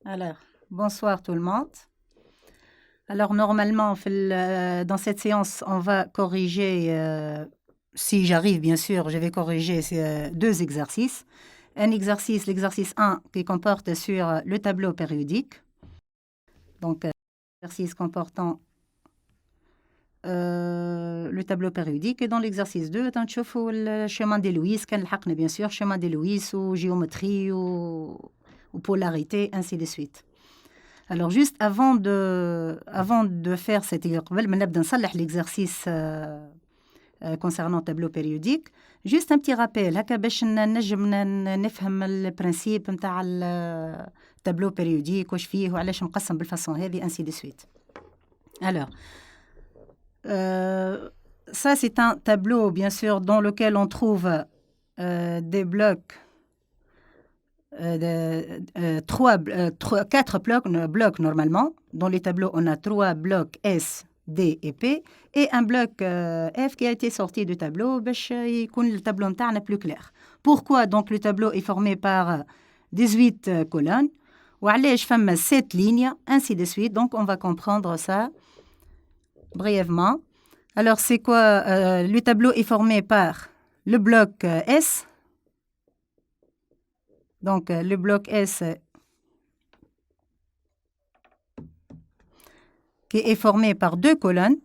Alors, bonsoir tout le monde. Alors, normalement, dans cette séance, on va corriger, si j'arrive bien sûr, je vais corriger ces deux exercices. Un exercice, l'exercice 1, qui comporte sur le tableau périodique. Donc, exercice comportant le tableau périodique. Et dans l'exercice 2, تنشوفوا le chemin des Louis, كان لحقنا bien sûr, chemin des Louis, ou géométrie, ou polarité, ainsi de suite. Alors, juste avant de faire cet exercice, l'exercice concernant le tableau périodique, juste un petit rappel, هكا باش نجم نفهم البرانسيب نتاع التابلو périodique واش فيه وعلاش مقسم بالفاصون هذه ainsi de suite. Alors, ça c'est un tableau bien sûr dans lequel on trouve des blocs quatre blocs normalement. Dans les tableaux, on a 3 blocs S, D et P, et un bloc F qui a été sorti du tableau, le tableau est plus clair. Pourquoi donc le tableau est formé par 18 colonnes, ou allez, je fais 7 lignes, ainsi de suite. Donc, on va comprendre ça brièvement. Alors, c'est quoi le tableau est formé par le bloc S. Donc, le bloc S qui est formé par 2 colonnes.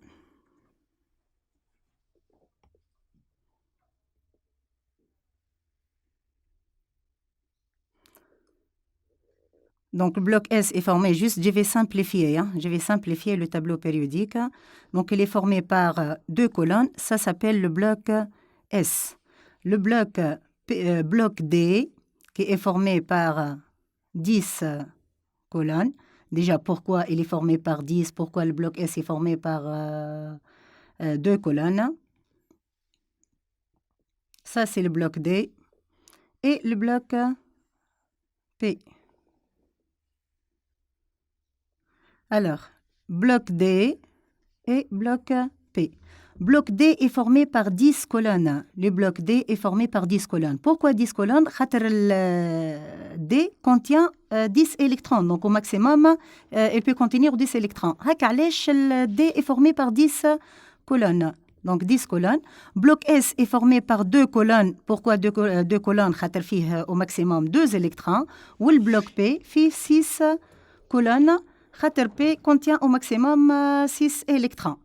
Donc, le bloc S est formé juste, je vais simplifier le tableau périodique. Donc, il est formé par 2 colonnes. Ça s'appelle le bloc S. Le bloc D, qui est formé par 10 colonnes. Déjà, pourquoi il est formé par 10? Pourquoi le bloc S est formé par 2 colonnes? Ça, c'est le bloc D. Et le bloc P. Alors, bloc D et bloc P. Bloc D est formé par 10 colonnes. Le bloc D est formé par 10 colonnes. Pourquoi 10 colonnes? Le D contient 10 électrons. Donc, au maximum, il peut contenir 10 électrons. Le D est formé par 10 colonnes. Donc, 10 colonnes. Bloc S est formé par 2 colonnes. Pourquoi 2 colonnes? Au maximum 2 électrons. Ou le bloc P fait 6 colonnes. P contient au maximum 6 électrons.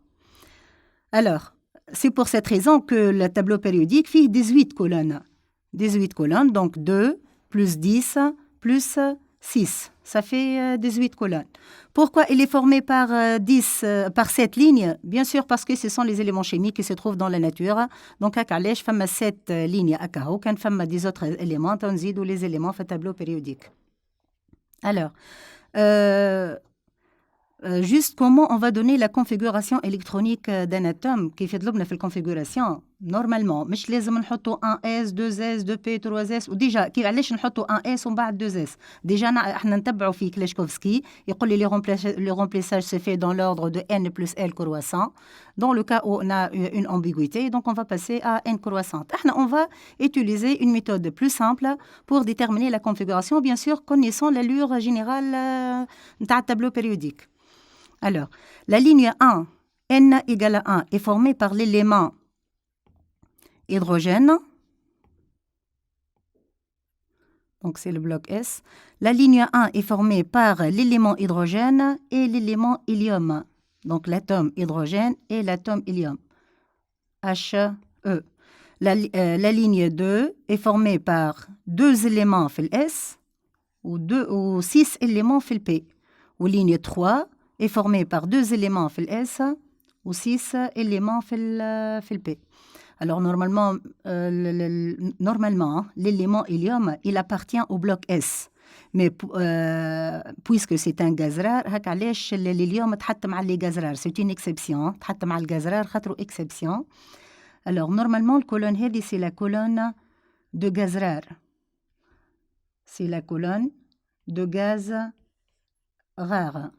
Alors, c'est pour cette raison que le tableau périodique fait 18 colonnes. 18 colonnes, donc 2 plus 10 plus 6. Ça fait 18 colonnes. Pourquoi il est formé par 7 lignes? Bien sûr, parce que ce sont les éléments chimiques qui se trouvent dans la nature. Donc, à Calèche, il y a 7 lignes à Kao, quand il y a des autres éléments, on dit les éléments du tableau périodique. Alors, juste comment on va donner la configuration électronique d'un atome qui fait de la configuration normalement مش لازم نحطوا 1s 2s 2p 3s وديجا كيف علاش نحطوا 1s ومن بعد 2s ديجا احنا نتبعوا في كلاشكوفسكي يقول لي le remplissage se fait dans l'ordre de n plus l croissant. Dans le cas où on a une ambiguïté, donc on va passer à n croissante. On va utiliser une méthode plus simple pour déterminer la configuration, bien sûr connaissant l'allure générale du tableau périodique. Alors, la ligne 1, n égale à 1, est formée par l'élément hydrogène. Donc, c'est le bloc S. La ligne 1 est formée par l'élément hydrogène et l'élément hélium. Donc, l'atome hydrogène et l'atome hélium. He. La ligne 2 est formée par 2 éléments fil S ou 6 éléments fil P. Ou ligne 3 est formée par 2 éléments fil S ou 6 éléments fil P. Alors, normalement, l'élément hélium, il appartient au bloc S. Mais puisque c'est un gaz rare, l'hélium تحط مع les gaz rares. C'est une exception. تحط مع الgaz rare, خاطرو exception. Alors, normalement, la colonne هذه, c'est la colonne de gaz rare. C'est la colonne de gaz rare.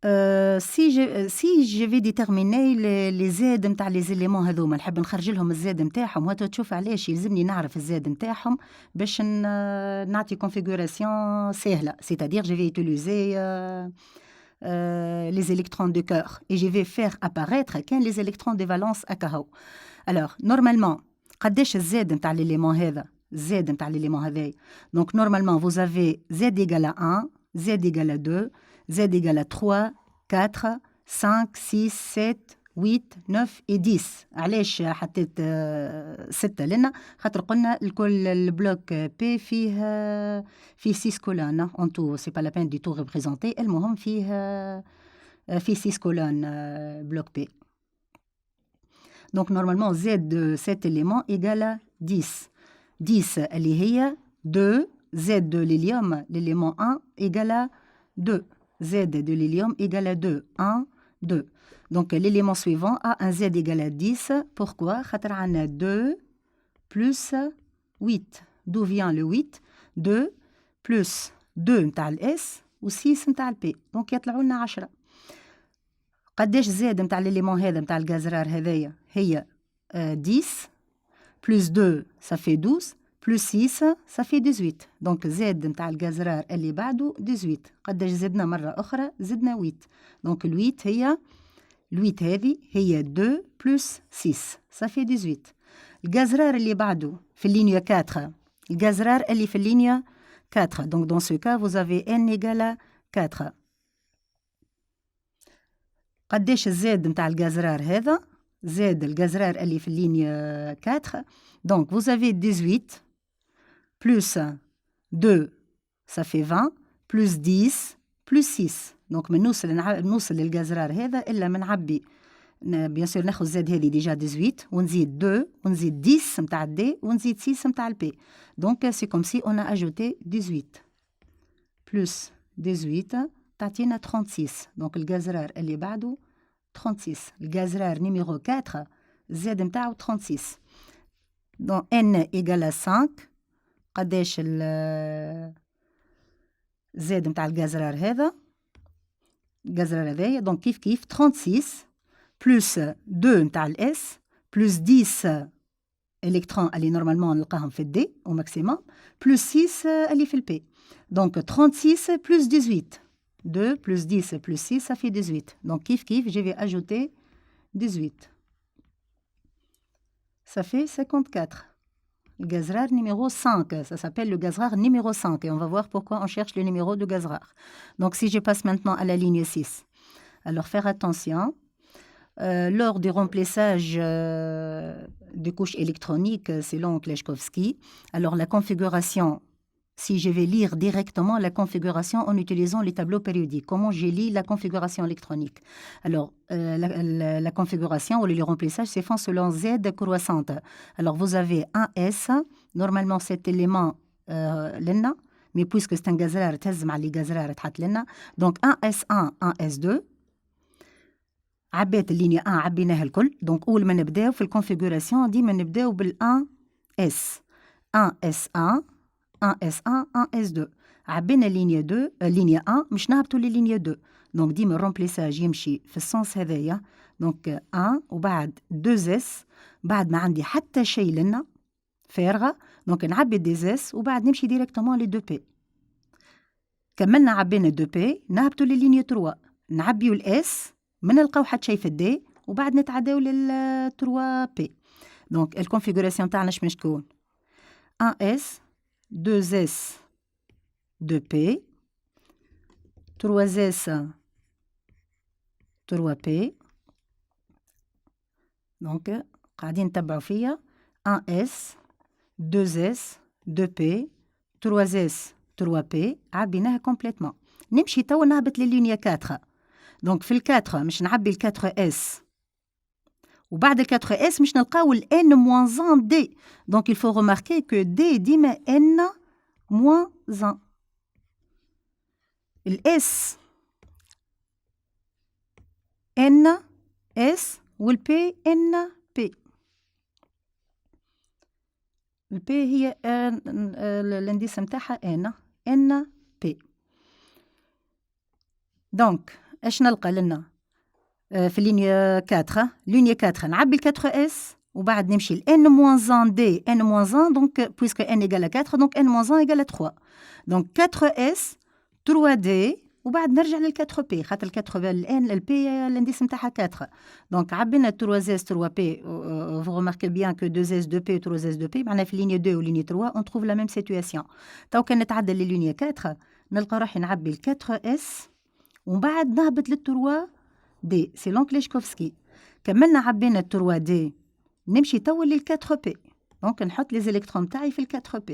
si je vais déterminer les زاد نتاع les éléments هذوما نحب نخرج لهم الزاد نتاعهم وهاتو تشوف علاش يلزمني نعرف الزاد نتاعهم باش نعطي configuration سهلة c'est-à-dire je vais utiliser les électrons de cœur et je vais faire apparaître كان les électrons de valence هكا. alors normalement قداش الزاد نتاع l'élément هذا الزاد نتاع l'élément هذايا donc normalement vous avez z égale à 1 z égale à 2 z égale à 3 4 5 6 7 8 9 et 10 علاش حطيت 6 لنا خاطر قلنا الكل البلوك بي فيه 6 كولون en tout c'est pas la peine du tout représenter المهم فيه 6 كولون bloc P. donc normalement z de cet élément égale à 10 10 اللي هي 2 z de l'hélium l'élément 1 égale à 2 Z de l'hélium égale à 2. 1, 2. Donc, l'élément suivant a un Z égale à 10. Pourquoi? خاطر عنا 2 plus 8. D'où vient le 8? 2 plus 2 نتاع ال S و 6 نتاع ال P. Donc, يطلعوا لنا 10. قداش Z نتاع l'élément هذا نتاع الجزرار هذايا هي 10 plus 2 ça fait 12 plus 6 ça fait 18. donc Z نتاع الجزرار اللي بعده 18. قداش زدنا مرة أخرى زدنا 8. donc ال 8 هي ال 8 هذه هي 2 plus 6 ça fait 18. الجزرار اللي بعده في اللينية 4 الجزرار اللي في اللينية 4 donc dans ce cas vous avez n égale à 4. قداش الزاد نتاع الجزرار هذا زاد الجزرار اللي في اللينية 4 donc vous avez 18 plus 2 ça fait 20 plus 10 plus 6. donc من نوصل للجزرار هذا إلا من نعبي bien sûr ناخذ زاد هذه ديجا 18 ونزيد 2 ونزيد 10 متاع الدي ونزيد 6 متاع البي. donc c'est comme si on a ajouté 18 plus 18 تعطينا 36. donc الجزرار اللي بعده 36. الجزرار numéro 4 زاد متاعه 36. donc n égale à 5. قداش زاد متاع الجزرار هذا الجزرار هذايا donc كيف 36 plus 2 متاع ال S plus 10 électrons اللي نورمالمون نلقاهم في الدي au maximum plus 6 اللي في البي. donc 36 plus 18 2 plus 10 plus 6 ça fait 18. donc كيف je vais ajouter 18 ça fait 54. Le gazrar numéro 5, ça s'appelle le gazrar numéro 5 et on va voir pourquoi on cherche le numéro de gazrar. Donc si je passe maintenant à la ligne 6, alors faire attention, lors du remplissage de couches électroniques selon Kleshkovsky, alors la configuration, si je vais lire directement la configuration en utilisant les tableaux périodiques, comment je lis la configuration électronique? Alors, la configuration ou le remplissage se font selon Z croissante. Alors, vous avez un S, normalement cet élément لنا, mais puisque c'est un gazrar, تهز مع les gazrar تحط لنا, donc un S1, un S2, عبيت اللينية 1 عبيناها الكل, donc أول ما نبداو في الconfiguration ديما نبداو بال 1 S, 1 S1, 1 S1, 1 S2. عبينا ligne 2 ligne 1 مش نهبطوا للينية 2. donc ديما الرومبليساج يمشي في السنس هذايا. donc 1 وبعد 2 S بعد ما عندي حتى شيء لنا فارغة. donc نعبي 2 S وبعد نمشي ديريكتومون ل 2 P. كملنا عبينا 2 P نهبطوا للينية 3 نعبيو الاس ما نلقاو حتى شيء في الدي وبعد نتعداو لل 3 P. donc الكونفيغوراسيون تاعنا شماش تكون 1 S 2 S 2 P 3 S 3 P. donc قاعدين نتبعوا فيا 1 S 2 S 2 P 3 S 3 P عبيناها كومبليتمون. نمشي توا نهبط للينيا 4. donc في ال4 مش نعبي ال4 S وبعد ال4 S مش نلقاو ال N-1 D. donc il faut remarquer que D ديما N-1. ال S N S وال P N P. ال P هي الانديس متاعها N P. donc اش نلقى لنا في اللينيا 4 لينيا 4 نعبي ال 4 اس وبعد نمشي ل n moins 1 d n moins 1 donc puisque n égale à 4 donc n moins 1 égale à 3 donc 4 s 3 d وبعد نرجع لل 4 بي خاطر ال 4 ال n ال p الانديس نتاعها 4 donc عبينا 3 s 3 p vous remarquez bien que 2 s 2 p 3 s 2 p معناها في اللينيا 2 واللينيا 3 on trouve la même situation تو كان نتعدل لللينيا 4 نلقى روحي نعبي ال 4 s ومن بعد نهبط لل 3 d سي لونكليشكوفسكي كملنا عبينا ال 3 d نمشي تو لل 4 p دونك نحط لي زيليكترون تاعي في ال 4 p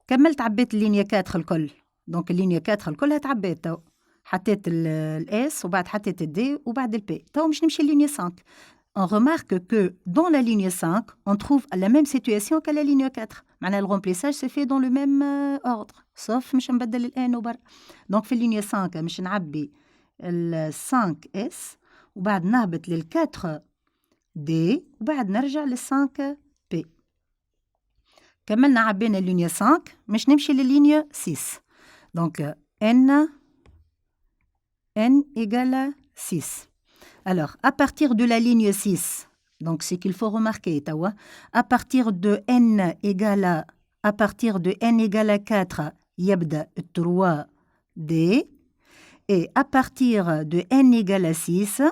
كملت عبيت اللينيا 4 الكل دونك اللينيا 4 الكلها تعبيت تو حطيت الاس وبعد حطيت الدي وبعد البي تو باش نمشي للينيا 5 on remarque que dans la ligne 5 on trouve la même situation qu'à la ligne 4 معناها le remplissage se fait dans le même ordre sauf مش نبدل الان وبر دونك في اللينيا 5 مش نعبي ال 5 اس وبعد نهبط لل 4 دي وبعد نرجع لل 5 بي كملنا عبينا اللينيا 5 مش نمشي لللينيا 6 donc n égale 6. Alors, à partir de la ligne 6, donc ce qu'il faut remarquer, à partir de n égale à 4, يبدأ 3D, et à partir de n égale à 6,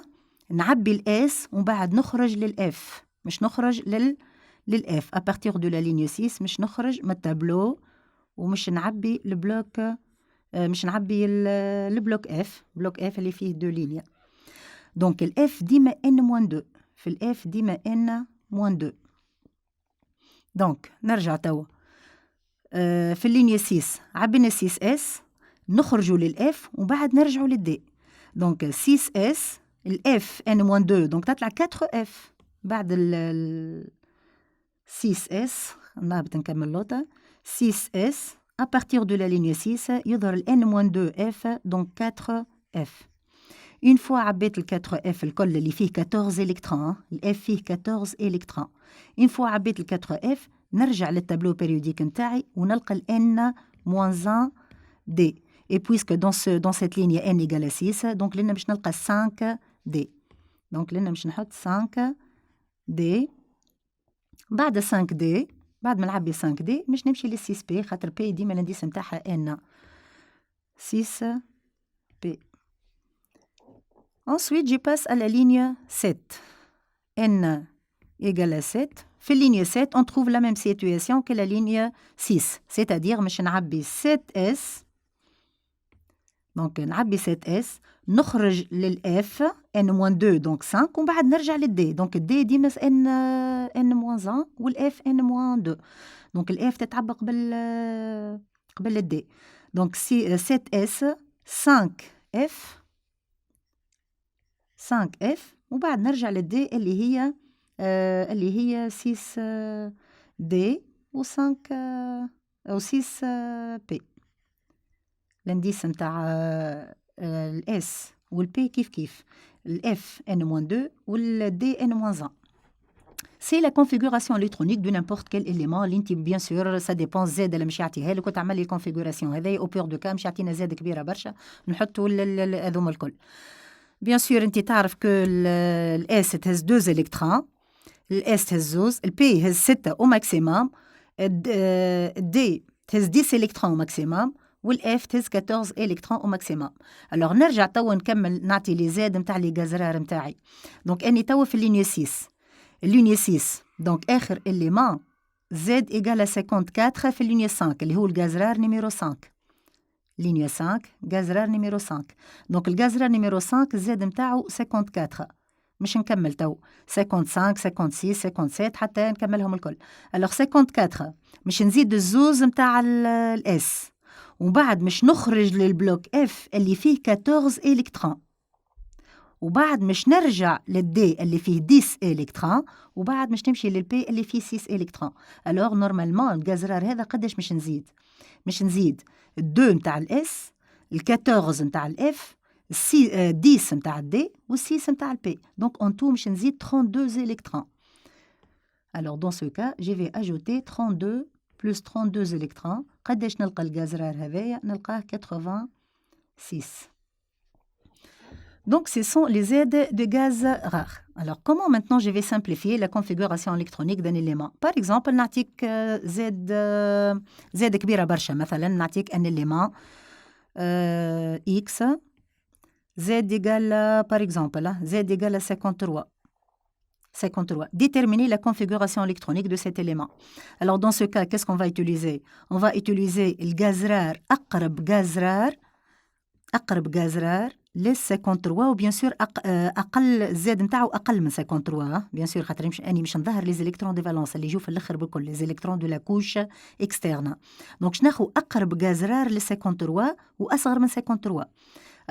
نعبي ال S ومن بعد نخرج لل F. مش نخرج لل F. À partir de la ligne 6, مش نخرج من التابلو ومش نعبي البلوك مش نعبي البلوك اف بلوك اف اللي فيه دو لينيا دونك الاف ديما ان موان 2 في الاف ديما ان موان 2 دونك نرجع توا في اللينيا 6 عبينا 6 اس نخرجوا للاف وبعد نرجعوا للدي دونك 6 اس الاف ان موان 2 دونك تطلع 4 اف بعد ال 6 اس نهبط نكمل لوطا 6 اس à partir de la ligne 6 يظهر ال n-2f donc 4f une fois عبيت ال 4f الكل اللي فيه 14 électrons ال f فيه 14 électrons une fois عبيت ال 4f نرجع للتابلو périodique نتاعي ونلقى ال n-1d et puisque dans cette ligne n égale à 6 donc لنا باش نلقى 5d donc لنا باش نحط 5d بعد 5d بعد ما نعبي 5 دي مش نمشي لل 6 بي خاطر بي ديما الانديس نتاعها ان 6 بي ensuite je passe à la ligne 7 n égale à 7 في ligne 7 on trouve la même situation que la ligne 6 c'est-à-dire مش نعبي 7s donc نعبي 7s نخرج للF n-2 donc 5 ومن بعد نرجع للD donc الD ديما n-1 والF n-2 donc الF تتعبى قبل الD donc 7S 5F 5F وبعد نرجع للD اللي هي 6D و 5 أو 6P الانديس نتاع الاس والبي كيف الاف n-2 والدي n-1 سي لا كونفيغوراسيون الكترونيك دو نيمبورت كيل اليمون اللي انت بيان سور سا ديبون زاد اللي مش يعطيها لك وتعمل لي الكونفيغوراسيون هذايا او بير دو كا مش يعطينا زاد كبيره برشا نحطوا هذوما الكل بيان سور انت تعرف كو الاس تهز 2 الكترون الاس تهز زوز البي هز 6 او ماكسيموم الدي تهز 10 الكترون ماكسيموم والاف تهز 14 الكترون او ماكسيموم الوغ نرجع توا نكمل نعطي لي زاد نتاع لي غازرار نتاعي دونك اني توا في اللينيا 6 اللينيا 6 دونك اخر اليمون زد ايغال 54 في اللينيا 5 اللي هو الغازرار نيميرو 5 لينيا 5 غازرار نيميرو 5 دونك الغازرار نيميرو 5 الزاد نتاعو 54 مش نكمل تو 55 56 57 حتى نكملهم الكل الوغ 54 مش نزيد الزوز نتاع الاس ومن بعد مش نخرج للبلوك اف اللي فيه 14 الكترون وبعد مش نرجع للدي اللي فيه 10 الكترون وبعد مش نمشي للبي اللي فيه 6 الكترون الوغ نورمالمون الغازرار هذا قداش مش نزيد 2 نتاع الاس 14 نتاع الاف 10 نتاع الدي و6 نتاع البي دونك اون تو مش نزيد 32 الكترون alors dans ce cas je vais ajouter 32 plus 32 électrons قداش نلقى الغازرار هذايا نلقاه 86 Donc, ce sont les aides de gaz rares. Alors, comment maintenant je vais simplifier la configuration électronique d'un élément? Par exemple, نعطيك Z كبيرة برشا. مثلا نعطيك un élément X, Z égale, par exemple, Z égale à 53. 53. Déterminer la configuration électronique de cet élément. Alors, dans ce cas, qu'est-ce qu'on va utiliser? On va utiliser le gaz rare, أقرب gaz rare, les 53 ou bien sûr أقل زاد نتاعو أقل من 53 bien sûr خاطر أني مش نظهر les électrons de valence اللي يجوا في الآخر بكل les électrons de la couche externe. Donc ناخو أقرب gaz rare ل 53 وأصغر من 53.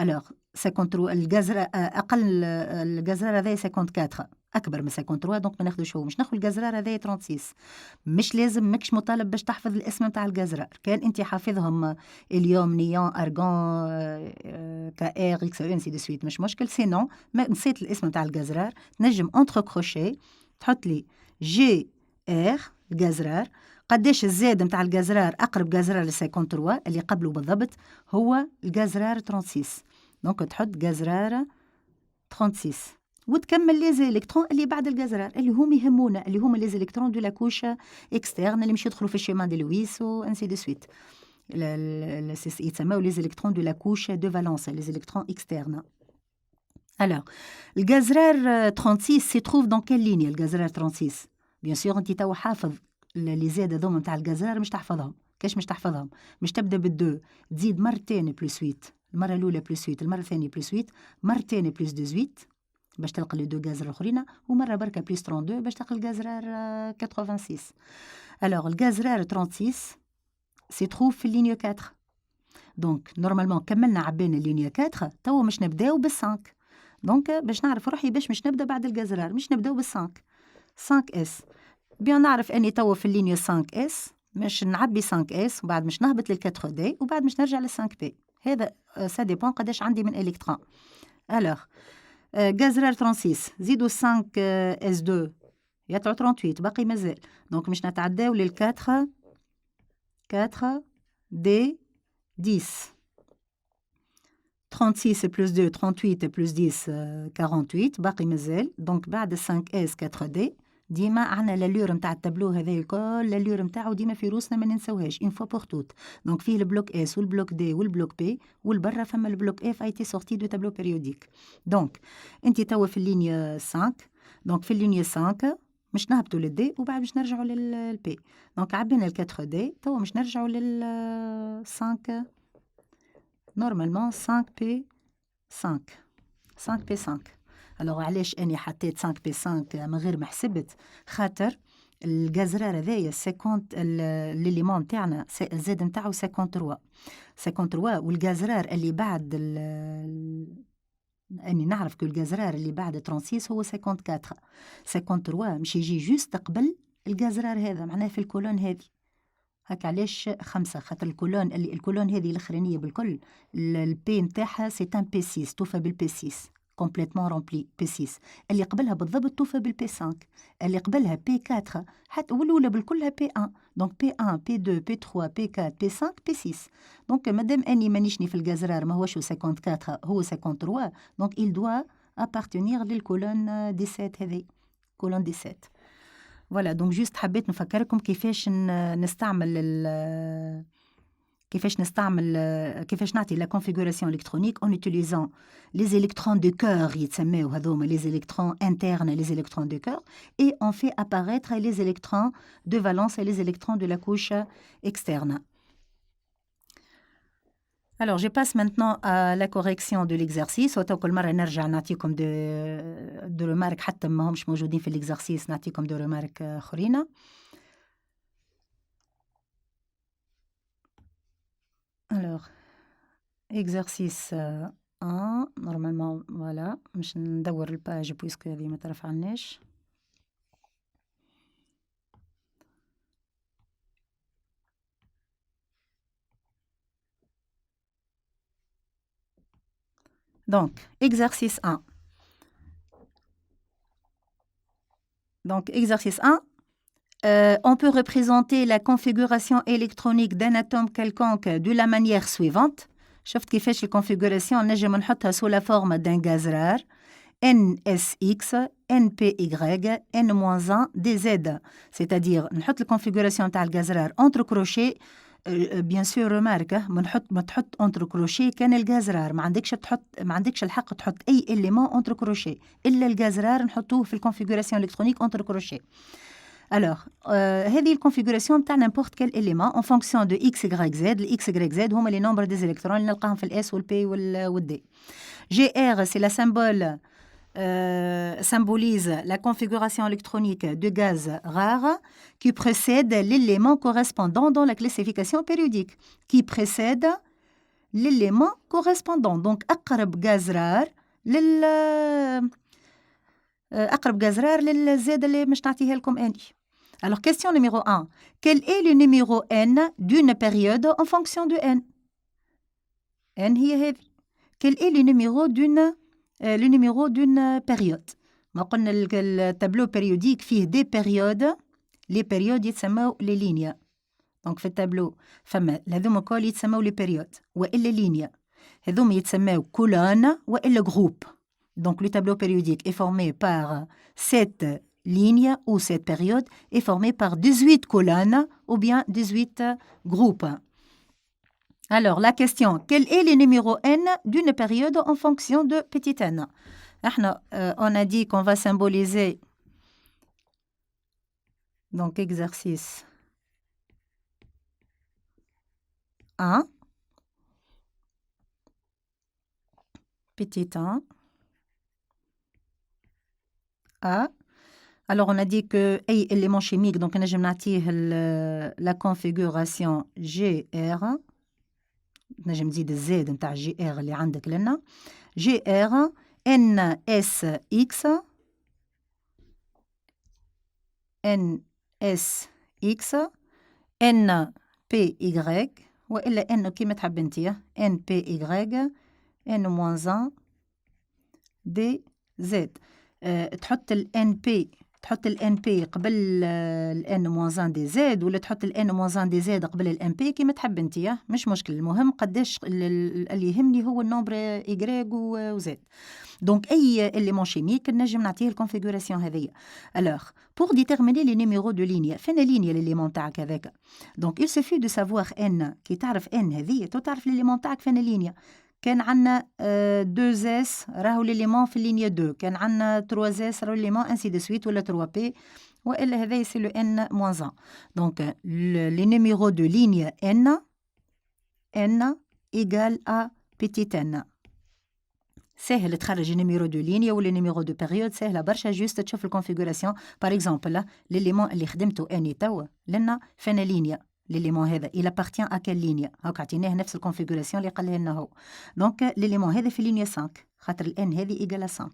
Alors 53 الغاز أقل الغاز رار هذايا 54 أكبر من 53 دونك ما ناخذوش هو مش ناخذ الغاز رار هذايا 36. مش لازم ماكش مطالب باش تحفظ الاسم نتاع الغاز رار. كان أنت حافظهم اليوم نيون أرغون كأر إكس أو انسي دو سويت مش مشكل. سينون ما نسيت الاسم نتاع الغاز رار تنجم أنتر كروشي تحط لي جي ار الغاز رار قداش الزاد نتاع الغاز رار أقرب غاز رار ل 53 اللي قبله بالضبط هو الغاز رار 36. دونك تحط غاز رار 36 وتكمل لي زيليكترون اللي بعد الغاز رار اللي هم يهمونا اللي هما لي زيليكترون دو لا كوش اكسترن اللي مش يدخلوا في الشيمان دي لويس و انسي دو سويت يتسموا لي زيليكترون دو لا كوش دو فالونس لي زيليكترون اكسترن. Alors, le gaz rare 36 se trouve dans quelle ligne le gaz rare 36? Bien sûr انت تو حافظ اللي زاد هذوما نتاع الغاز رار مش تحفظهم. كاش مش تحفظهم؟ مش تبدا بالدو تزيد مرتين بلس 8 المرة الأولى بلس 8 المرة الثانية بلس 8 مرتين بلس 18 باش تلقى لي دو غاز الآخرين ومرة بركة بلس 32 باش تلقى الغاز رار 86. Alors الغاز رار 36 سي تروف في اللينيو 4. دونك نورمالمون كملنا عبينا اللينيو 4 توا مش نبداو بال5. دونك باش نعرف روحي باش مش نبدا بعد الغاز رار مش نبداو بال5 5S. بيان نعرف اني توا في اللينيو 5S مش نعبي 5S وبعد مش نهبط لل4D وبعد مش نرجع لل5P. هذا سا ديبون قداش عندي من الكترون. الوغ غاز رار 36 زيدوا 5S2 يطلعوا 38 باقي مازال. دونك مش نتعداو لل4 4D 10 36 بلس 2 38 بلس 10 48 باقي مازال. دونك بعد 5S 4D ديما عنا لالور نتاع التابلو هذا الكل لالور نتاعو ديما في روسنا ما ننساوهاش اون فوا بور توت. دونك فيه البلوك اس والبلوك دي والبلوك بي والبرا فما البلوك اف ايتي سورتي دو تابلو بيريوديك. دونك انت توا في اللينيا 5. دونك في اللينيا 5 مش نهبطوا للدي وبعد مش نرجعوا للبي. دونك عبينا ال4 دي توا مش نرجعوا لل 5 نورمالمون 5 بي 5 5 بي 5. الوغ علاش اني حطيت 5 بي 5 من غير ما حسبت؟ خاطر الغاز رار هذايا 50 ليليمون تاعنا الزاد نتاعو 53 والغاز رار اللي بعد اني نعرف كو الغاز رار اللي بعد 36 هو 53 مش يجي جوست قبل الغاز رار هذا معناه في الكولون هذه. هكا علاش 5 خاطر الكولون هذه الاخرانيه بالكل البي نتاعها سي ان بي 6 توفى بالبي 6 complètement rempli P6. اللي قبلها بالضبط توفى بالبي 5. اللي قبلها بي 4 حتى والأولى بالكلها بي 1. دونك بي 1 بي 2 بي 3 بي 4 بي 5 بي 6. دونك مادام اني مانيشني في الغاز رار ما هوش 54 هو 53 دونك il doit appartenir للكولون 17 هذه كولون 17. فوالا دونك جوست حبيت نفكركم كيفاش كيفاش نعطي لا configuration électronique en utilisant les électrons de cœur يتسموا هذوما les électrons internes les électrons de cœur et on fait apparaître les électrons de valence et les électrons de la couche externe. Alors je passe maintenant à la correction de l'exercice. وكل مرة نرجع نعطيكم دو remarques حتى ما همش موجودين في l'exercice نعطيكم دو remarques آخرين. Alors, exercice 1, normalement, voilà, مش ندور الباج بويسكو هذه ما ترفعناش. Donc, exercice 1. Donc, exercice 1. On peut représenter la configuration électronique d'un atome quelconque de la manière suivante. شفت كيفاش الكونفيغوراسيون نجم نحطها sous la forme d'un gaz rare NSX, NPY, N-1 DZ. C'est-à-dire, نحط الكونفيغوراسيون تاع الغاز رار entre كروشي. بيان سور رمارك ما تحط اونتر كروشي كان الغاز رار، ما عندكش الحق تحط اي اليمون اونتر كروشي الا الغاز رار نحطوه في الكونفيغوراسيون الكترونيك اونتر كروشي. الوغ هذه الكونفيغوراسيون تاع نيمبورت كال اليمون اون فونكسيون دو اكس يغريك زد. الاكس يغريك زد هما لي نومبر دي الكترون اللي نلقاهم في الاس والبي والدي. جي ار سي لا سامبول symbolise la configuration électronique de gaz rare qui précède l'élément correspondant dans la classification périodique. Qui précède l'élément correspondant. Donc, أقرب gaz rare أقرب gaz rare للزاد اللي مش نعطيها لكم أني. Alors, question numéro 1. Quel est le numéro n d'une période en fonction de n? n هي هذه. Quel est le numéro d'une période. ما قلنا التابلو بيريوديك فيه دي بيريود. لي بيريود يتسموا لي لينيا. دونك في التابلو فما هذوما كل يتسموا لي بيريود والا لينيا. هذوما يتسموا كولون والا جروب. دونك لو تابلو بيريوديك est formé par 7 lignes ou 7 périodes est formé par 18 colonnes ou bien 18 groupes. Alors, la question, quel est le numéro n d'une période en fonction de petit n? On a dit qu'on va symboliser, donc exercice 1, petit 1, A. Alors, on a dit que أي élément chimique, donc نجم نعطيه la configuration GR. نجم نزيد الزاد نتاع جي ار اللي عندك لنا. جي ار ان اس اكس ان اس اكس ان بي اي والا ان كيما تحب انت ان بي اي ان موان دي زد. تحط الان بي قبل الان موان دي زد ولا تحط الان موان دي زد قبل الان بي كيما تحب انت مش مشكل. المهم قداش اللي يهمني هو النومبر ايغريك وزد. دونك اي اليمون شيميك نجم نعطيه الكونفيغوراسيون هذيا. الوغ بور ديتيرميني لي نيميرو دو لينيا فين لينيا ليليمون تاعك هذاك. دونك il suffit de savoir ان كي تعرف ان هذيا تعرف ليليمون تاعك فين لينيا. كان عندنا 2S راهو ليليمون في اللينيا 2. كان عندنا 3S راهو ليليمون انسي دو سويت ولا 3P والا هذا سي لو n moins 1. دونك لي نيميرو دو لينيا n égal à petit n. سهل تخرج النيميرو دو لينيا ولا نيميرو دو بيريود سهله برشا. جوست تشوف الكونفيغوراسيون باغ اكزومبل ليليمون اللي خدمته اني توا لنا فين لينيا. ليليمون هذا il appartient à quelle ligne. هاك عطيناه نفس الكونفيغوراسيون اللي قالها لنا هو. دونك ليليمون هذا في لينيا 5 خاطر الان هذه ايغال 5.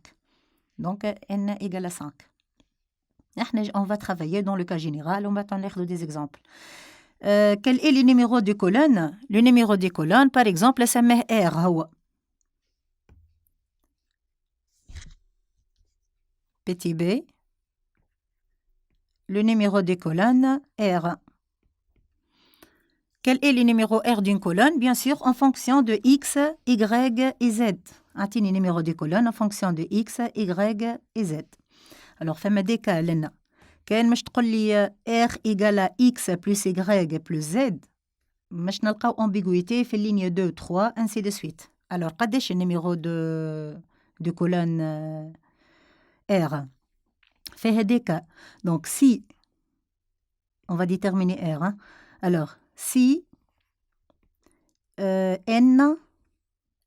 دونك ان ايغال 5. احنا on va travailler dans le cas général. on va ناخذ des exemples. quel est le numéro de colonne? Le numéro de colonne par exemple سماه R هو petit b. Le numéro de colonne R. Quel est le numéro R d'une colonne? Bien sûr, en fonction de X, Y et Z. عطيني numéro de colonne en fonction de X, Y et Z. Alors, فما دي كا لنا. كان مش تقول لي R égale à X plus Y plus Z. مش نلقاو ambiguïté في اللينية 2, 3, ainsi de suite. Alors, قداش numéro de colonne R في هديك. Donc, si on va déterminer R. Hein. Alors, si n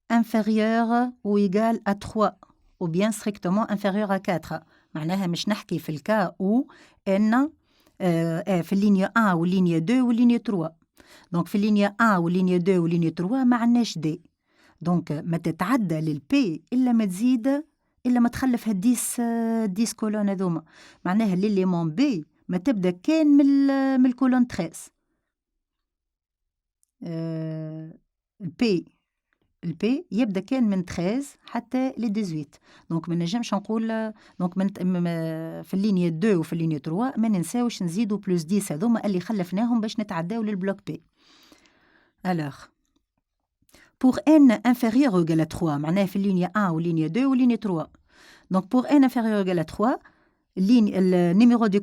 inférieur ou égal à 3 ou bien strictement inférieur à 4 معناها مش نحكي في الكا ou n في اللينية 1 واللينية 2 واللينية 3. دونك في اللينية 1 واللينية 2 واللينية 3 ما عندناش دي. دونك ما تتعدى للبي إلا ما تزيد إلا ما تخلف هالديس كولون هذوما. معناها ليليمون بي ما تبدأ كان من الكولون 13. البي يبدا كان من 13 حتى ل 18. دونك ما نجمش نقول دونك في اللينيا 2 وفي اللينيا 3 ما ننساوش نزيدوا بلس 10 هذوما اللي خلفناهم باش نتعداو للبلوك بي. الوغ pour n inférieur ou égal à 3 معناها في ligne 1 ou ligne 2 ou ligne 3. Donc pour n inférieur ou égal à 3 le numéro de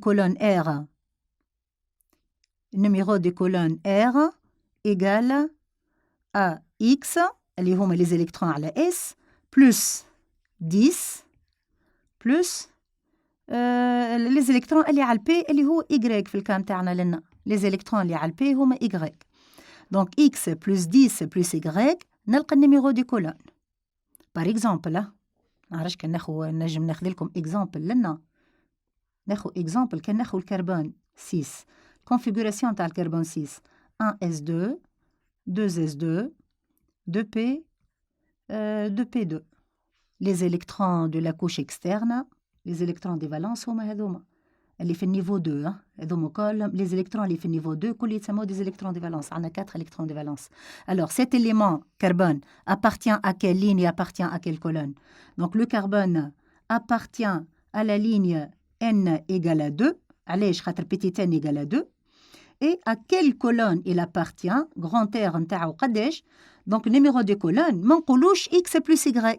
colonne R égale à X اللي هما les électrons على S plus 10 plus les électrons اللي على P اللي هو Y في الكام تاعنا لنا les électrons اللي على P هما Y. Donc X plus 10 plus Y نلقى النيميرو دي كولون. Par exemple نعرفش كان نجم ناخذ لكم exemple لنا ناخذ exemple كان ناخذ الكربون 6 configuration تاع الكربون 6 1s2 2s2 2p 2p2 les électrons de la couche externe les électrons des valences هما هذوما اللي في النيفو 2 هذوما كل les électrons اللي في النيفو 2 كل يتسموا des électrons de valence عندنا 4 électrons de valence. Alors cet élément carbone appartient à quelle ligne et appartient à quelle colonne? Donc le carbone appartient à la ligne n égale à 2 علاش خاطر petit n égale à 2 et à quelle colonne il appartient grand R نتاعو قداش. Donc le numéro de colonne ما نقولوش x plus y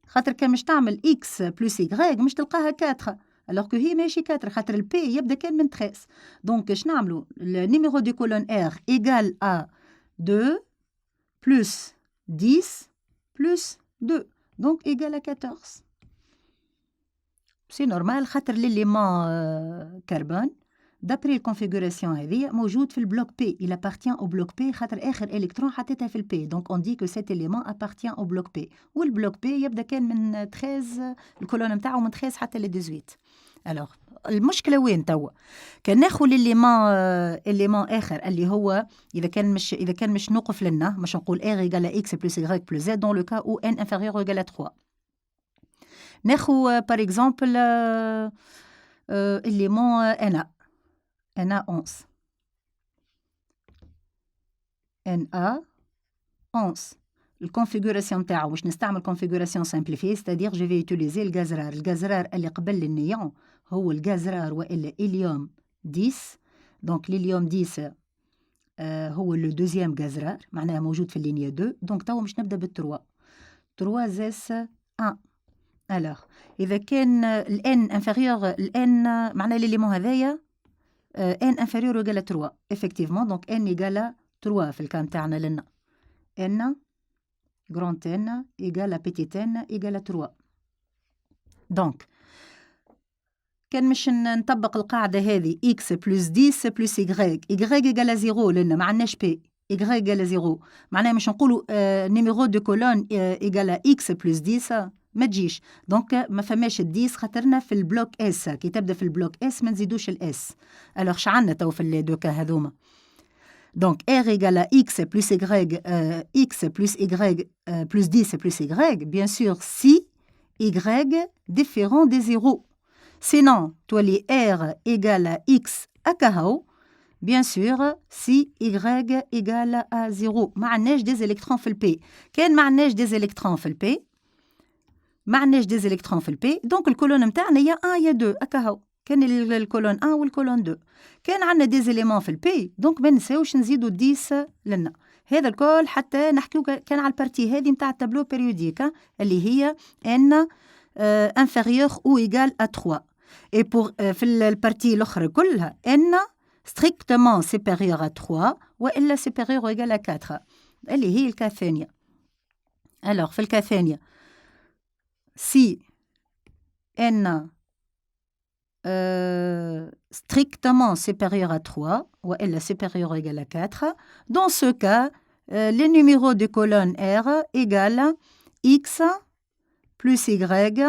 خاطر كان مش تعمل x plus y مش تلقاها 4 alors que هي ماشي 4 خاطر ال P يبدا كان من 13. Donc اش نعملو le numéro de colonne R égale à 2 plus 10 plus 2 donc égale à 14. C'est normal خاطر l'élément carbone d'après الconfiguration هذه موجود في البلوك P. Il appartient au bloc P خاطر آخر إلكترون حطيتها في ال P. Donc on dit que cet élément appartient au bloc P. والبلوك P يبدأ كان من 13 الكولون نتاعو من 13 حتى ل 18. Alors المشكلة وين توا؟ كان ناخذ الإليمون آخر اللي هو إذا كان مش نوقف لنا مش نقول R égale à X plus Y plus Z dans le cas où N inférieur ou égal à 3. ناخذ par exemple élément Na11 Na11 الكونفيغوراسيون تاعو واش نستعمل كونفيغوراسيون سامبليفي c'est-à-dire je vais utiliser الغازرار اللي قبل النيون هو الغازرار والا إليوم 10 دونك الإليوم 10 هو لو دوزيام غازرار معناها موجود في اللينيا 2 دونك توا مش نبدا بال3 3 اس 1. alors اذا كان الان انفيريور الان معناها ليليمون هذايا n inférieur ou égal à 3 effectivement donc n égale à 3 في الكام تاعنا لنا n grand n égale à petit n égale à 3. donc كان مش نطبق القاعدة هذه x plus 10 plus y égale à 0 لنا ما عندناش p y égale à 0 معناها مش نقولوا numéro de colonne égale à x plus 10 ما تجيش. دونك ما فماش الديس خاطرنا في البلوك اس كي تبدا في البلوك اس ما نزيدوش الاس. الوغ شعلنا تو في لي دو كا هذوما دونك ار ايغال ا اكس بلس ايغريغ اكس بلس ايغريغ بلس 10 بلس ايغريغ بيان سور سي ايغريغ ديفيرون دي زيرو سينون تولي ار ايغال ا اكس اكاهو بيان سور سي ايغريغ ايغال ا زيرو ما عندناش دي الكترون في البي. كان ما عندناش دي الكترون في البي ما عندناش دي الكترون في البي دونك الكولون نتاعنا يا 1 يا 2 هكاهو كان الكولون 1 والكولون 2. كان عندنا دي زيليمون في البي دونك ما نساوش نزيدو 10 لنا هذا الكل حتى نحكيو كان على البارتي هذه نتاع التابلو بيريوديك اللي هي ان انفيريور او ايغال ا 3 اي بور في البارتي الاخرى كلها ان ستريكتومون سوبيريور ا 3 والا سوبيريور او ايغال ا 4 اللي هي الكا الثانيه. الوغ في الكا الثانيه si n strictement supérieur à 3 ou L supérieur ou égal à 4, dans ce cas, les numéros de colonne R égale X plus Y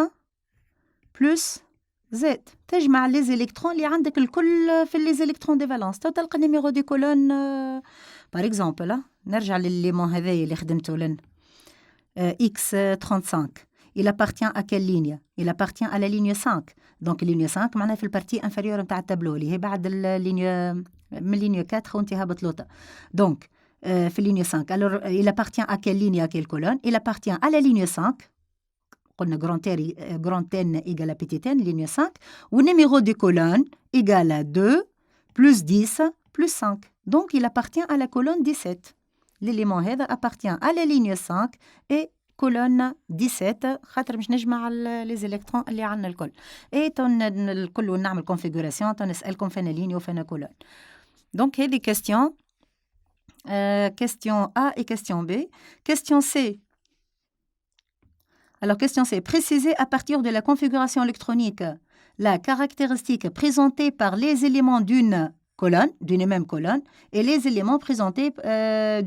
plus Z. تجمع les électrons اللي عندك الكل في les électrons de valence. تلقى numéro de colonne par exemple نرجع للليمون هذايا اللي خدمته لنا X35. Il appartient à quelle ligne? Il appartient à la ligne 5. Donc, ligne 5, معناها في البارتي inférieure نتاع التابلو اللي هي بعد اللينية من ligne 4 وانتهى بطلوطة. Donc, في ligne 5. Alors, il appartient à quelle ligne, à quelle colonne? Il appartient à la ligne 5. قلنا grand N égale à petit n, ligne 5. Ou numéro de colonne égale à 2 plus 10 plus 5. Donc, il appartient à la colonne 17. l'élément هذا appartient à la ligne 5 et colonne 17 خاطر باش نجمع les électrons اللي عندنا الكل. et الكل ونعمل configuration نسألكم فين ligne وفين colonne. donc هذه question question A et question B. Question C. Alors, question C. Précisez à partir de la configuration électronique la caractéristique présentée par les éléments d'une colonne, d'une même colonne, et les éléments présentés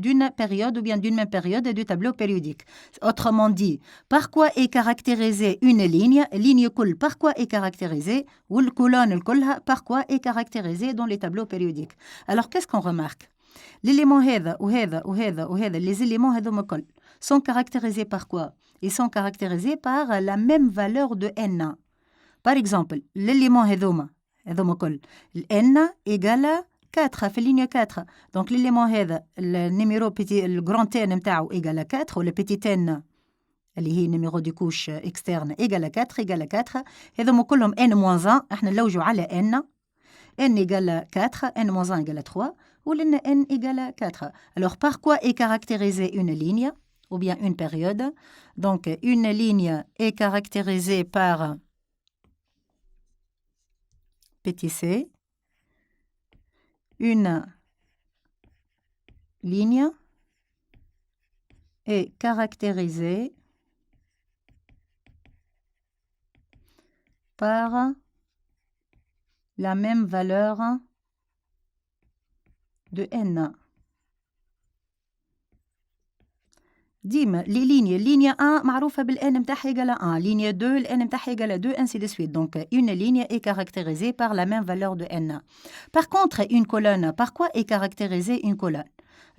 d'une période ou bien d'une même période du tableau périodique. Autrement dit, par quoi est caractérisée une ligne كل par quoi est caractérisée, ou la colonne par quoi est caractérisée dans les tableaux périodiques. Alors, qu'est-ce qu'on remarque? L'élément هذا وهذا وهذا وهذا, les éléments هذوما كل sont caractérisés par quoi? Ils sont caractérisés par la même valeur de n. Par exemple, l'élément هذوما كل n égale 4 في ligne 4. Donc l'élément هذا النيميرو le grand n نتاعو égale 4 ولا petit n اللي هي numéro du couche externe égale 4 هذوما كلهم n-1 احنا نلوجوا على n égale 4 n-1 égale 3 ou n égale 4. Alors, par quoi est caractérisée une ligne ou bien une période? Donc, une ligne est caractérisée par petit c. Une ligne est caractérisée par la même valeur de n. ديما les lignes, ligne 1 معروفة بالn متاعها égale 1, ligne 2 الn متاعها égale 2, ainsi de suite. Donc une ligne est caractérisée par la même valeur de n. Par contre, une colonne, par quoi est caractérisée une colonne?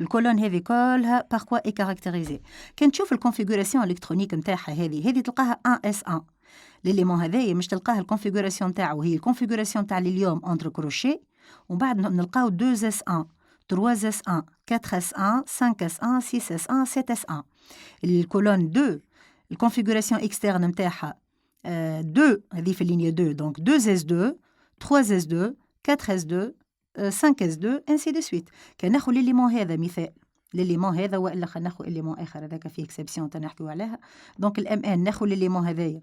الكولون هذه كلها par quoi est caractérisée. كان تشوف الكونفيغوراسيون الكترونيك متاعها هذه تلقاها 1s1. l'élément هذايا مش تلقاها الكونفيغوراسيون تاعو هي الكونفيغوراسيون تاع اليوم entre crochet ومن بعد نلقاو 2s1 3s1 4s1 5s1 6s1 7s1. الكولون 2 الكونفيغوراسيون اكسترن نتاعها 2 هذه في اللينيه 2 دونك 2s2 3s2 4s2 5s2 ainsi de suite. كان ناخذ ليليمون هذا مثال ليليمون هذا والا خلينا ناخذ ليليمون اخر هذاك فيه اكسبسيون تنحكيو عليها. دونك الام ان ناخذ ليليمون هذايا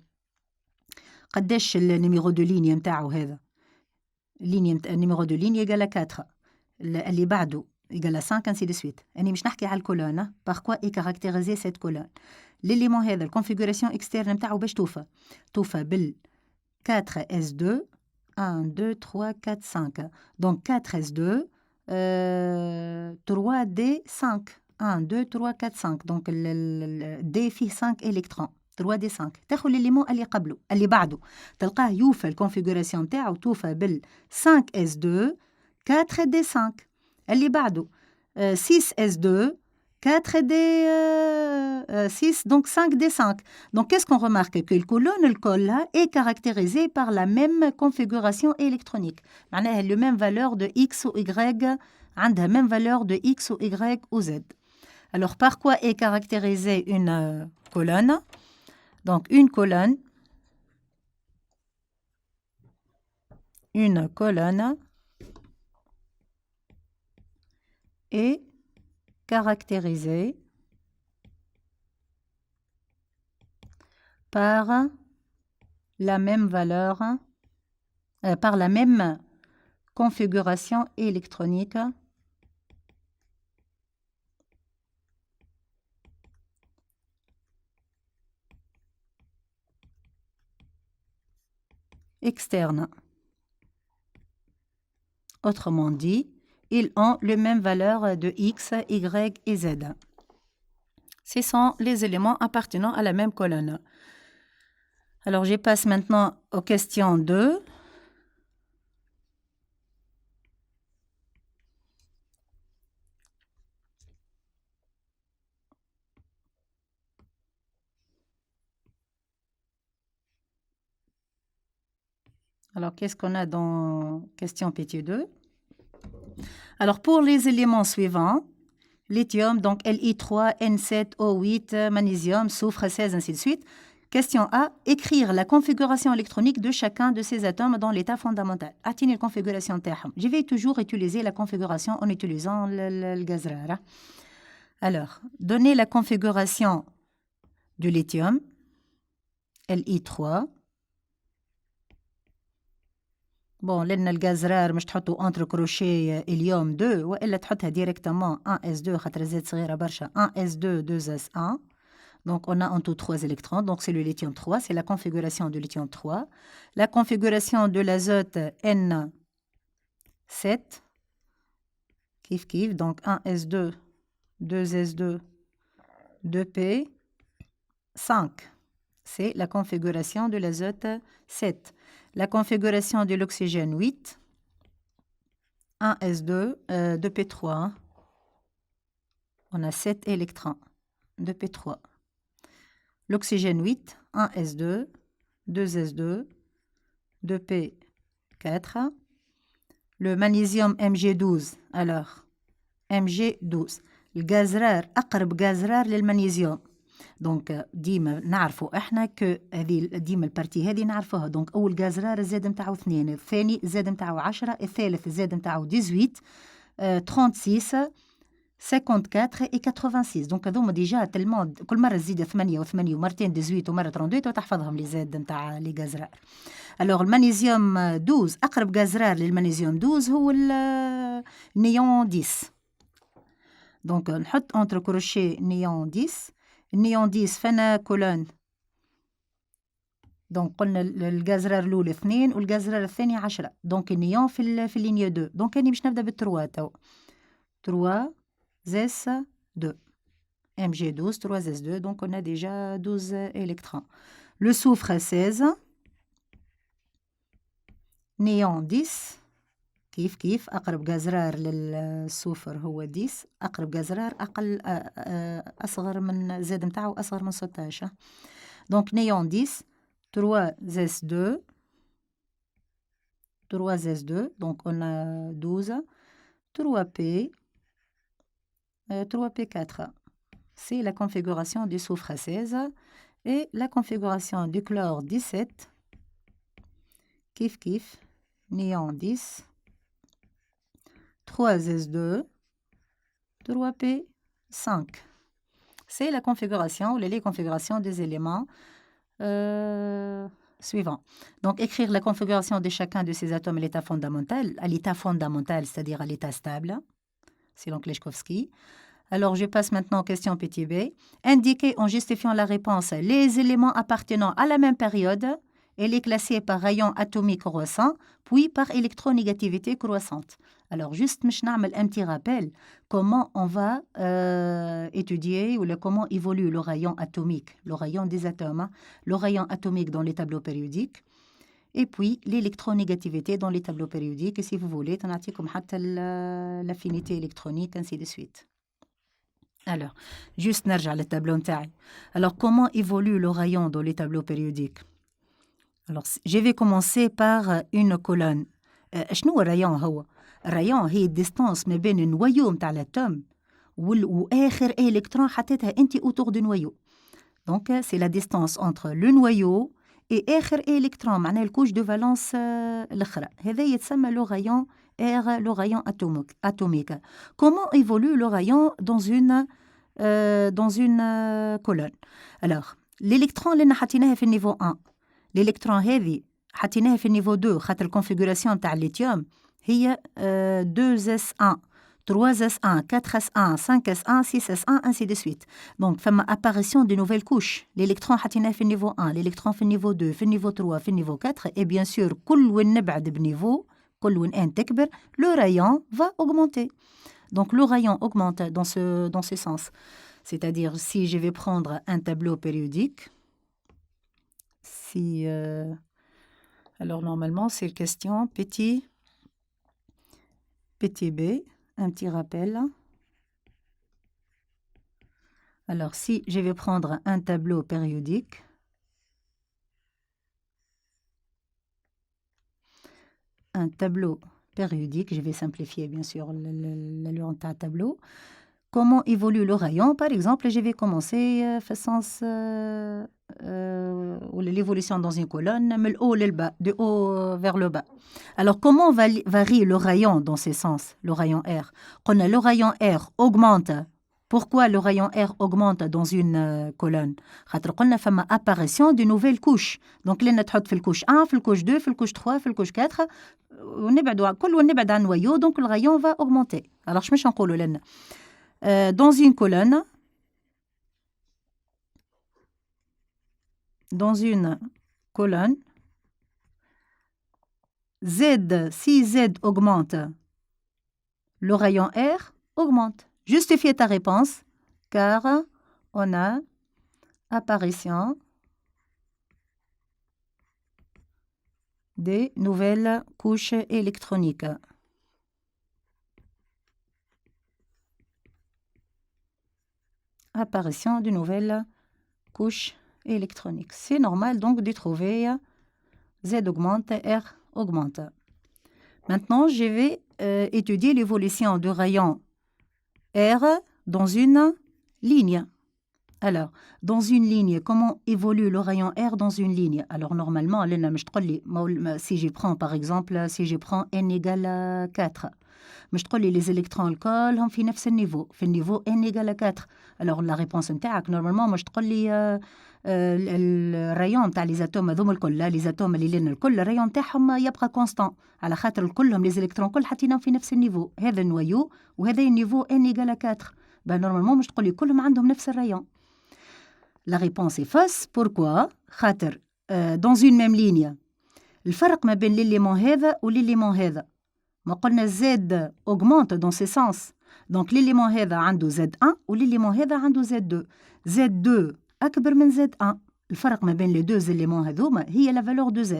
قداش النيميرو دو لينيه نتاعو هذا اللينيه النيميرو دو لينيه égale 4 اللي بعده égale 5 ainsi de suite. أنا مش نحكي على الكولون par quoi est caractérisée cette colonne. l'élément هذا الكونفيغوراسيون اكسترن نتاعو باش توفى بال 4s2 1 2 3 4 5 donc 4s2 3d5 1 2 3 4 5 donc d فيه 5 électrons 3d5. تاخذ ليليمون اللي قبله اللي بعده تلقاه يوفى الكونفيغوراسيون تاعو توفى بال 5s2 4d5 اللي بعده 6s2 4d6 donc 5d5. Donc qu'est-ce qu'on remarque? Que le colonne est caractérisé par la même configuration électronique. معناها le même valeur de x ou y عندها même valeur de x ou y ou z. Alors par quoi est caractérisée une colonne? Donc une colonne est caractérisée par la même valeur, par la même configuration électronique externe. Autrement dit, ils ont les mêmes valeurs de x, y et z. Ce sont les éléments appartenant à la même colonne. Alors, je passe maintenant aux questions 2. Alors, qu'est-ce qu'on a dans question petit 2? Alors, pour les éléments suivants, lithium, donc Li3, N7, O8, magnésium, soufre 16, ainsi de suite. Question A, écrire la configuration électronique de chacun de ces atomes dans l'état fondamental. Atteindre la configuration تاعهم. Je vais toujours utiliser la configuration en utilisant le gaz rare. Alors, donnez la configuration du lithium, Li3. Bon, لأن الغاز رار مش تحطوا entre كروشيه اليوم 2 وإلا تحطها directement 1s2 خاطر زاد صغيرة برشا 1s2 2s1. Donc, on a en tout 3 électrons. Donc, c'est le lithium 3. C'est la configuration du lithium 3. La configuration de l'azote N7. Kif kif. Donc, 1s2, 2s2, 2p, 5. C'est la configuration de l'azote 7. La configuration de l'oxygène 8. 1s2, 2p3. On a 7 électrons. 2p3. L'oxygène 8, 1s2, 2s2, 2p4. Le magnésium Mg12. Alors, Mg12. الغاز رار أقرب غاز رار للمغنيسيوم. دونك ديما نعرفوا احنا ك هذه ديما البارتي هذه نعرفوها. دونك أول غاز رار الزاد نتاعو 2، الثاني الزاد نتاعو 10، الثالث الزاد نتاعو 18، 36، 54 et 86. دونك هذوما ديجا تلمون كل مرة تزيد 8 و8 ومرتين 18 ومرة 32 وتحفظهم لي زاد نتاع لي غاز رار. الوغ المغنيسيوم 12 أقرب غاز رار للمغنيسيوم 12 هو النيون 10. دونك نحط انتر كروشي نيون 10. النيون 10 فانا كولون. دونك قلنا الغاز رار الأولى 2 والغاز رار الثاني 10. دونك النيون في اللينيو 2. دونك أنا باش نبدا بالتروا تو. 3 زيس 2. Mg12, 3s2, donc on a déjà 12 électrons. Le soufre 16. Néon 10. كيف كيف أقرب غاز رار للسوفر هو 10. أقرب غاز رار أقل أصغر من زاد متاعو أصغر من 16. دونك نيون 10. 3s2. 3s2, donc on a 12. 3p. 3p4. C'est la configuration du soufre 16 et la configuration du chlore 17. Kif kif. Néon 10. 3s2. 3p5. C'est la configuration ou les configurations des éléments suivants. Donc, écrire la configuration de chacun de ces atomes à l'état fondamental, c'est-à-dire à l'état stable, selon Kleshkovsky. Alors, je passe maintenant aux questions petit b. Indiquez en justifiant la réponse les éléments appartenant à la même période et les classer par rayon atomique croissant, puis par électronégativité croissante. Alors, juste, je vais un petit rappel comment on va étudier ou comment évolue le rayon atomique, le rayon des atomes, le rayon atomique dans les tableaux périodiques, et puis l'électronégativité dans les tableaux périodiques. Et si vous voulez, on a comme l'affinité électronique, ainsi de suite. Alors, juste نرجع للtableau نتاعي. Alors, comment évolue le rayon dans les tableaux périodiques? Alors, je vais commencer par une colonne. شنو الريون هو؟ الريون هي الديستانس ما بين النويو نتاع الاتوم واخر الكترون حطيتها انت autour du noyau. Donc, c'est la distance entre le noyau et آخر الكترون معناها الكوش دو فالونس الأخرى. هذا يتسمى le rayon R, le rayon atomique. Comment évolue le rayon dans une colonne? Alors, l'électron اللي حطيناها في النيفو 1. l'électron هذه حطيناها في النيفو 2 خاطر الكونفيغوراسيون تاع الليثيوم هي 2s1, 3s1, 4s1, 5s1, 6s1, ainsi de suite. Donc, فما apparition de nouvelles couches. l'électron حطيناه في النيفو 1, l'électron في النيفو 2, في النيفو 3, في النيفو 4. Et bien sûr, كل وين نبعد بنيفو كل وين ان تكبر le rayon va augmenter. Donc, le rayon augmente dans ce sens. C'est-à-dire, si je vais prendre un tableau périodique, alors normalement, c'est question petit b, un petit rappel. Alors, si je vais prendre un tableau périodique, je vais simplifier bien sûr l'allure d'un tableau. Comment évolue le rayon? Par exemple, je vais commencer sens l'évolution dans une colonne, de haut vers le bas. Alors, comment varie le rayon dans ce sens, le rayon R? Le rayon R augmente Pourquoi le rayon R augmente dans une colonne? خاطر قلنا فما apparition de nouvelles couches. Donc لنا تحط في الكوش 1 في الكوش 2 في الكوش 3 في الكوش 4 ونبعد عن noyau, donc le rayon va augmenter. Alors je نقولوا لنا dans une colonne Z, si Z augmente, le rayon R augmente. Justifie ta réponse, car on a apparition des nouvelles couches électroniques. Apparition de nouvelles couches électroniques. C'est normal donc de trouver Z augmente, R augmente. Maintenant, je vais étudier l'évolution du rayon R dans une ligne. Alors, dans une ligne, comment évolue le rayon R dans une ligne? Alors, normalement, si je prends par exemple, si je prends n égale 4, les électrons alcool ont في نفس النيفو, في النيفو n égale 4. Alors, la réponse نتاعك, normalement, الريون تاع لي زاتوم هذوما الكل, لي زاتوم اللي لنا الكل الريون تاعهم يبقى كونستان, على خاطر كلهم لي زيلكترون كل حاطينهم في نفس النيفو, هذا النويو وهذا النيفو n égale 4. Ben normalement مش تقول لي كلهم عندهم نفس الريون. La réponse est fausse. Pourquoi? خاطر dans une même ligne الفرق ما بين l'élément هذا والélément هذا. ما قلنا Z augmente dans ce sens. Donc l'élément هذا عنده Z1 والélément هذا عنده Z2. Z2 أكبر من Z1. الفرق ما بين les deux éléments هذوما هي la valeur de Z.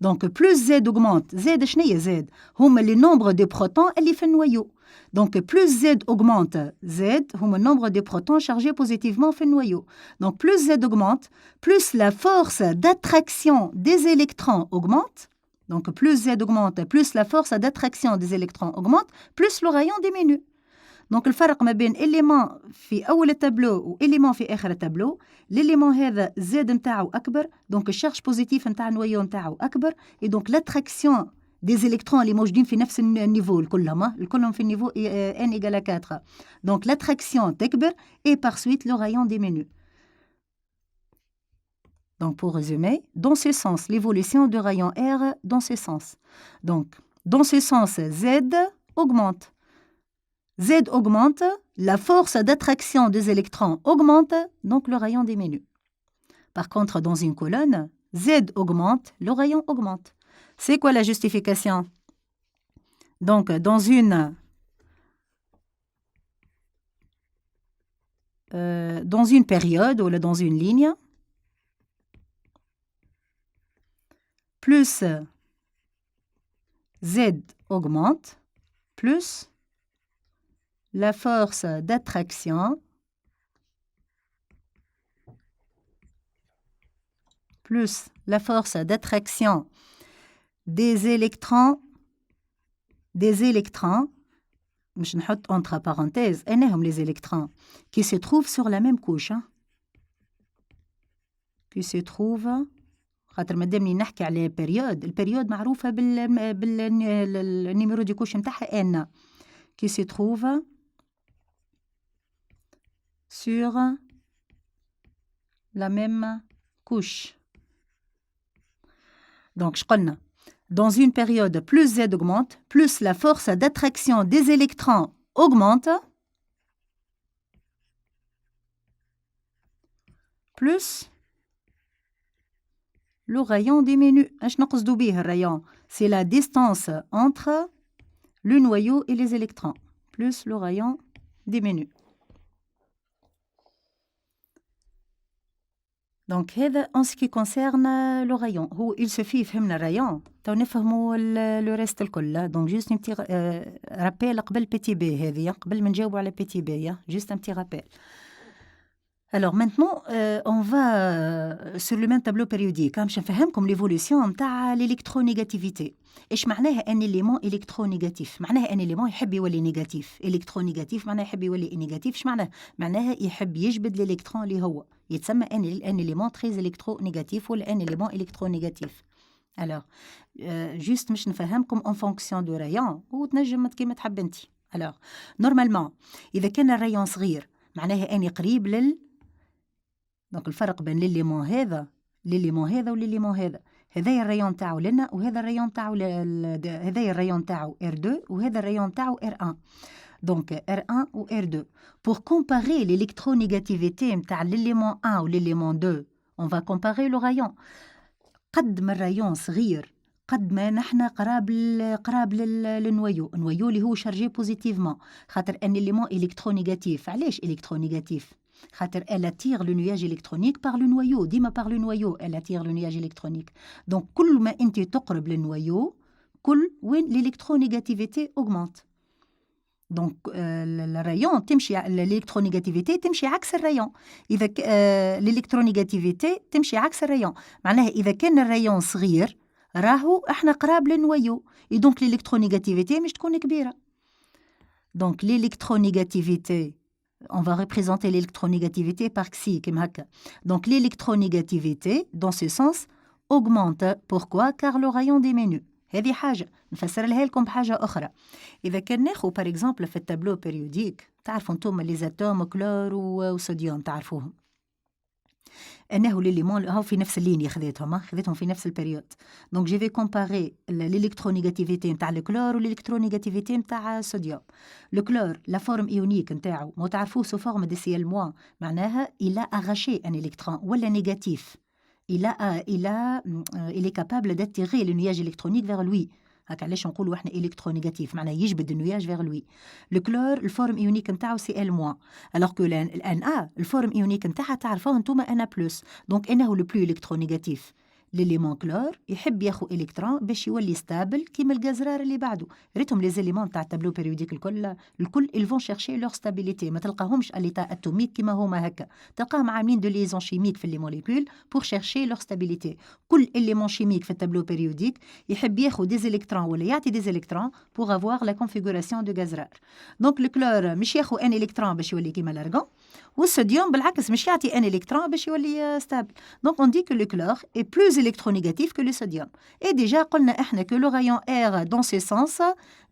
Donc plus Z augmente, Z شنية Z؟ هما les nombres de protons اللي في النويو. Donc plus Z augmente, Z هما le nombre de protons chargés positivement في النويو. Donc plus Z augmente, plus la force d'attraction des électrons augmente. Donc plus Z augmente, plus la force d'attraction des électrons augmente, plus le rayon diminue. Donc الفرق ما بين élément في أول التابلو و élément في آخر التابلو, l'élément هذا Z نتاعو أكبر, donc الشارج بوزيتيف نتاع النويو نتاعو أكبر, et donc l'attraction des électrons اللي موجودين في نفس النيفو الكلهم في النيفو n égale 4. Donc l'attraction تكبر et par suite le rayon diminue. Donc pour résumer, dans ce sens, l'évolution du rayon R dans ce sens. Donc dans ce sens, Z augmente. Z augmente, la force d'attraction des électrons augmente, donc le rayon diminue. Par contre, dans une colonne, Z augmente, le rayon augmente. C'est quoi la justification? Donc, dans une période ou dans une ligne, plus Z augmente, plus la force d'attraction des électrons, je نحط entre parenthèses, les électrons, qui se trouvent sur la même couche, qui se trouvent, خاطر مادامني نحكي على البريود معروفة بالنيميرو دي كوش نتاعها N, qui se trouve sur la même couche. Donc, je connais. Dans une période, plus Z augmente, plus la force d'attraction des électrons augmente, plus le rayon diminue. C'est la distance entre le noyau et les électrons. Plus le rayon diminue. Donc, en ce qui concerne le rayon, il suffit de le rayon, pour نفهموا le reste الكل. Donc, juste un petit rappel قبل petit b هذه, قبل ما نجاوبوا على petit b, juste un petit rappel. Alors maintenant, on va sur le même tableau périodique. باش نفهمكم l'évolution نتاع l'électronégativité. ايش معناها ان élément électronégatif؟ معناها ان élément يحب يولي نيجاتيف. électronégatif معناها يحب يولي نيجاتيف. ايش معناها؟ معناها يحب يجبد الالكترون اللي هو يتسمى ان élément très électronégatif ولا ان élément électronégatif. Alors juste مش نفهمكم en fonction du rayon وتنجم كيما تحب انت. Alors, normalement إذا كان الريون صغير معناها أني قريب دونك الفرق بين ليليمون هذا وليليمون هذا. هذايا الريون تاعو لنا وهذا الريون تاعو هذايا الريون تاعو R2 وهذا الريون تاعو R1. دونك R1 و R2. Pour comparer l'électronégativité نتاع l'élément 1 و l'élément 2, on va comparer le rayon. قد ما الريون صغير قد ما نحن قراب للنويو. النويو اللي هو شارجي بوزيتيفمون خاطر ان élément électronégatif. علاش électronégatif؟ خاطر elle attire le nuage électronique par le noyau. ديما par le noyau elle attire le nuage électronique. donc كل ما انت تقرب للنويو كل وين l'électronégativité augmente. donc الريون تمشي l'électronégativité تمشي عكس الريون. إذا l'électronégativité تمشي عكس الريون معناها إذا كان الريون صغير راهو احنا قراب للنويو et donc l'électronégativité مش تكون كبيرة. donc l'électronégativité on va représenter l'électronégativité par xi كما هكا. donc l'électronégativité dans ce sens augmente. pourquoi? car le rayon diminue. هذه حاجة نفسر لها لكم بحاجة أخرى. إذا كان ناخو par exemple في التابلو بيريوديك تعرفوا انتم لي زاتوم كلور وصوديوم تعرفوهم انه ليليمون هاو في نفس اللينيا خذيتهم في نفس البريود. دونك جي في كومباري الالكترونيغاتيفيتي نتاع الكلور والالكترونيغاتيفيتي نتاع الصوديوم. الكلور لا فورم ايونيك نتاعو ما تعرفوه سو فورم دي سي ال موان معناها il a arraché un électron ولا نيجاتيف. il est capable d'attirer le nuage électronique vers lui. هكا علاش نقولوا احنا الكترونيغاتيف معناها يجبد النياج فيغ لوي. الكلور الفورم ايونيك نتاعو سي ال موان الوغ كو الان الفورم ايونيك نتاعها تعرفوه انتوما انا بلس. دونك انه لو بلو الكترونيغاتيف ليليمون كلور يحب ياخو الكترون باش يولي ستابل كيما الجزرار اللي بعده. ريتهم لي زيليمون تاع التابلو بيريوديك الكل ils vont chercher leur stabilité. ما تلقاهمش اليتا اتوميك كيما هما هكا تلقاهم عاملين دو ليزون شيميك في لي موليكول pour chercher leur stabilité. كل élément chimique في التابلو بيريوديك يحب ياخو دي الكترون ولا يعطي دي الكترون pour avoir la configuration de جزرار. دونك الكلور مش ياخو ان الكترون باش يولي كيما الارغون والصوديوم بالعكس مش يعطي ان الكترون باش يولي ستابل. دونك on dit que le chlore est plus électronégatif que le sodium. Et déjà قلنا احنا que le rayon R dans ce sens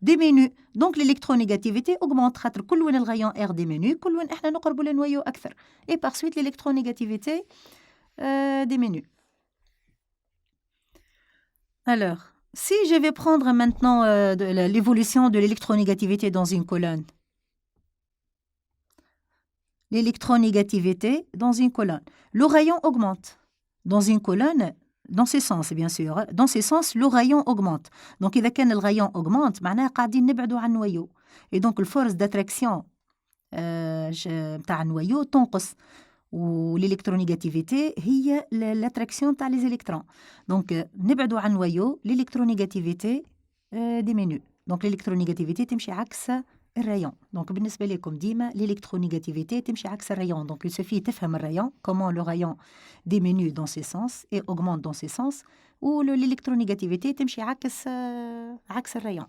diminue. donc l'électronégativité augmente خاطر كل وين الرايون R diminue كل وين احنا نقربوا للنويو اكثر. et par suite l'électronégativité diminue. alors si je vais prendre maintenant l'évolution de l'électronégativité dans une colonne. L'électronégativité dans une colonne. Le rayon augmente. Dans une colonne, dans ce sens, bien sûr. Dans ce sens, le rayon augmente. Donc, إذا كان الرايون augmente, معناها قاعدين نبعدوا عن النويو. Et donc, الفورس d'attraction تاع النويو تنقص. والإلكترونيغاتيفيتي هي l'attraction تاع les électrons. Donc, نبعدوا عن النويو, l'électronégativité diminue. Donc, l'électronégativité تمشي عكس الرايون. دونك بالنسبة لكم ديما l'électronégativité تمشي عكس الرايون. دونك il suffit تفهم الرايون comment le rayon diminue dans ce sens et augmente dans ce sens ou l'électronégativité تمشي عكس الرايون.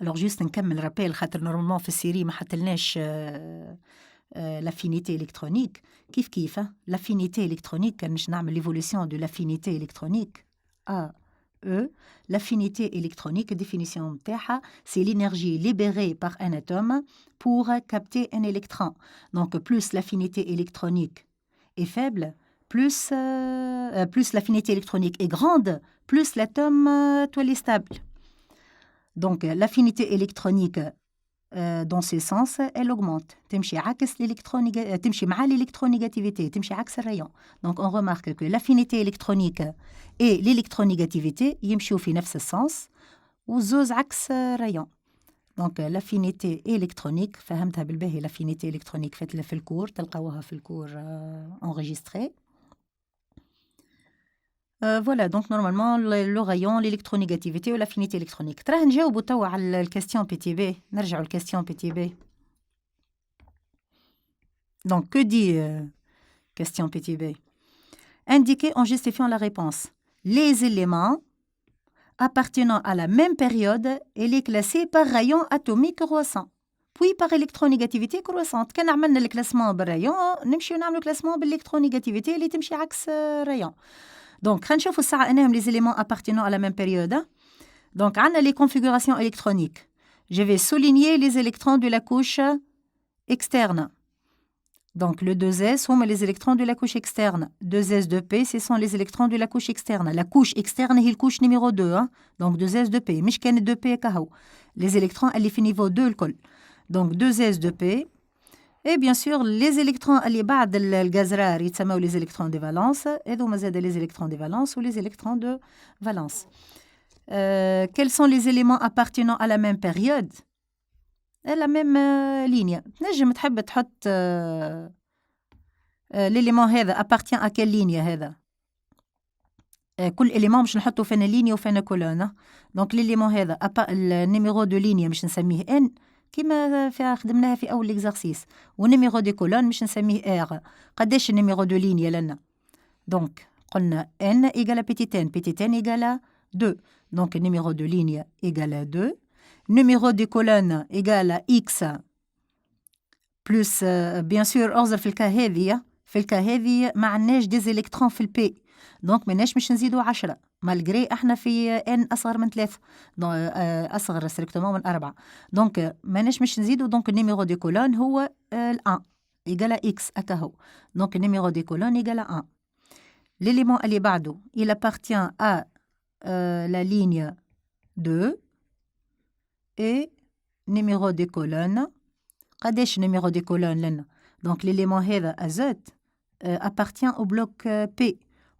alors juste نكمل رابيل خاطر نورمالمون في السيري ما حطلناش l'affinité électronique. كيف l'affinité électronique كان مش نعمل l'évolution de l'affinité électronique l'affinité électronique, définition متاعها, c'est l'énergie libérée par un atome pour capter un électron. Donc, plus l'affinité électronique est faible, plus l'affinité électronique est grande, plus l'atome est stable. Donc, l'affinité électronique dans ce sens, elle augmente. تمشي مع l'électronégativité, تمشي عكس الرايون. Donc, on remarque que l'affinité électronique et l'électronégativité يمشوا في نفس السنس وزوز عكس الرايون. Donc, l'affinité électronique, فهمتها بالباهي l'affinité électronique في الكور, تلقاوها في الكور enregistré. Voilà, donc normalement, le rayon, l'électronégativité ou l'affinité électronique. تراه نجاوبوا توا على الكاستيون PTB. نرجعوا الكاستيون PTB. Donc, que dit question PTB? Indiquez en justifiant la réponse. Les éléments appartenant à la même période, elle est classée par rayon atomique croissant. Puis par électronégativité croissante. كان عملنا الكلاسمون بالرايون نمشيو نعملوا كلاسمون بالإلكترونيغاتيفيتي اللي تمشي عكس رايون. Donc, خلينا نشوفوا الساعة أنهم les éléments appartenant à la même période. Donc, عندنا les configurations électroniques. je vais souligner les électrons de la couche externe. Donc, le 2s sont les électrons de la couche externe. 2s de P, ce sont les électrons de la couche externe. La couche externe est la couche numéro 2. Hein? Donc, 2s de P. مش كان 2P كهو. Les électrons, elle est niveau 2 الكل. Donc, 2s de P. Et bien sûr, les électrons اللي بعد الجزرار يتسموا les électrons de valence. Et donc, زاد les électrons de valence ou les électrons de valence. Quels sont les éléments appartenant à la même période? La même ligne. نجم تحب تحط l'élément هذا appartient à quelle ligne هذا؟ كل élément مش نحطه فينا ligne وفينا colonne. Donc l'élément هذا النيميرو دو ligne مش نسميه n كما خدمناها في أول exercice. والنيميرو دي colonne مش نسميه r. قداش النيميرو دو ligne لنا؟ Donc قلنا n égale à petit n. Petit n égale à 2. Donc le numéro de ligne égale à 2. Numéro de colonne égale à x plus, bien sûr, أغزر في الكا هذه ما عندناش des électrons في البي. دونك ماناش مش نزيدوا 10 مالغري احنا في n أصغر من 3 أصغر ستريكتومون من 4. دونك ماناش مش نزيدوا. دونك النيميرو دي كولون هو ال 1 égale à x هكا هو. دونك النيميرو دي كولون égale à 1. L'élément اللي بعده il appartient à la ligne 2 et numéro des colonnes. قداش numéro des colonnes لنا؟ Donc l'élément هذا azote appartient au bloc P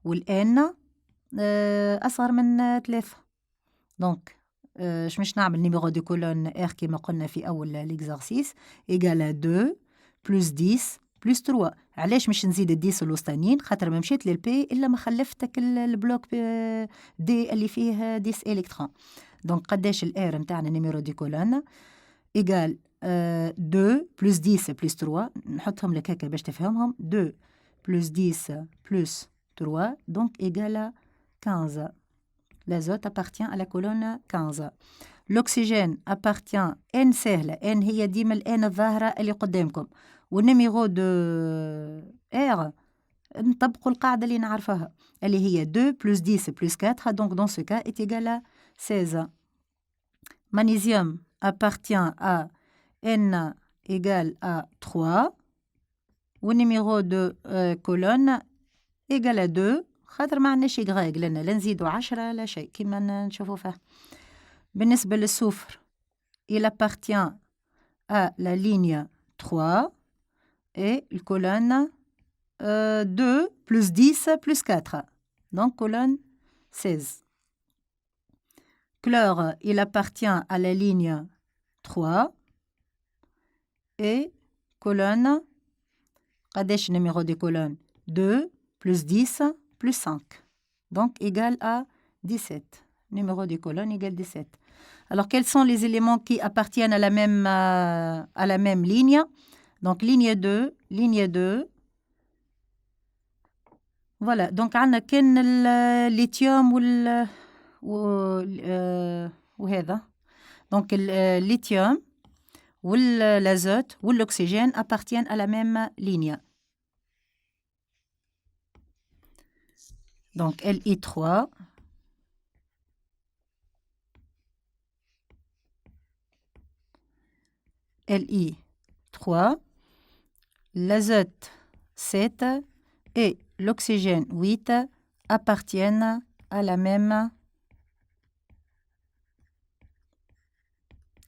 والN أصغر من 3. Donc مش نعمل numéro des colonnes R كما قلنا في أول l'exercice égale à 2 plus 10 plus 3. علاش مش نزيد 10 الوسطانيين؟ خاطر ما مشيت للبي إلا ما خلفتك البلوك دي اللي فيه 10 إلكترون. دونك قداش الار نتاعنا نيميرو دي كولون إيجال 2 plus 10 plus 3. نحطهم لك هكا باش تفهمهم. 2 plus 10 plus 3 donc égale à 15. L'azote appartient à la colonne 15. L'oxygène appartient N سهلة. N هي ديما ال N الظاهرة اللي قدامكم. والنيميرو دو R نطبقوا القاعدة اللي نعرفها اللي هي 2 plus 10 plus 4. Donc dans ce cas est égal à 16. Magnésium appartient à N égale à 3. Au numéro de colonne égale à 2. خاطر ما عندناش يغايق لنا لا نزيدوا 10 لا شيء كيما نشوفوا فيه. بالنسبة للسفر il appartient à la ligne 3 et la colonne 2 plus 10 plus 4. Donc colonne 16. Chlore, il appartient à la ligne 3 et colonne, قداش numéro de colonne 2 plus 10 plus 5. Donc égal à 17. Numéro de colonne égale 17. Alors quels sont les éléments qui appartiennent à la même ligne? Donc ligne 2, ligne 2. Voilà, donc عندنا كان الليثيوم وهذا. Donc le lithium l'azote ou l'oxygène appartiennent à la même ligne. Donc Li3 Li3, l'azote 7 et l'oxygène 8 appartiennent à la même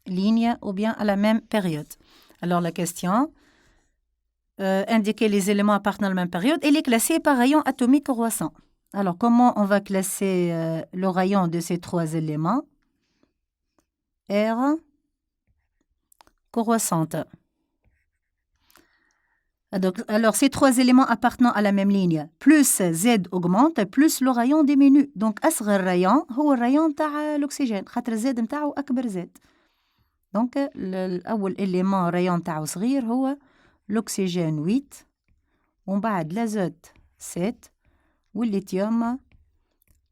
ligne ou bien à la même période. Alors la question, indiquer les éléments appartenant à la même période, elle est classée par rayon atomique croissant. Alors comment on va classer le rayon de ces trois éléments? R croissante. Alors, ces trois éléments appartenant à la même ligne, plus Z augmente, plus le rayon diminue. Donc, أصغر rayon هو الrayon تاع l'oxygène. خاطر Z نتاعو أكبر Z. Donc, الأول élément rayon تاعو صغير هو l'oxygène 8. ومن بعد l'azote 7 والليثيوم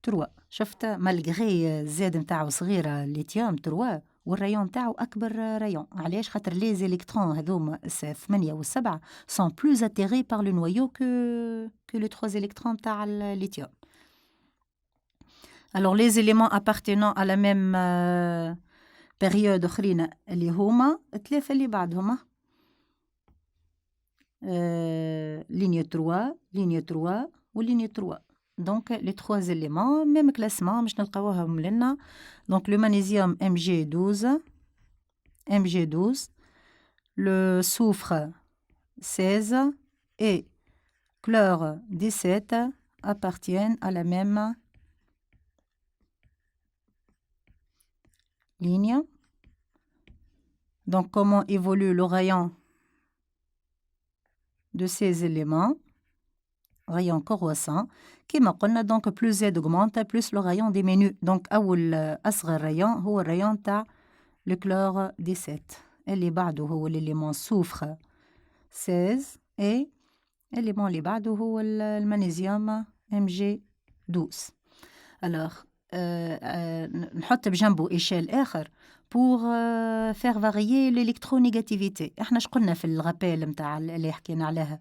3. شفت مالغري Z نتاعو صغيرة الليثيوم 3 والرايون نتاعو أكبر رايون. علاش؟ خاطر لي زيليكترون هذوما 8 و7 sont plus attirés par le noyau que les 3 électrons تاع الليثيوم. Alors les éléments appartenant à la même بيريود أخرين اللي هما 3 اللي بعدهما ligne 3 ligne 3 و ligne 3. Donc les 3 éléments même classement باش نلقاوهم لنا. Donc le magnésium Mg12 Mg12, le soufre 16 et chlore 17 appartiennent à la même ligne. Donc comment évolue le rayon de ces éléments? Rayon croissant. كما قلنا donc plus Z augmente plus le rayon diminue. Donc أول أصغر rayon هو الريون تاع le chlore 17. اللي بعده هو l'élément soufre 16 et l'élément اللي بعده هو المغنيسيوم Mg12. Alors نحط بجنبه échelle آخر pour faire varier l'électronégativité. احنا شقلنا في الغابيل متاع اللي حكينا عليها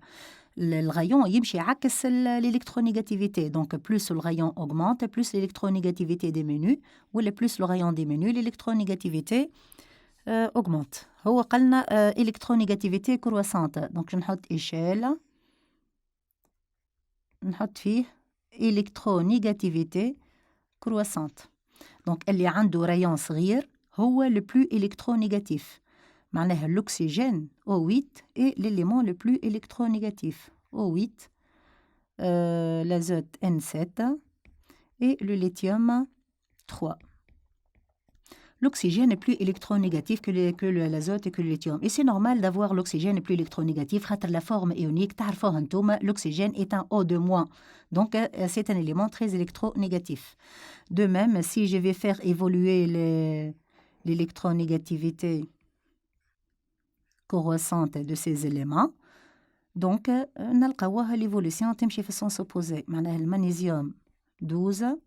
الغيون يمشي عكس l'électronégativité. Donc plus le rayon augmente plus l'électronégativité diminue ولا plus le rayon diminue l'électronégativité augmente. هو قالنا électronégativité croissante. Donc نحط échelle نحط فيه électronégativité croissante. Donc اللي عنده rayon صغير هو le plus électronégatif. معناها l'oxygène O8 est l'élément le plus électronégatif. O8, l'azote N7 et le lithium 3. L'oxygène est plus électronégatif que l'azote et que le lithium. Et c'est normal d'avoir l'oxygène plus électronégatif. La forme ionique, l'oxygène est un O2-. Donc, c'est un élément très électronégatif. De même, si je vais faire évoluer l'électronégativité croissante de ces éléments, donc نلقاوها l'évolution تمشي في السens opposé. معناها المغنيسيوم 12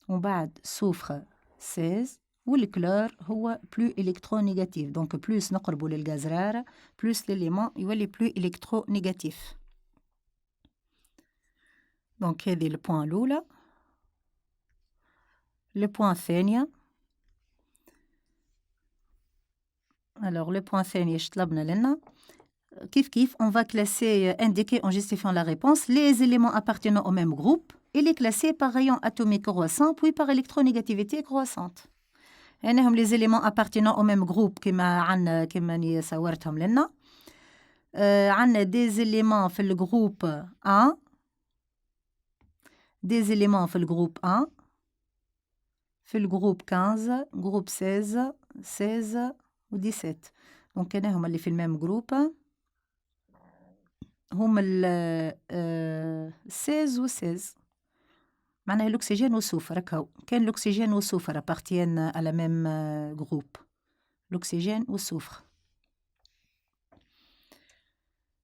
ومن بعد soufre 16 والكلور هو plus électronégatif. Donc plus نقربوا للغاز رار plus l'élément يولي plus électronégatif. Donc هذه البوان الأولى. البوان الثانية. Alors le point الثاني اش طلبنا لنا كيف on va classer, indiquer en justifiant la réponse les éléments appartenant au même groupe et les classer par rayon atomique croissant puis par électronégativité croissante. يعني هم les éléments appartenant au même groupe كما ني صورتهم لنا. عندنا des éléments في le groupe 1 des éléments في le groupe 1 في le groupe 15 groupe 16 و 17. Donc كان هما اللي في الميم جروب هما 16 و 16. معناها الأكسجين والسوفر هكاو. كان الأكسجين والسوفر appartiennent à la même groupe. L'oxygène ou soufre.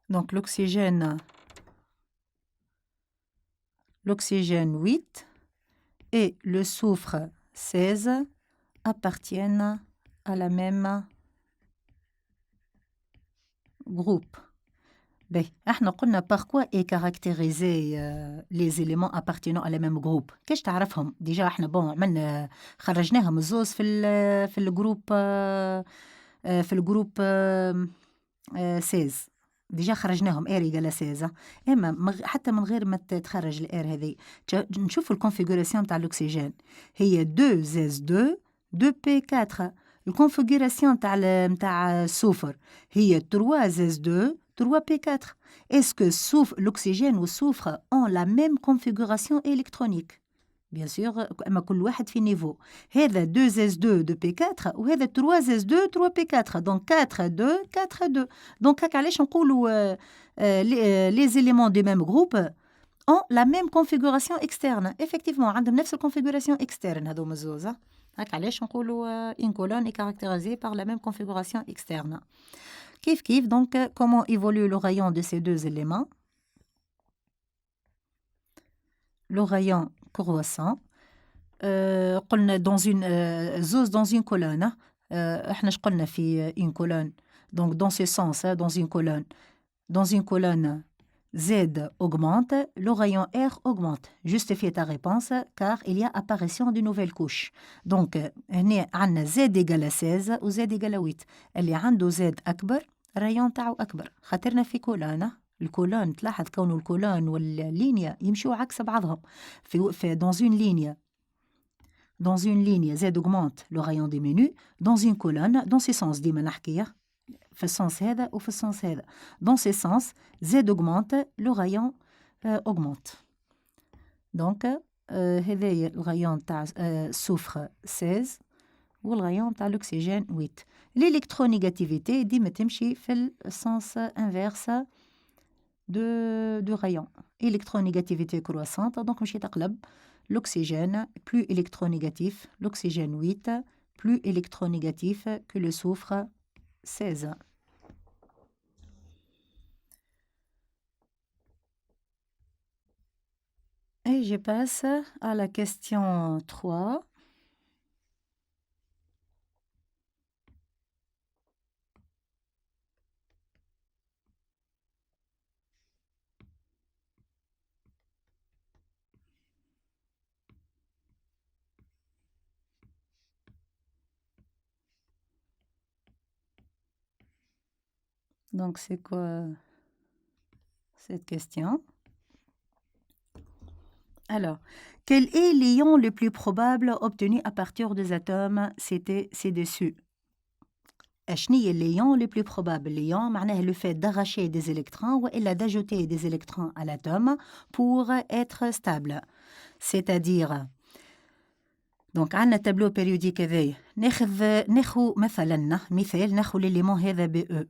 Donc l'oxygène 8 et le soufre 16 appartiennent à la même groupe. Ben, احنا قلنا par quoi est caractérisé les éléments appartenant à la même groupe. كيش تعرفهم؟ ديجا احنا عملنا خرجناهم الزوز في الجروب 16. ديجا خرجناهم ار يقال 16. اما حتى من غير ما تخرج الار هذه نشوف الكونفيغوراسيون تاع الاكسجين هي 2 زاز 2 2 بي 4. الكونفيغوراسيون تاع السوفر هي 3 زاز 2 3 بي 4. Est-ce que l'oxygène ou le soufre ont la même configuration électronique? Bien sûr, أما كل واحد في نيفو. هذا 2s2 2p4 وهذا 3s2 3p4. Donc 4 2 4 2. Donc هكا علاش نقولوا les éléments du même groupe ont la même configuration externe. Effectivement, عندهم نفس الconfiguration externe هذوما الزوز. هكا علاش نقولوا une colonne est caractérisée par la même configuration externe. Kif, donc, comment évolue le rayon de ces deux éléments? Le rayon croissant. قلنا dans une zose dans une colonne. احنا قلنا في une colonne. Donc, dans ce sens, dans une colonne. Dans une colonne, Z augmente, le rayon R augmente. Justifie ta réponse car il y a apparition de nouvelles couches. Donc, هنا عندنا Z égale à 16 و Z égale à 8. اللي عنده Z أكبر الرايون تاعو أكبر. خاطرنا في كولون. الكولون تلاحظ كونه الكولون واللينيا يمشوا عكس بعضهم. Dans une ligne, Z augmente, le rayon diminue. Dans une colonne, dans ce sens, ديما نحكيه. في السنس هذا وفي السنس هذا. Dans ce sens, Z augmente, le rayon augmente. Donc, هذايا الغيون تاع السوفر 16 والغيون تاع الأكسجين 8. L'électronégativité ديما تمشي في السنس انفيرس du rayon. Électronégativité croissante, donc مشي تقلب. L'oxygène plus électronégatif, l'oxygène 8 plus électronégatif que le soufre 16. Et je passe à la question 3. Donc, c'est quoi cette question? Alors, quel est l'ion le plus probable obtenu à partir des atomes ci-dessus? أشني l'ion le plus probable? L'ion معناه le fait d'arracher des électrons ou d'ajouter des électrons à l'atome pour être stable. C'est-à-dire, donc عندنا tableau périodique هذايا ناخذ مثلا مثال ناخذ l'élément هذا BE.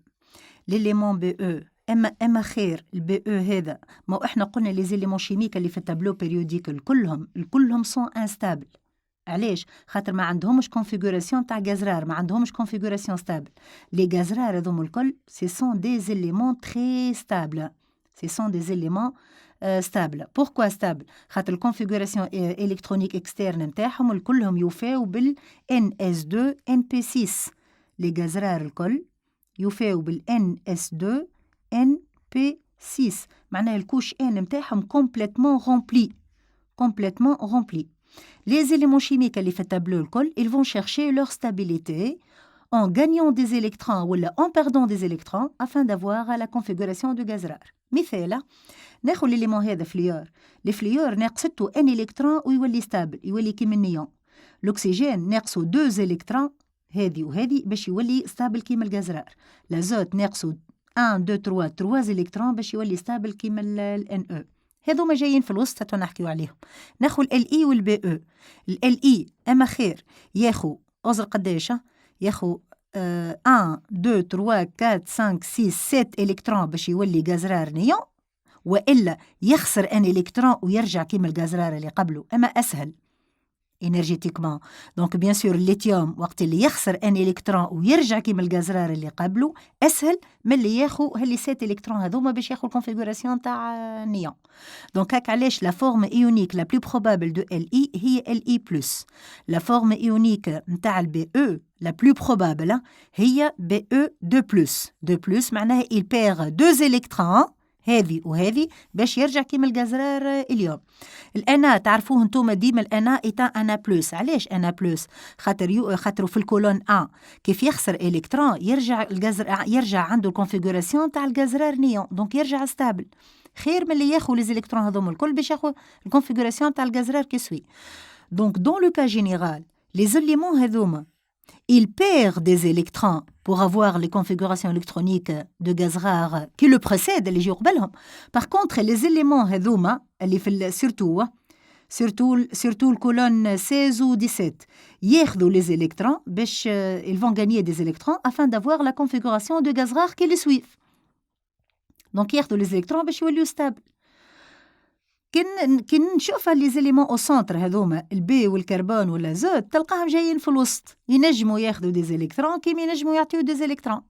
l'élément BE اما خير البي او هذا ما احنا قلنا لي زيليمون شيميك اللي في التابلو بيريوديك الكلهم سون انستابل. علاش؟ خاطر ما عندهمش كونفيغوراسيون تاع غازرار، ما عندهمش كونفيغوراسيون ستابل. لي غازرار هذوم الكل سي سون دي زيليمون تري ستابل، سي سون دي زيليمون ستابل. بوركوا ستابل؟ خاطر الكونفيغوراسيون الكترونيك اكسترن نتاعهم الكلهم يوفاو بال NS2 NP6. لي غازرار الكل يوفاو بال NS2 NP6 معناها الكوش N نتاعهم complètement rempli. Les éléments chimiques اللي في التابلو الكل ils vont chercher leur stabilité en gagnant des électrons ou en perdant des électrons afin d'avoir la configuration du gazrar. مثال ناخذ l'élément هذا فليور. الفليور ناقصته ان électron ويولي ستابل يولي كيما النيون. الأكسجين ناقصه 2 électrons هذه وهذه باش يولي ستابل كيما الغازرار. لازوت ناقصه 1 2 3 électrons باش يولي ستابل كيما ال NE. هذوما جايين في الوسط تو نحكيو عليهم. ناخذ ال اي والبي او. ال اي اما خير ياخذ اوزر قداش ياخذ 1 2 3 4 5 6 7 الكترون باش يولي غازرار نيون، والا يخسر ان الكترون ويرجع كيما الغازرار اللي قبله. اما اسهل énergétiquement. Donc bien sûr الليثيوم وقت اللي يخسر ان الكترون ويرجع كيما الغازرار اللي قبله اسهل من اللي ياخذ هاللي 7 الكترون هذوما باش ياخذ الكونفيغوراسيون تاع نيون. دونك هاك علاش لا فورم ايونيك لا بلو بروبابل دو ال اي هي ال اي بلس. لا فورم ايونيك نتاع البي او لا بلو بروبابل هي بي او 2 بلس. 2 بلس معناها il perd 2 الكترون هذه وهذه باش يرجع كيما الغازرار اليوم. الانا تعرفوه انتم ديما الانا ايتا انا بلس. علاش انا بلس؟ خاطر في الكولون ا كيف يخسر الكترون يرجع الغازر يرجع عنده الكونفيغوراسيون تاع الغازرار نيون، دونك يرجع ستابل خير من اللي ياخذ لي الكترون هذوم الكل باش ياخذ الكونفيغوراسيون تاع الغازرار كي سوي. دونك دون لو كا جينيرال لي زيليمون هذوما il perd des électrons pour avoir les configurations électroniques de gaz rare qui le précèdent اللي يجيو قبلهم. Par contre les éléments هذوما اللي في surtout الكولون 16 و 17 ياخذوا les électrons باش ils vont gagner des électrons afin d'avoir la configuration de gaz rare qui les suivent. Donc ياخذوا les électrons باش يوليو stable. كي نشوف لي زيليمون او سونتر هذوما البي والكربون والازوت تلقاهم جايين في الوسط ينجموا ياخذوا دي زيليكترون كيما ينجموا يعطيو دي زيليكترون.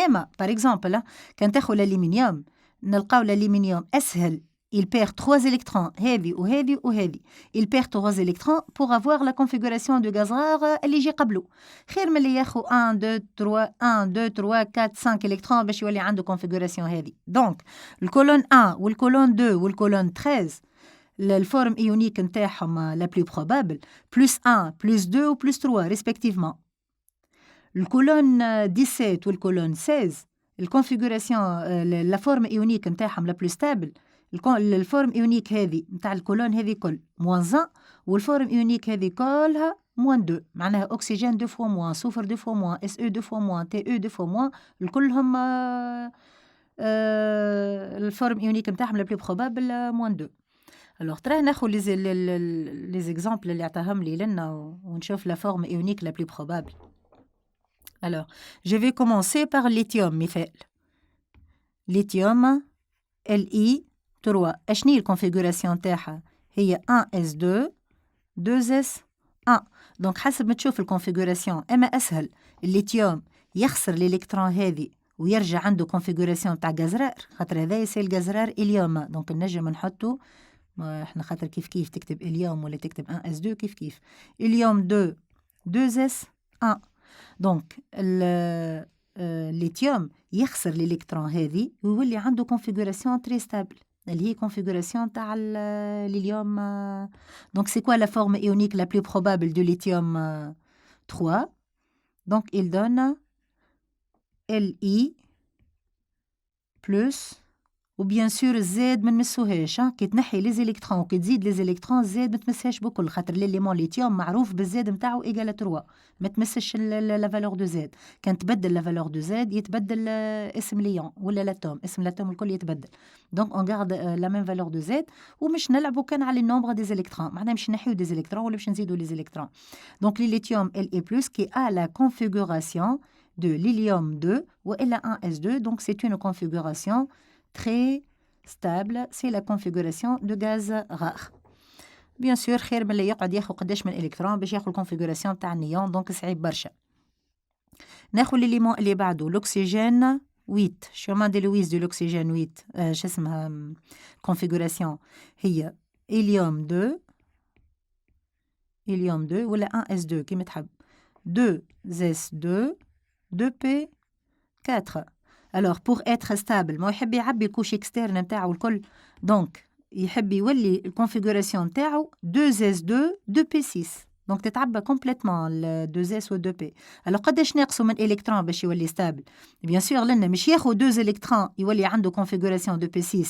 اما بار اكزومبل كان تاخذ الالومنيوم نلقاو الالومنيوم اسهل il perd 3 électrons, heavy ou heavy ou heavy. Il perd 3 électrons pour avoir la configuration de gaz rare اللي يجي قبله. خير من اللي ياخو 1 2 3 1 2 3 4 5 électrons باش يولي عنده configuration heavy. Donc, الكولون 1 والكولون 2 والكولون 13 الفورم ionique نتاعهم la plus probable plus 1 plus 2 ou plus 3 respectivement. الكولون 17 والكولون 16 الكونفيغوراسيون la forme ionique نتاعهم la plus stable الفورم ionique هذه نتاع الكولون هذه كل moins 1 والفورم ionique هذه كلها moins 2 معناها أكسجين 2 fois moins صفر 2 fois moins SE 2 fois moins TE 2 fois moins الكلهم الفورم ionique نتاعهم la plus probable moins 2. Alors ترى ناخذ les exemples اللي عطاهم لي لنا ونشوف la forme ionique la plus probable. Alors, je vais commencer par lithium, مثال. lithium, Li3. أشني الكونفيغوراسيون تاعها؟ هي 1s2, 2s1. donc حسب ما تشوف الكونفيغوراسيون أما أسهل الليثيوم يخسر الإلكترون هذه ويرجع عنده كونفيغوراسيون تاع جزرار خاطر هذا يسال جزرار اليوم دونك النجم نحطه احنا خاطر كيف تكتب اليوم ولا تكتب 1s2 كيف اليوم 2 2s1 دونك الليثيوم يخسر الالكترون هذه ويولي عنده كونفيغوراسيون تري ستابل اللي هي كونفيغوراسيون تاع اليوم. دونك سي كوا لا فورم ايونيك لا بلو بروبابل دو ليثيوم 3 دونك il donne Li plus وبيان سور الزاد ما نمسوهاش كي تنحي لي زيليكترون وكي تزيد لي زيليكترون الزاد ما تمسهاش بكل خاطر ليليمون ليثيوم معروف بالزاد نتاعو ايغال 3 ما تمسش لا فالور دو زاد كان تبدل لا فالور دو زاد يتبدل اسم ليون ولا لاتوم اسم لاتوم الكل يتبدل دونك اون غارد لا ميم فالور دو زاد ومش نلعبوا كان على النومبر دي زيليكترون معناها مش نحيو دي زيليكترون ولا باش نزيدوا لي زيليكترون دونك لي ليثيوم Li+ qui a la configuration de l'hélium 2 وإلا 1s2 donc c'est une configuration très stable, c'est la configuration de gaz rare. Bien sûr, خير من اللي يقعد ياخذ قداش من إلكترون باش ياخذ الكونفيغوراسيون تاع النيون دونك صعيب برشا. ناخذ ليليمون اللي بعده الأكسجين 8 chemin de Lewis de l'oxygène 8 شو اسمها configuration هي هيليوم 2 ولا 1s2 كيما تحب 2s2 2p 4. Alors, pour être stable, ما يحب يعبي الكوش اكسترن نتاعو الكل دونك يحب يولي الكونفيغوراسيون نتاعو 2s2 2p6 دونك تتعبى كومبليتمون ال 2s و 2p. alors قداش ناقصوا من الكترون باش يولي ستابل؟ بيان سور لنا مش ياخذ 2 الكترون يولي عنده كونفيغوراسيون 2p6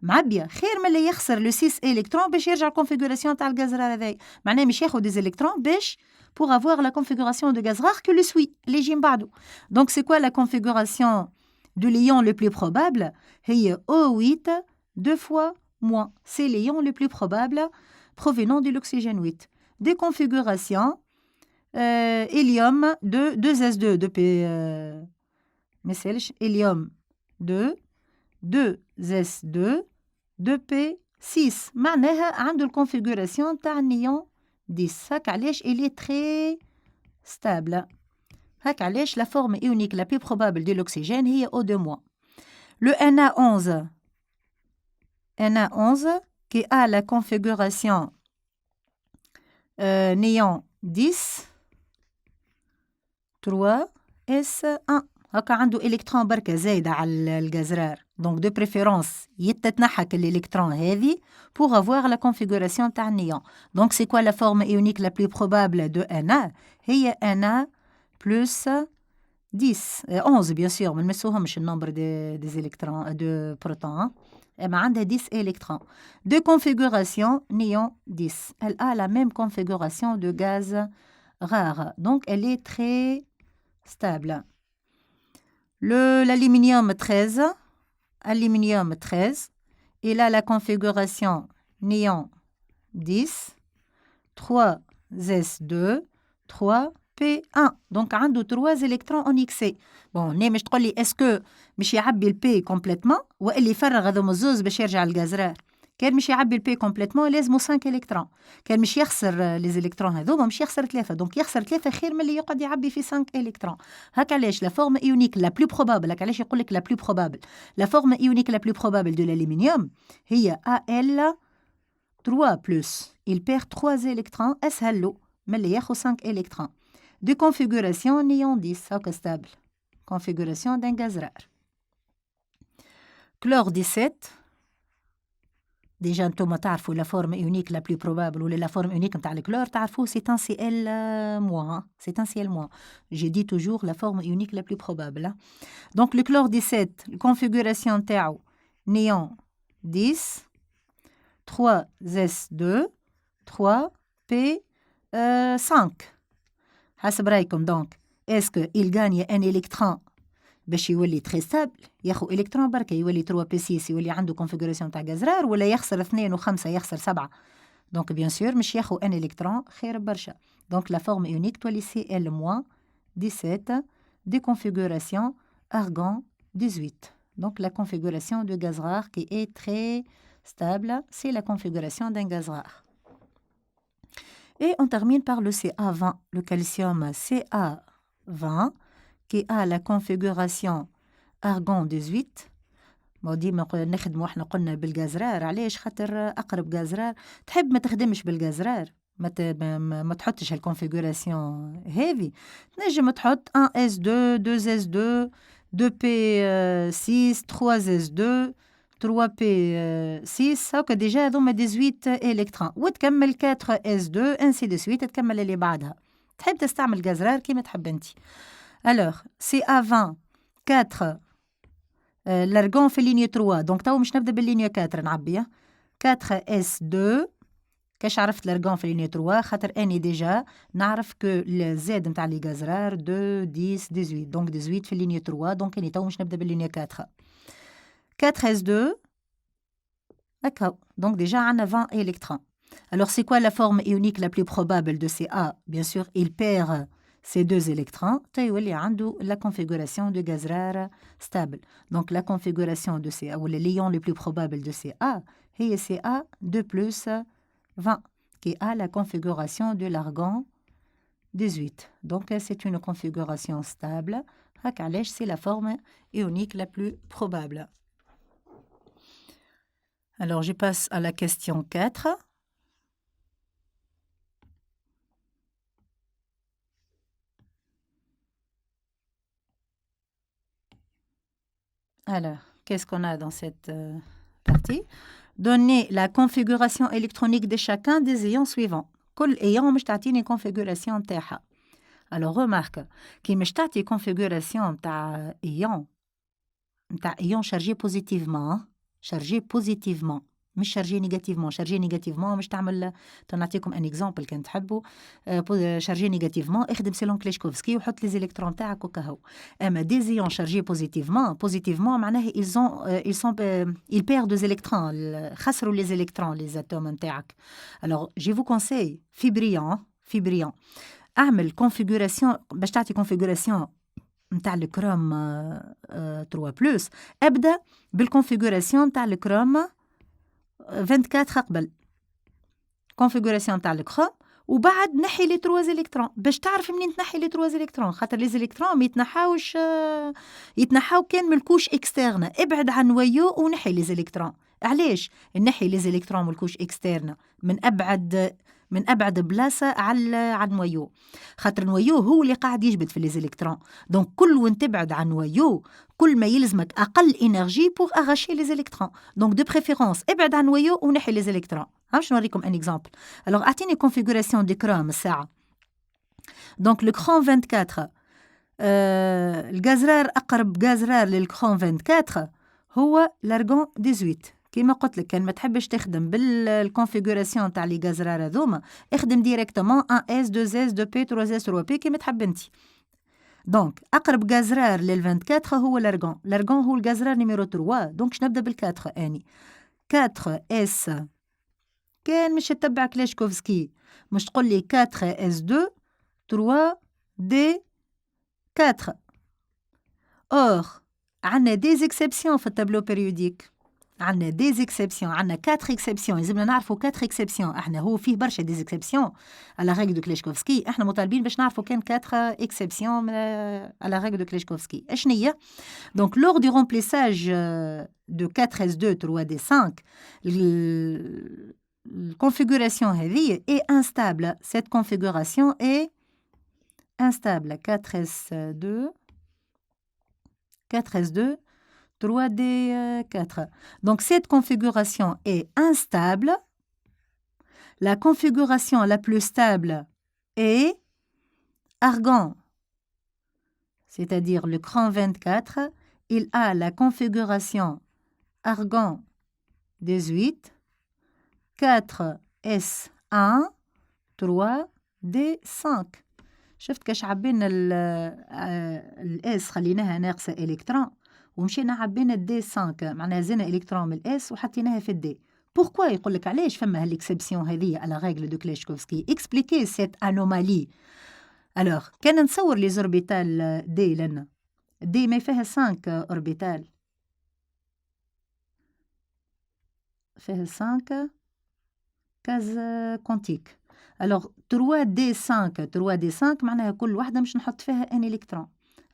معبيه خير من اللي يخسر لو 6 الكترون باش يرجع الكونفيغوراسيون تاع الغاز رار هذايا معناه مش ياخذ دي الكترون باش pour avoir la configuration de gaz rare que le suit les جيم بعده. donc c'est quoi la configuration de l'ion le plus probable هي O8 2 fois moins c'est l'ion le plus probable provenant de l'oxygène 8 des configurations hélium 2 2s2 2p مثالش hélium 2 2s2 2p6 معناها عنده الكونفيغوراسيون تاع النيون 10 هاك علاش il est très stable. هاك علاش la forme ionique la plus probable de l'oxygène هي O2-. Le Na11 qui a la configuration néon 10 3s1 هاكا عنده إلكترون بركة زايدة على الجزرار donc de préférence يتتنحك الإلكترون هذه pour avoir la configuration تاع النيون. donc c'est quoi la forme ionique la plus probable de Na هي Na plus 10 11 bien sûr ما نمسوهمش النمبر des électrons de protons اما عندها 10 électrons de configuration néon 10 elle a la même configuration de gaz rare donc elle est très stable. L'aluminium 13 il a la configuration néon 10 3s2 3p1 donc عنده 3 électrons en XC. bon مش تقول لي اسكو مش يعبي البي كومبليتمون والا يفرغ هذوما الزوز باش يرجع الجزرار كان مش يعبي البي كومبليتمون لازمو 5 الكترون. كان مش يخسر لي زيلكترون هذوما مش يخسر 3، دونك يخسر 3 خير من اللي يقعد يعبي في 5 الكترون. هاك علاش لا فورم ايونيك لا بلو بروبابل، هاك علاش يقول لك لا بلو بروبابل، لا فورم ايونيك لا بلو بروبابل دو l'aluminium هي AL 3 بلس. il perd 3 الكترون اسهل له من اللي ياخذ 5 الكترون. دي كونفيغوراسيون نيون 10 هاكا ستابل، كونفيغوراسيون دان غاز رار. كلور 17 ديجا انتوما تعرفوا لا فورم ايونيك لا بلو بروبابل ولا لا فورم ايونيك نتاع الكلور تعرفوا سي ان سي ال موان، سي ان سي ال موان. جي دي توجور لا فورم ايونيك لا بلو بروبابل. دونك لو كلور 17 الكونفيغوراسيون تاعو نيون 10 3 اس 2 3 بي 5. حسب رايكم دونك اسكو il gagne un électron باش يولي تري ستابل ياخو الكترون بركه يولي 3 بي 6 يولي عنده كونفيغوراسيون تاع غازرار، ولا يخسر 2 و5 يخسر 7؟ دونك بيان سور مش ياخو ان الكترون خير برشا. دونك لا فورم اونيك تولي سي ال موان 17 دي كونفيغوراسيون argon 18. Donc la configuration de gaz rare qui est très stable, c'est la configuration d'un gaz rare. Et on termine par le Ca20, le calcium Ca20 qui a la configuration argon 18. ديما نخدموا احنا قلنا بالغازرار، علاش؟ خاطر اقرب غازرار. تحب ما تخدمش بالغازرار ما تحطش الكونفيغوراسيون هذه، تنجم تحط 1s2 2s2 2p6 3s2 3p6 هاكا ديجا هذوما 18 الكترون، وتكمل 4s2 انسي دو سويت تكمل اللي بعدها. تحب تستعمل غازرار كيما تحب انت. Alors, Ca20 4 l'argon في اللينية 3، دونك تو مش نبدا باللينية 4 نعبيها 4s2. كاش عرفت الارغون في اللينية 3؟ خاطر اني ديجا نعرف كو الزاد نتاع لي غازرار 2 10 18، دونك 18 في اللينية 3، دونك اني تو مش نبدا باللينية 4. 4s2 هكا، دونك ديجا عندنا 20 électrons. Alors c'est quoi la forme ionique la plus probable de Ca? Bien sûr, il perd ces 2 électrons, تيولي عنده la configuration de gaz rare stable. Donc la configuration de Ca ou l'ion le plus probable de Ca هي Ca2 plus 20 qui a la configuration de l'argon 18. Donc c'est une configuration stable. هاك علاش c'est la forme ionique la plus probable. Alors je passe à la question 4. Alors, qu'est-ce qu'on a dans cette partie? Donner la configuration électronique de chacun des ions suivants. كل ion مش تعطيني configuration تاعها. Alors remarque كي مش تعطي configuration تاع ion chargé positivement مش شارجي نيجاتيفمون. شارجي نيجاتيفمون مش تعمل، تنعطيكم ان اكزامبل كان تحبوا. شارجي نيجاتيفمون اخدم سيلون كليشكوفسكي وحط لي زيلكترون تاعك وكهو. اما دي زيون شارجي بوزيتيفمون معناه ils perdent des électrons، خسروا لي زيلكترون لي اتوم نتاعك. alors je vous conseille فيبريون اعمل كونفيغوراسيون باش تعطي كونفيغوراسيون نتاع الكروم 3 بلس. ابدا بالكونفيغوراسيون نتاع الكروم 24 قبل، كونفيغوراسيون تاع الكروم، وبعد نحي لي 3 الكترون باش تعرف منين تنحي لي 3 الكترون. خاطر لي الكترون ما يتنحاوش، يتنحاو كان من الكوش اكسترن. ابعد عن ويو ونحي لي الكترون. علاش نحي لي الكترون من الكوش اكسترن؟ من ابعد بلاصه على نويو، خاطر نويو هو اللي قاعد يجبد في لي الكترون. دونك كل وين تبعد عن نويو كل ما يلزمك اقل انرجي بور اغاشي لي الكترون. دونك دو بريفيرونس ابعد عن نويو ونحي لي الكترون. باش نوريكم ان اكزامبل. الوغ اعطيني كونفيغوراسيون دي كروم الساعه. دونك لو كروم 24 الغازرار اقرب غازرار للكروم 24 هو لارغون 18. كيما قلت لك كان ما تحبش تخدم بالكونفيغوراسيون تاع لي غازرار هذوما اخدم ديريكتومون 1s 2s 2p 3s 3p كيما تحب انت. دونك اقرب غازرار لل 24 هو لارغون هو الغازرار نيميرو 3. دونك باش نبدا بال4 اني 4s كان مش تتبع كلاشكوفسكي مش تقول لي 4s2 3d 4. اور عندنا دي اكسبسيون في التابلو بيريوديك. عندنا دي اكسبسيون، عندنا 4 اكسبسيون، لازمنا نعرفوا 4 اكسبسيون. احنا هو فيه برشا دي اكسبسيون على ريغل دو كليشكوفسكي، احنا مطالبين باش نعرفوا كان 4 اكسبسيون على ريغل دو كليشكوفسكي. اشنو هي؟ دونك لور دو رومبليساج دو 4S2 3D5 الكونفيغوراسيون هذه اي انستابل. سيت كونفيغوراسيون اي انستابل. 4S2 3D4. Donc, cette configuration est instable. La configuration la plus stable est argon, c'est-à-dire le cran 24. Il a la configuration argon 18, 4S1, 3D5. شفت كاش عبينا الاس خليناها ناقصه الكترون ومشينا عبينا الدي 5 معناها زينا الكترون من الاس وحطيناها في الدي. بوركوا يقول لك علاش فما هالاكسبسيون هذه على ريغل دو كليشكوفسكي؟ اكسبليكي سيت انومالي. الوغ كان نصور لي زوربيتال دي لنا دي ما فيها 5 اوربيتال، فيها 5 كاز كونتيك. Alors 3D5 معناها كل واحدة مش نحط فيها un électron.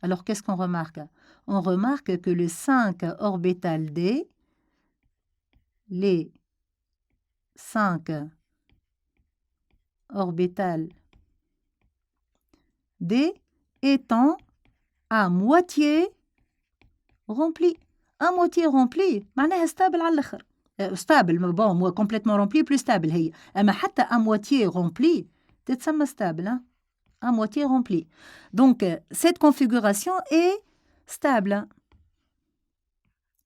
Alors qu'est-ce qu'on remarque? On remarque que les 5 orbitales D, les 5 orbitales D étant à moitié rempli. À moitié rempli معناها stable على الآخر. stable, bon, moi, complètement rempli, plus stable. هي. أما حتى à moitié rempli, تتسمى stable. Hein? À moitié rempli. Donc, cette configuration est stable.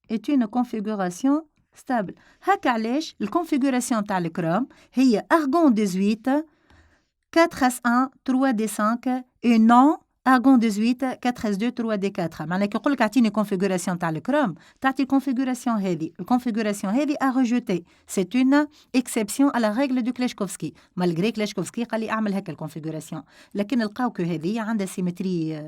Est une configuration stable. هكا علاش الconfiguration تاع الكروم هي argon 18 4S1 3D5 et non argon 18 4S2 3D4. معناها كي يقول لك اعطيني configuration تاع الكروم تعطي الconfiguration هذه. الconfiguration هذه à rejeter. C'est une exception à la règle de Kleshkovsky. malgré Kleshkovsky قال لي اعمل هكا الconfiguration. لكن لقاو كو هذه عندها سيمتري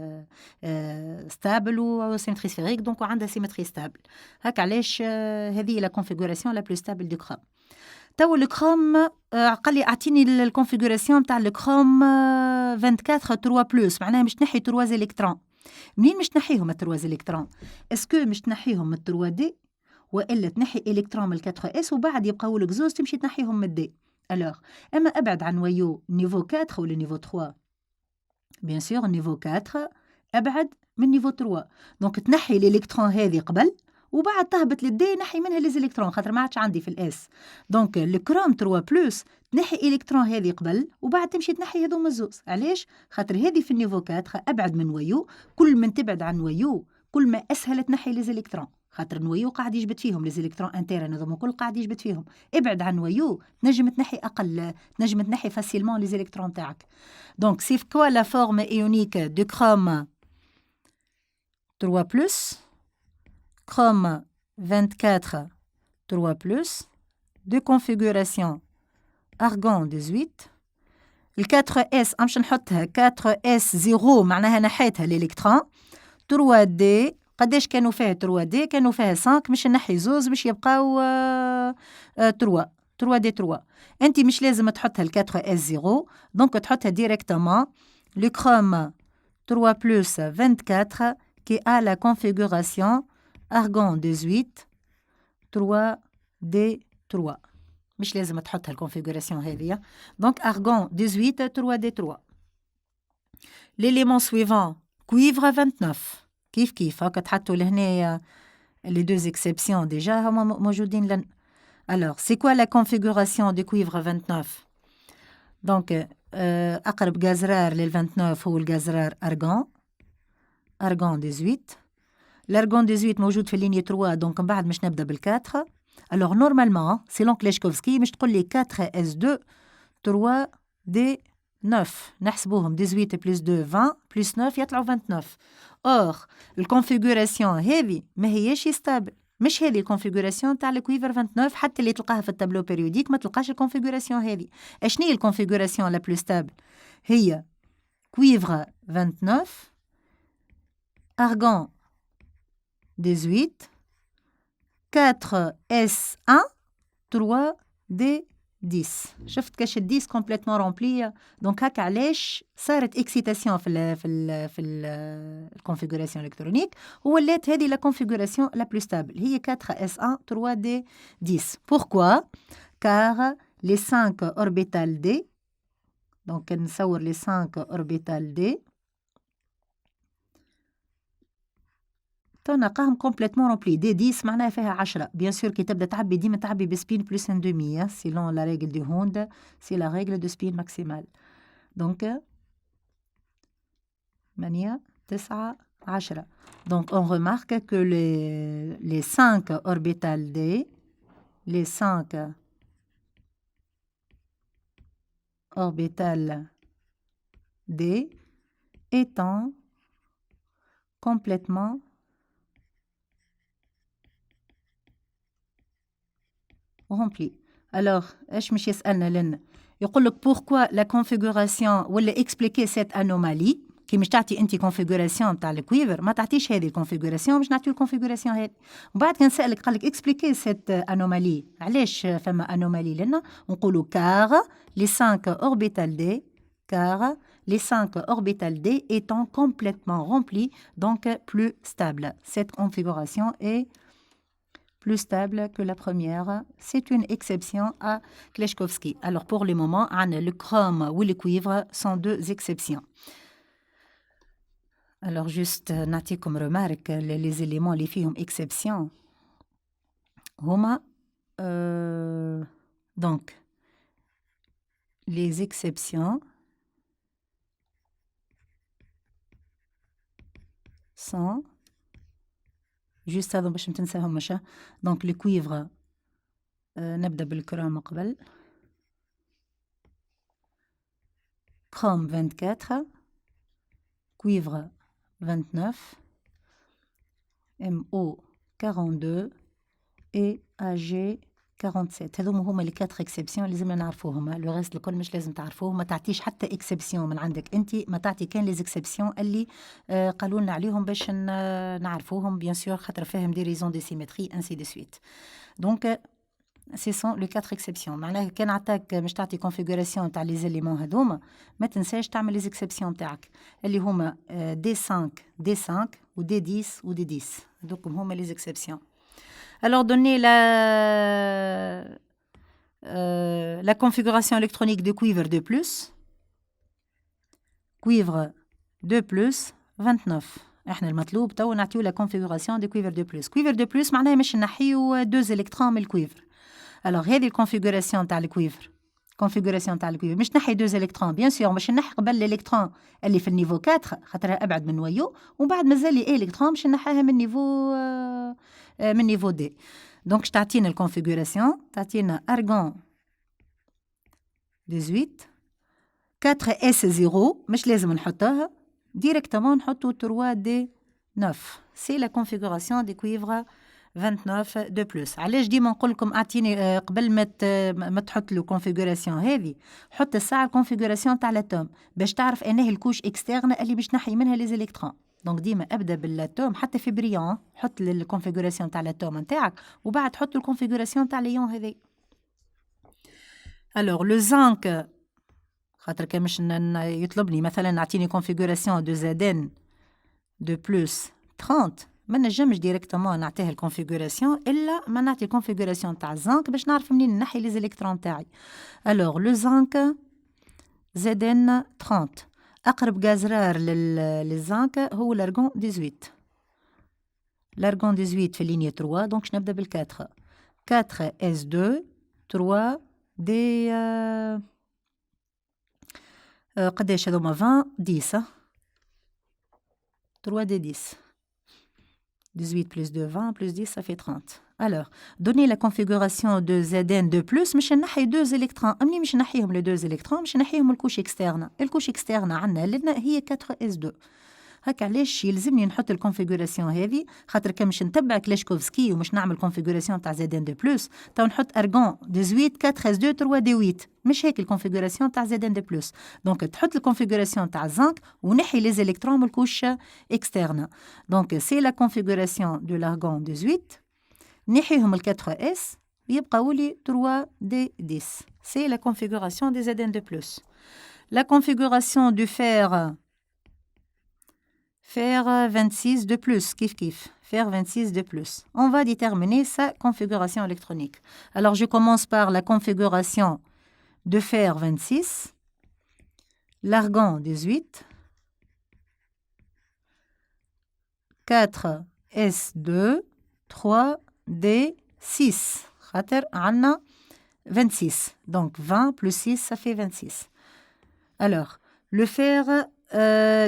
ستابل وسيمتري سفيريك دونك عندها سيمتري ستابل. هكا علاش هذه la configuration la plus stable du chrome. تو الكروم قال لي اعطيني الكونفيغوراسيون تاع الكروم 24 3 بلس معناها مش تنحي 3 الكترون. منين مش تنحيهم 3 الكترون؟ اسكو مش تنحيهم من 3 دي والا تنحي الكترون من 4 اس وبعد يبقاو لك زوز تمشي تنحيهم من دي. الوغ اما ابعد عن نويو نيفو 4 ولا نيفو 3 بيان سور نيفو 4 ابعد من نيفو 3 دونك تنحي الالكترون هذه قبل وبعد تهبط للدي نحي منها لي الكترون خاطر ما عادش عندي في الاس. دونك الكروم 3 بلس تنحي الكترون هذه قبل وبعد تمشي تنحي هذوما الزوز. علاش؟ خاطر هذه في النيفو 4 ابعد من نويو، كل من تبعد عن نويو كل ما اسهل تنحي لي الكترون خاطر نويو قاعد يجبد فيهم لي الكترون انترن هذوما كل قاعد يجبد فيهم. ابعد عن نويو تنجم تنحي اقل، تنجم تنحي فاسيلمون لي الكترون تاعك. دونك سي كوا لا فورم ايونيك دو كروم 3 بلس chrome 24 3 plus, de configuration argon 18, ال 4S أمش نحطها 4S0 معناها نحيتها الإلكترون 3D. قداش كانوا فيها 3D؟ كانوا فيها 5 مش نحي زوز باش يبقاو 3D3. أنت مش لازم تحطها ال 4S0 دونك تحطها ديريكتومون le chrome 3 plus 24 qui a la configuration argon 18 3D3. مش لازم تحطها الكونفيغوراسيون هذه. دونك argon 18 3D3. l'élément suivant cuivre 29 كيف هكا تحطوا لهنا les deux exceptions déjà هما موجودين لنا. alors c'est quoi la configuration du cuivre 29؟ دونك أقرب غازرار لل 29 هو الغازرار argon 18. L'argon 18 موجود في اللينية 3 دونك من بعد مش نبدا بالكاتر. alors normalement selon كليشكوفسكي مش تقول لي 4S2 3D9 نحسبوهم 18 plus 2 20 plus 9 يطلعوا 29. or الكونفيغوراسيون هذه ما هياش ستابل. مش هذه الكونفيغوراسيون تاع الكويفر 29 حتى اللي تلقاها في التابلو بيريوديك ما تلقاش الكونفيغوراسيون هذه. اشني هي الكونفيغوراسيون لا بلو ستابل؟ هي كويفر 29 argon 18 4S1 3D10. شفت كاش 10 complètement rempli. Donc هكا علاش صارت excitation في الconfiguration électronique وولات هذه la configuration la plus stable هي 4S1 3D10. Pourquoi? Car les 5 orbitales D, donc نصور les 5 orbitales D نلقاهم complètement remplis. دي 10 معناها فيها 10. Bien sûr كي تبدا تعبي ديما تعبي بسبين بلس ان دومي selon la règle du Hond, c'est la règle de spin maximale. Donc 8 9 10. Donc on remarque que les 5 orbitales D, les 5 orbitales D étant complètement rempli. Alors, ايش مش يسألنا لنا يقول لك pourquoi la configuration ولا expliquer cette anomalie كي مش تعطي انت configuration تاع الكويفر ما تعطيش هذه الكونفيغوراسيون مش نعطيو الكونفيغوراسيون هذه وبعد كان سألك قال لك expliquer cette anomalie علاش فما anomalie لنا نقولوا car les 5 orbitales D car les 5 orbitales D étant complètement remplis donc plus stable. Cette configuration est plus stable que la première. C'est une exception à Kleshkovsky. Alors pour le moment, le chrome ou le cuivre sont deux exceptions. Alors juste nati comme remarque, les éléments les fihom exception. Homa donc les exceptions sont juste هذا باش متنساهم مشا donc le cuivre نبدأ بالكروم قبل chrome 24 cuivre 29 MO 42 et AG 47 هذوما هما لي 4 اكسبسيون اللي لازمنا نعرفوهم. لو ريست الكل مش لازم تعرفوه ما تعطيش حتى اكسبسيون من عندك انت ما تعطي كان لي اكسبسيون اللي قالوا لنا عليهم باش نعرفوهم بيان سور خاطر فاهم دي ريزون دي سيمتري انسي دي سويت. دونك سي سون لي 4 اكسبسيون معناها كان عطاك مش تعطي كونفيغوراسيون تاع لي زيليمون هذوما ما تنساش تعمل لي اكسبسيون تاعك اللي هما دي 5 دي 5 و دي 10 و دي 10 هذوكم هما لي اكسبسيون. Alors, donner la configuration électronique de cuivre 2+, cuivre 2+, 29. احنا المطلوب تو نعطيو la configuration de cuivre 2+. Cuivre 2+, معناها مش نحيو 2 électrons من الكويفر. Alors, هذه الconfiguration تاع الكويفر. configuration تاع الكويفر مش نحي 2 électrons. Bien sûr, مش نحي قبل الالكترون اللي في النيفو 4 خاطرها أبعد من نويو وبعد مازال لي إلكترون مش نحيها من niveau D. Donc, je t'attends la configuration. T'attends argon 18, 4S0, مش لازم نحطها. Directement, نحطو 3D9. C'est la configuration des cuivres 29 de plus. علاش ديما نقول لكم اعطيني قبل ما تحط له configuration هذه حط الساعة configuration تاع الاتوم باش تعرف انه الكوش اكسترن اللي باش نحي منها لي الكترون. دونك ديما ابدا بالاتوم حتى في بريون حط الكونفيغوراسيون تاع الاتوم نتاعك وبعد حط الكونفيغوراسيون تاع ليون هذي. الوغ لو زانك خاطر كان مش يطلبني مثلا نعطيني كونفيغوراسيون دو زادن دو بلس 30 ما نجمش ديريكتومون نعطيه الكونفيغوراسيون الا ما نعطي الكونفيغوراسيون تاع الزانك باش نعرف منين نحي لي الكترون تاعي. الوغ لو زانك زادن 30 أقرب غازرار للزانك هو الأرغون 18. الأرغون 18 في اللينية 3 دونك نبدأ بال4 4S2 3 دي قداش هذوما 20 10 3 دي 10 18 plus 2 20 plus 10 ça fait 30. Alors, donner la configuration de Zn2+, مش نحي 2 électrons. أمني مش نحيهم les 2 électrons, مش نحيهم الكوش اكسترنا. الكوش اكسترنا عندنا لنا هي 4S2. هكا علاش يلزمني نحط الكونفيغوراسيون هذه خاطر كان مش نتبع كلاشكوفسكي ومش نعمل كونفيغوراسيون تاع Zn2+, تو نحط أرغون 18 4S2 3D8. مش هيك الكونفيغوراسيون تاع Zn2+. دونك تحط الكونفيغوراسيون تاع الزنك ونحي les électrons من الكوش اكسترنا. دونك سي لا configuration de l'argon 18. نحيهم ال 4S يبقى لي 3D10. C'est la configuration des Zn2+. La configuration du fer 26 de plus, kif, fer 26 de plus. On va déterminer sa configuration électronique. Alors, je commence par la configuration de fer 26, l'argon 18, 4S2, 3D6. خاطر عنا 26. Donc, 20 plus 6, ça fait 26. Alors, le fer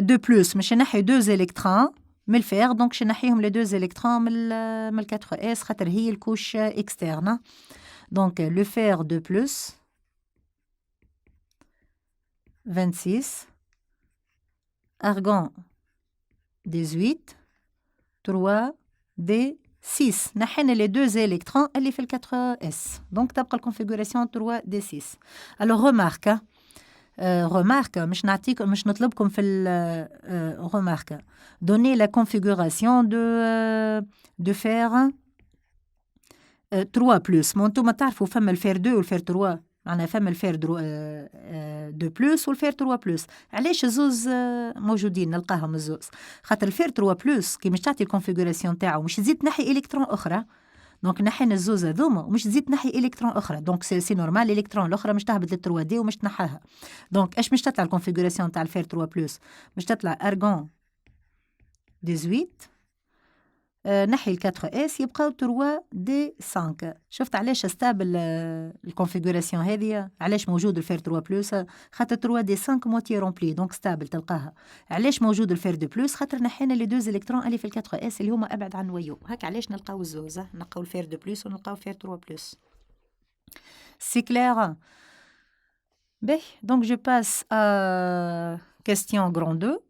de plus, مش نحي 2 électrons من الفير، donc je نحيهم les 2 électrons من ال 4S خاطر هي الكوش externe. Donc, le fer de plus 26, argon 18, 3D6. نحينا les 2 électrons اللي في ال 4S. Donc, تبقى الconfiguration 3D6. Alors, remarque, remarque, مش نطلبكم في remarque. Donnez la configuration de fer 3+. وانتم تعرفوا فما الفير 2 والفير 3. معناها فما الفير 2+ والفير 3+. علاش الزوز موجودين نلقاهم الزوز؟ خاطر الفير 3+ كي مش تعطي الكونفيغوراسيون تاعو مش تزيد تنحي الكترون اخرى. دونك نحينا الزوز هذوما ومش تزيد تنحي الكترون اخرى. دونك سي نورمال الالكترون الاخرى مش تهبط لل 3 دي ومش تنحاها. دونك اش مش تطلع الكونفيغوراسيون تاع الفير 3+؟ مش تطلع ارغون 18 نحي ال 4S يبقاو 3D5. شفت علاش ستابل الكونفيغوراسيون هذه؟ علاش موجود الفير 3+؟ خاطر 3D5 موتي رومبلي دونك ستابل تلقاها. علاش موجود الفير 2+؟ خاطر نحينا لي 2 الكترون اللي في ال 4S اللي هما ابعد عن الويو. هكا علاش نلقاو الزوز، نلقاو الفير 2+ ونلقاو الفير 3+. سي كلير؟ باهي دونك جو باس ا كيستيون غران 2.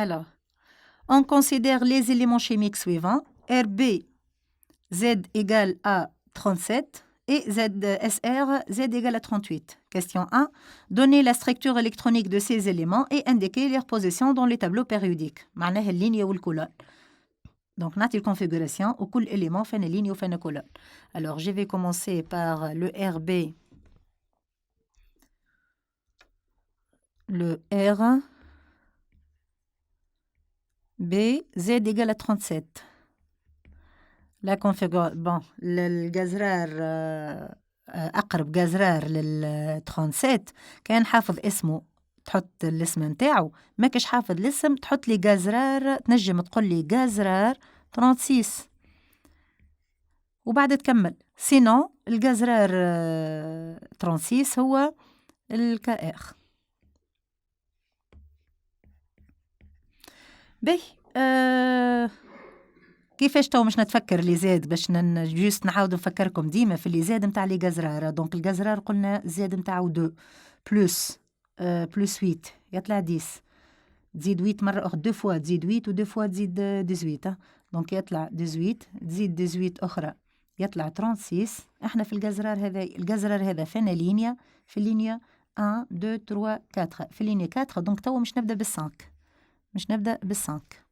Alors, on considère les éléments chimiques suivants. Rb, Z égale à 37 et SR, Z égale à 38. Question 1. Donnez la structure électronique de ces éléments et indiquez leur position dans les tableaux périodiques. معناها اللينية والكولون. Donc, on a une configuration où chaque élément fait une ligne ou fait une colonne. Alors, je vais commencer par le Rb. Le R. B, Z égale à 37. La configuration, bon, الجزرار أقرب جزرار لل 37 كان حافظ اسمه تحط الاسم نتاعو، ما كاش حافظ الاسم تحط لي جزرار، تنجم تقول لي جزرار 36 وبعد تكمل. سينو الجزرار 36 هو الكائر. باهي كيفاش تو مش نتفكر لي زاد باش جوست نعاود نفكركم ديما في اللي زاد نتاع لي جزرار. دونك الجزرار قلنا زاد نتاعو 2 بلس 8 يطلع 10. تزيد 8 مرة أخرى 2 فوا تزيد 8 و 2 فوا تزيد 18. دونك يطلع 18 تزيد 18 أخرى يطلع 36. احنا في الجزرار هذا فينا لينيا في اللينيا 1 2 3 4 في اللينيا 4. دونك تو مش نبدأ بالسانك، مش نبدأ بالسانك.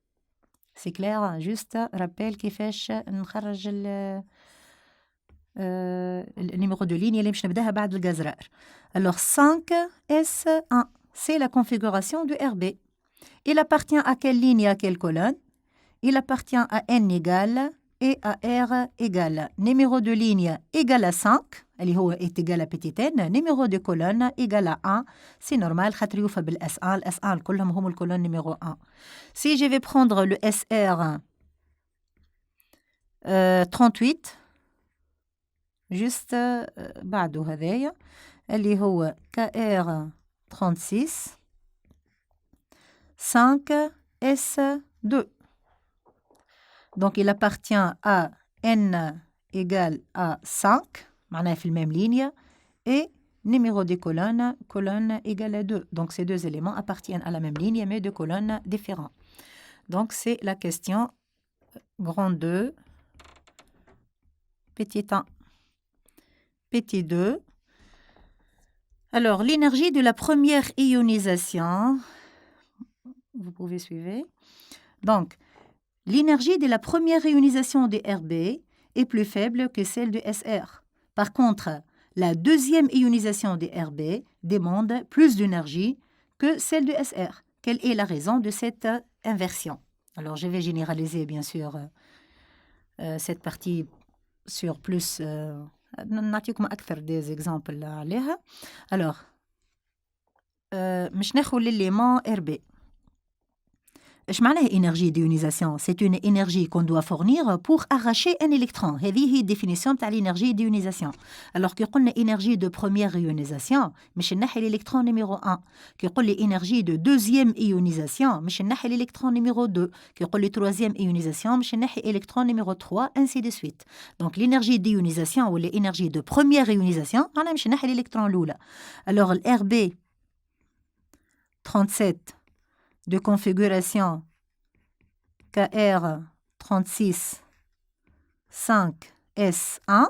سي كلير؟ جوست رابيل كيفاش نخرج النيميرو دو لينيا اللي مش نبداها بعد الجزرار. Alors 5S1, c'est la configuration du RB. Il appartient à quelle ligne et à quelle colonne? Il appartient à N égale et à R égale. Numéro de ligne égale à 5, اللي هو est égal à petit n. Numéro de colonne égale à 1. C'est normal, خاطر يوفى بالS1. الS1 كلهم هم الكولون numéro 1. Si je vais prendre le SR 38, juste بعده هذايا اللي هو KR 36 5S2. Donc il appartient à N égale à 5, معناها في الميم ligne, et numéro des colonne égale à 2. Donc ces deux éléments appartiennent à la même ligne mais de colonnes différentes. Donc c'est la question grand 2, petit 1, petit 2. Alors, l'énergie de la première ionisation, vous pouvez suivre. Donc, l'énergie de la première ionisation de Rb est plus faible que celle de Sr. Par contre, la deuxième ionisation de Rb demande plus d'énergie que celle de Sr. Quelle est la raison de cette inversion? Alors, je vais généraliser, bien sûr, cette partie sur plus... نعطيكم أكثر des exemples عليها. Alors, مش ناخذ l'élément Rb. ايش معناها énergie d'ionisation? C'est une énergie qu'on doit fournir pour arracher un électron. هذه هي définition تاع l'énergie d'ionisation. Alors كي قلنا énergie de première ionisation مش نحي l'électron numéro 1. كي قل لي énergie de deuxième ionisation مش نحي l'électron numéro 2. كي قل لي troisième ionisation مش نحي électron numéro 3 ainsi de suite. Donc l'énergie d'ionisation ou l'énergie de première ionisation معناها مش نحي l'électron الأولى. Alors le RB 37 de configuration KR36 5S1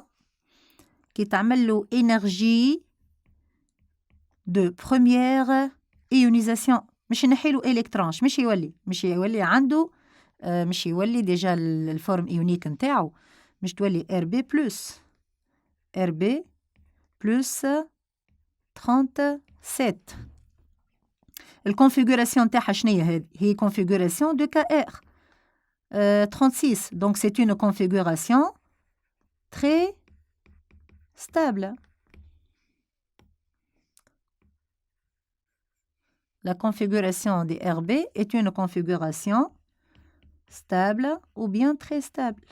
qui تعمل énergie de première ionisation. مش نحيلو إلكترون مش يولي عنده مش يولي ديجا الفورم إيونيك نتاعو مش تولي RB plus 37. الكونفيغوراسيون تاعها شنية هذه؟ هي configuration de KR 36. Donc c'est une configuration très stable. La configuration de RB est une configuration stable ou bien très stable.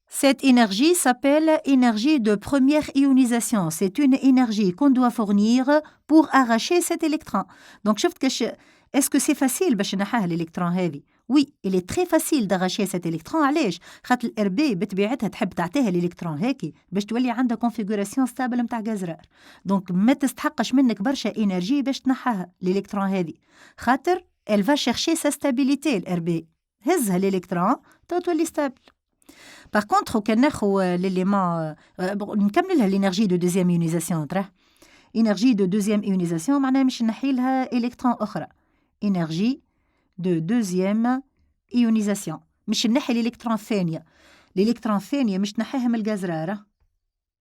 Cette énergie s'appelle énergie de première ionisation. C'est une énergie qu'on doit fournir pour arracher cet électron. Donc, est-ce que c'est facile باش نحاه l'électron هذه؟ Oui, il est très facile d'arracher cet électron. علاش؟ خاطر الRB بطبيعتها تحب تعطيها الإلكترون هيك باش تولي عندها configuration stable متاع جزرار. دونك ما تستحقش منك برشا إنرجي باش تنحاها الإلكترون هذه. خاطر elle va chercher sa stabilité الRB. هزها الإلكترون تولي stable. Par contre, كان ناخو l'élément نكملها l'énergie de deuxième ionisation ترى. énergie de deuxième ionisation معناها مش نحيلها إلكترون أخرى. énergie de deuxième ionisation مش نحي الإلكترون الثانية. الإلكترون الثانية مش نحيها من الجزرارة.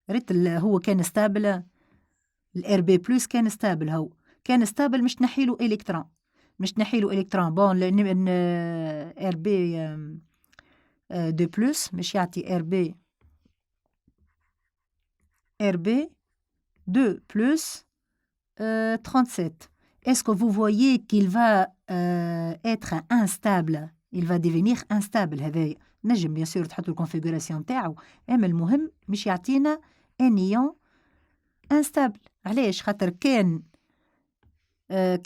ريت هو كان ستابل الRB بلس كان ستابل هو كان ستابل مش نحيله إلكترون بون لأن RB de plus مش يعطي RB 2 plus 37. Est-ce que vous voyez qu'il va être instable? Il va devenir instable. هذا نجم bien sûr تحطوا الكونفيغوراسيون تاعو اما المهم مش يعطينا ان ايون instable. علاش؟ خاطر كان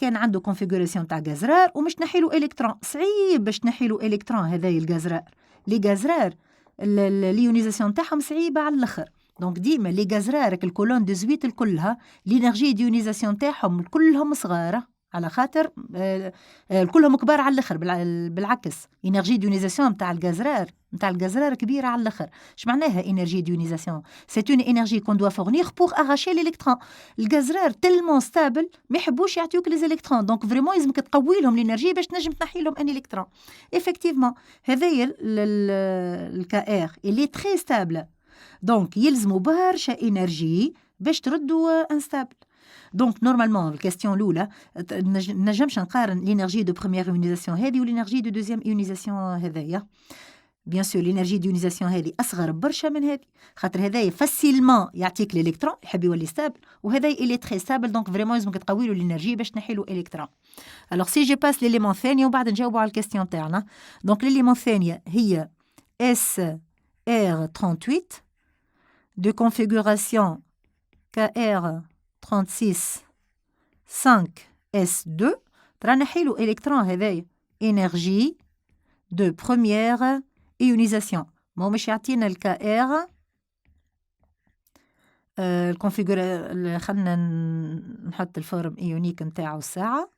عنده كونفيغوراسيون تاع جزرار ومش نحيلو الكترون صعيب باش نحيلو الكترون هذايا الجزرار. لي جزرار اليونيزاسيون تاعهم صعيبه على الاخر. دونك ديما لي جزرار الكولون دو زويت كلها لينرجي ديونيزاسيون تاعهم كلهم صغاره على خاطر كلهم كبار على الاخر. بالعكس انرجي ديونيزاسيون نتاع الجزرار كبيره على الاخر. اش معناها انرجي ديونيزاسيون؟ سي اون انرجي كون دوا فورنير بور اراشي ليليكترون. الجزرار تلمون ستابل ما يحبوش يعطيوك لي زيليكترون دونك فريمون لازمك تقوي لهم الانرجي باش تنجم تنحي لهم ان الكترون. ايفيكتيفمون هذايا الكائر اللي تري ستابل دونك يلزموا برشا انرجي باش تردوا انستابل. Donc, normalement, la question l'oula, نجمش نقارن l'énergie de première ionisation هذه والénergie de deuxième ionisation هذايا. Bien sûr, l'énergie d'ionisation هذه أصغر برشا من هذه. خاطر هذايا facilement يعطيك الإلكترون يحب يولي stable وهذايا il est très stable donc vraiment لازمك تقوي له l'énergie باش تنحي له إلكترون. Alors, si je passe l'élément الثاني وبعد نجاوبوا على الكاستيون تاعنا. Donc, l'élément الثانية هي SR38 de configuration KR36 5S2 ترى نحيلو إلكترون هذايا énergie de première ionisation. ما مش يعطينا الكائر الكونفيغور خلنا نحط الفورم ايونيك نتاعو الساعة.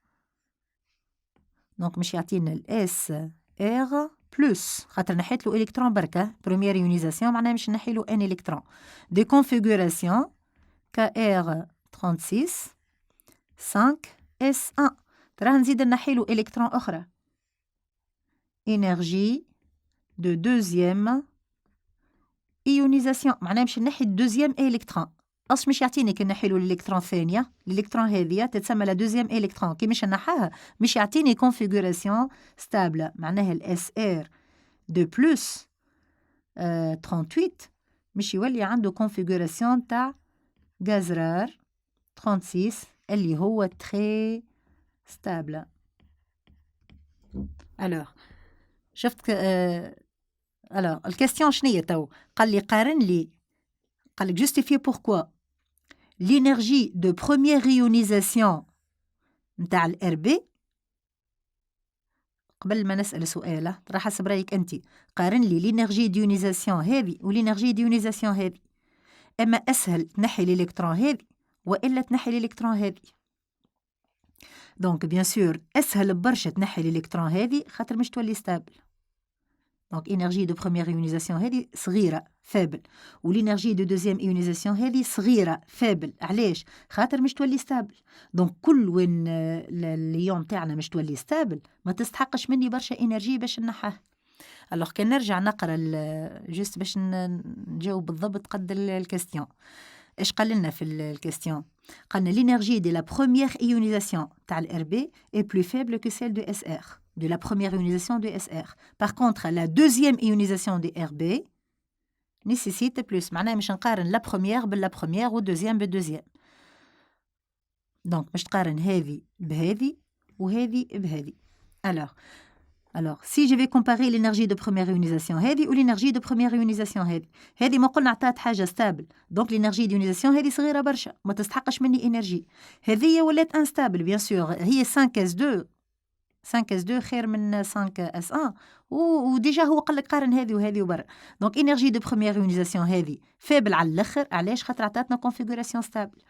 دونك مش يعطينا الاس ار بلس خاطر نحيت له الكترون بركة بروميير ايونيزاسيون معناها مش نحيلو ان الكترون دي كونفيغوراسيون Kr36 5S1 تراه نزيد نحيلو إلكترون أخرى énergie de deuxième ionisation معناها باش نحي الدوزيام إلكترون أصل مش يعطيني كي نحيلو الإلكترون الثانية الإلكترون هذه تتسمى لا دوزيام إلكترون كي مش نحاها مش يعطيني كونفيغوراسيون ستابل معناها الإس آر دو بلس 38 مش يولي عنده كونفيغوراسيون تاع غاز رار 36 اللي هو تري ستابل. الوغ شفت الوغ الكاستيون شنية تو قال لي قارن لي قال لك جوستيفي بوركوا l'énergie de première ionisation نتاع الار بي. قبل ما نسأل سؤال راح حسب رايك انت قارن لي لينيرجي ديونيزاسيون هذه ولينيرجي ديونيزاسيون هذه اما اسهل تنحي الالكترون هذه والا تنحي الالكترون هذه. دونك بيان سور اسهل برشا تنحي الالكترون هذه خاطر مش تولي ستابل. دونك انرجي دو بروميير ايونيزاسيون هذه صغيره فابل ولينرجي دو دوزيام ايونيزاسيون هذه صغيره فابل. علاش؟ خاطر مش تولي ستابل. دونك كل وين اليوم تاعنا مش تولي ستابل ما تستحقش مني برشا انرجي باش نحاه. الوغ كان نرجع نقرا جوست باش نجاوب بالضبط قد الكاستيون. ايش قال لنا في الكاستيون؟ قالنا l'énergie de la première ionisation تاع الار بي est plus faible que celle de SR de la première ionisation de SR. Par contre la deuxième ionisation de RB nécessite plus. معناها مش نقارن لا بروميير باللا بروميير والدوزيام بالدوزيام. دونك باش تقارن هذه بهذه وهذه بهذه. Alors, si je vais comparer l'énergie de première ionisation هذه والénergie de première ionisation هذه ما قلنا عطات حاجة ستابل. دونك l'énergie d'ionisation هذه صغيرة برشا ما تستحقش مني انرجي. هذه ولات انستابل بيان سور هي 5S2 5S2 خير من 5S1 وديجا هو قال لك قارن هذه وهذه وبرا. دونك énergie de première ionisation هذه فابل على الاخر. علاش؟ خاطر عطاتنا configuration ستابل.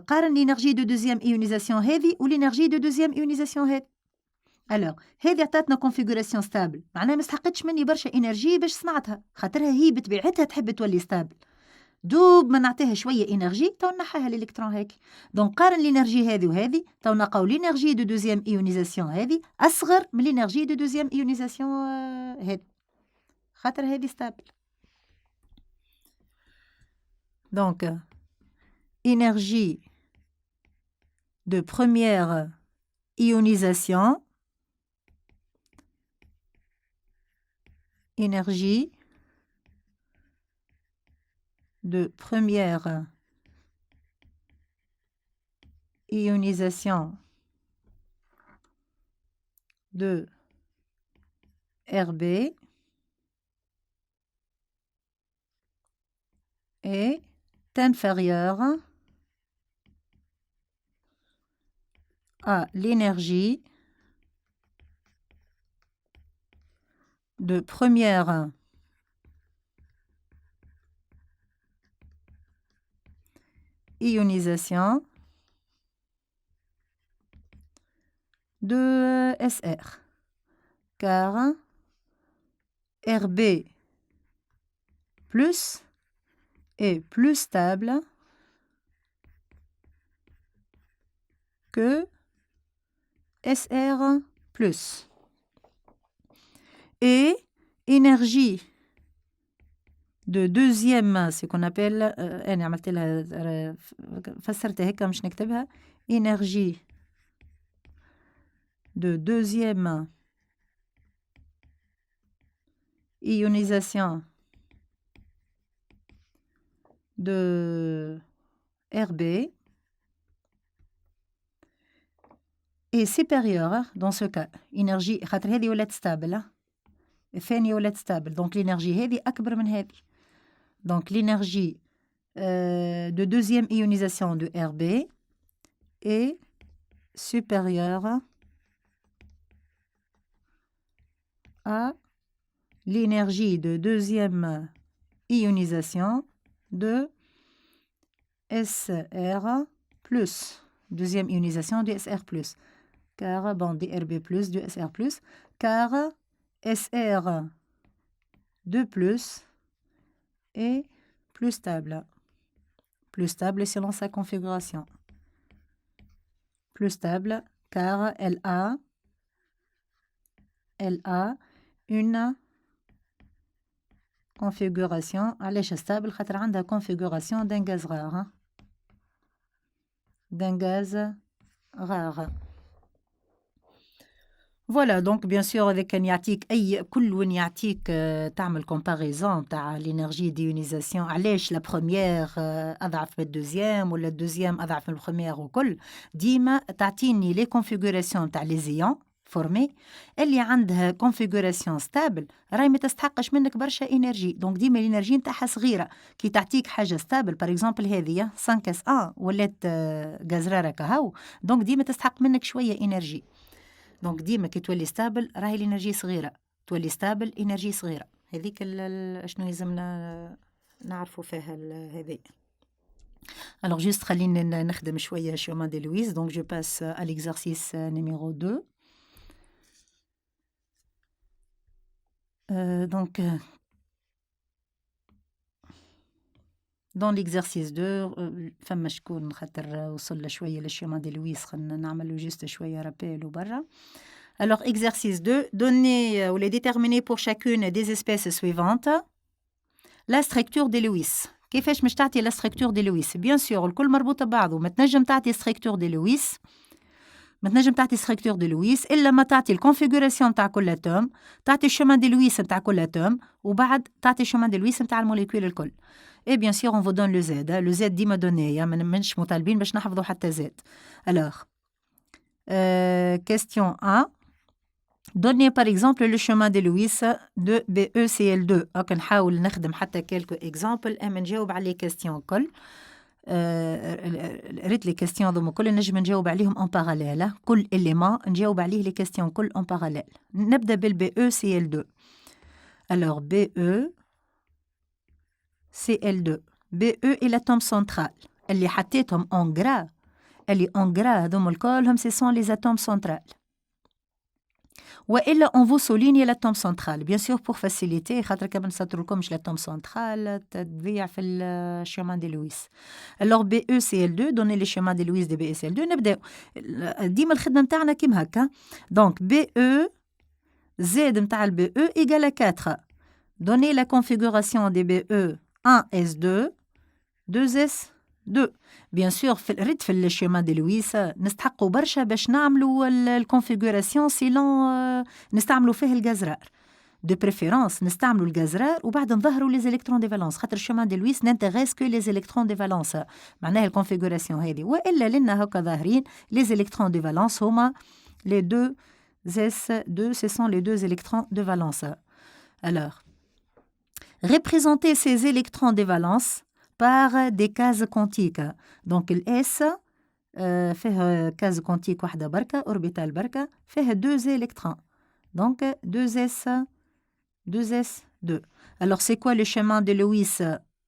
قارن l'énergie de deuxième ionisation هذه والénergie de deuxième ionisation هذه. الوغ هذه عطاتنا كونفيغوراسيون ستابل معناها ما استحقتش مني برشا انرجي باش صنعتها خاطرها هي بطبيعتها تحب تولي ستابل. دوب ما نعطيها شويه انرجي تو نحاها الالكترون هيك. دونك قارن الانرجي هذه وهذه تو نلقاو الانرجي دو دوزيام ايونيزاسيون هذه اصغر من الانرجي دو دوزيام ايونيزاسيون هذه خاطر هذه ستابل. دونك انرجي دو بروميير ايونيزاسيون énergie de première ionisation de RB est inférieure à l'énergie de première ionisation de SR car RB plus est plus stable que SR plus. Et énergie de deuxième ce qu'on appelle أنا عملت لها فسرتها هيك مش نكتبها énergie de deuxième ionisation de RB est supérieure dans ce cas énergie خاطر هذه ولات stable الثانية ولات ستابل. دونك الانرجي هذه أكبر من هذه. دونك الانرجي de deuxième ionisation de RB est supérieure à l'énergie de deuxième ionisation de SR plus. Deuxième ionisation de SR plus. Car, bon, DRB plus, de SR plus. Car SR 2 plus est plus stable. plus stable selon sa configuration. Plus stable car elle a une configuration علاش stable خاطر عندها configuration d'un gaz rare Voilà, donc bien sûr avec un يعطيك كل وين يعطيك تعمل comparaison تاع l'énergie d'ionisation علاش la première أضعف من الدوزيام ولا الدوزيام أضعف من البروميير وكل ديما تعطيني les configurations تاع les ions formés اللي عندها configuration stable راهي ما تستحقش منك برشا إنرجي دونك ديما الإنرجي نتاعها صغيرة كي تعطيك حاجة stable par exemple هذه 5S1 ولات غازرارة كهو دونك ديما تستحق منك شوية إنرجي دونك ديما كي تولي ستابل راهي الانرجي صغيره تولي ستابل انرجي صغيره هذيك شنو يلزمنا نعرفوا فيها هذه alors juste خلينا نخدم شويه chemin de Lewis donc je passe à l'exercice numéro 2 donc dans l'exercice 2 فما شكون خاطر وصل شويه للشيما دي لويس خلينا نعملوا جست شويه رابيل وبرا alors exercice 2 donner ou les déterminer pour chacune des espèces suivantes la structure de Lewis كيفاش مش تعطي la structure de Lewis bien sûr الكل مربوطه ببعضه ما تنجم تعطي structure de Lewis ما تنجم تعطي structure de Lewis إلا ما تعطي الكونفيغوراسيون تاع كل اتوم تعطي الشيما دي لويس نتاع كل اتوم وبعد تعطي الشيما دي لويس نتاع الموليكول الكل et bien sûr on vous donne le Z le Z ديما دوني ما منش مطالبين باش نحفظوا حتى Z alors question A donnez par exemple le chemin de Lewis de BeCl2 هاك نحاول نخدم حتى quelques exemples اما نجاوب على les questions الكل ريت لي كيستيون ذوما كل نجم نجاوب عليهم اون باراليل كل إليمون نجاوب عليه لي كيستيون كل اون باراليل نبدا بالبي او سي ال 2 alors بي او سي ال 2 بي او اي لاتوم سنترال اللي حطيتهم اون غرا اللي اون غرا هذوما الكل هم سي سون لي اتوم سنترال والا اون فو سوليني لاتوم سنترال بيان سور بور فاسيليتي خاطر كما نسطر لكمش لاتوم سنترال تضيع في الشيمان دي لويس alors بي او سي ال 2 دوني لي شيمان دي لويس دي بي اس ال 2 نبداو ديما الخدمه نتاعنا كيما هكا دونك بي او زد نتاع البي او ايغال 4 دوني لا كونفيغوراسيون دي بي او 1s2 2s2 بيان سور في الريت في الشيما دي لويس نستحقوا برشا باش نعملوا الكونفيغوراسيون سيلون نستعملوا فيه الجزرار دو بريفيرونس نستعملوا الجزرار وبعد نظهروا لي زيليكترون دي فالونس خاطر الشيما دي لويس نانتيغيس كو لي زيليكترون دي فالونس معناها الكونفيغوراسيون هذه والا لنا هكا ظاهرين لي زيليكترون دي فالونس هما لي 2 s2 ce sont les deux électrons de valence alors représenter ces électrons de valence par des cases quantiques. Donc, le S fait case quantique واحدة بركة, orbital بركة, fait 2 électrons. Donc, 2s2. Alors, c'est quoi le chemin de Lewis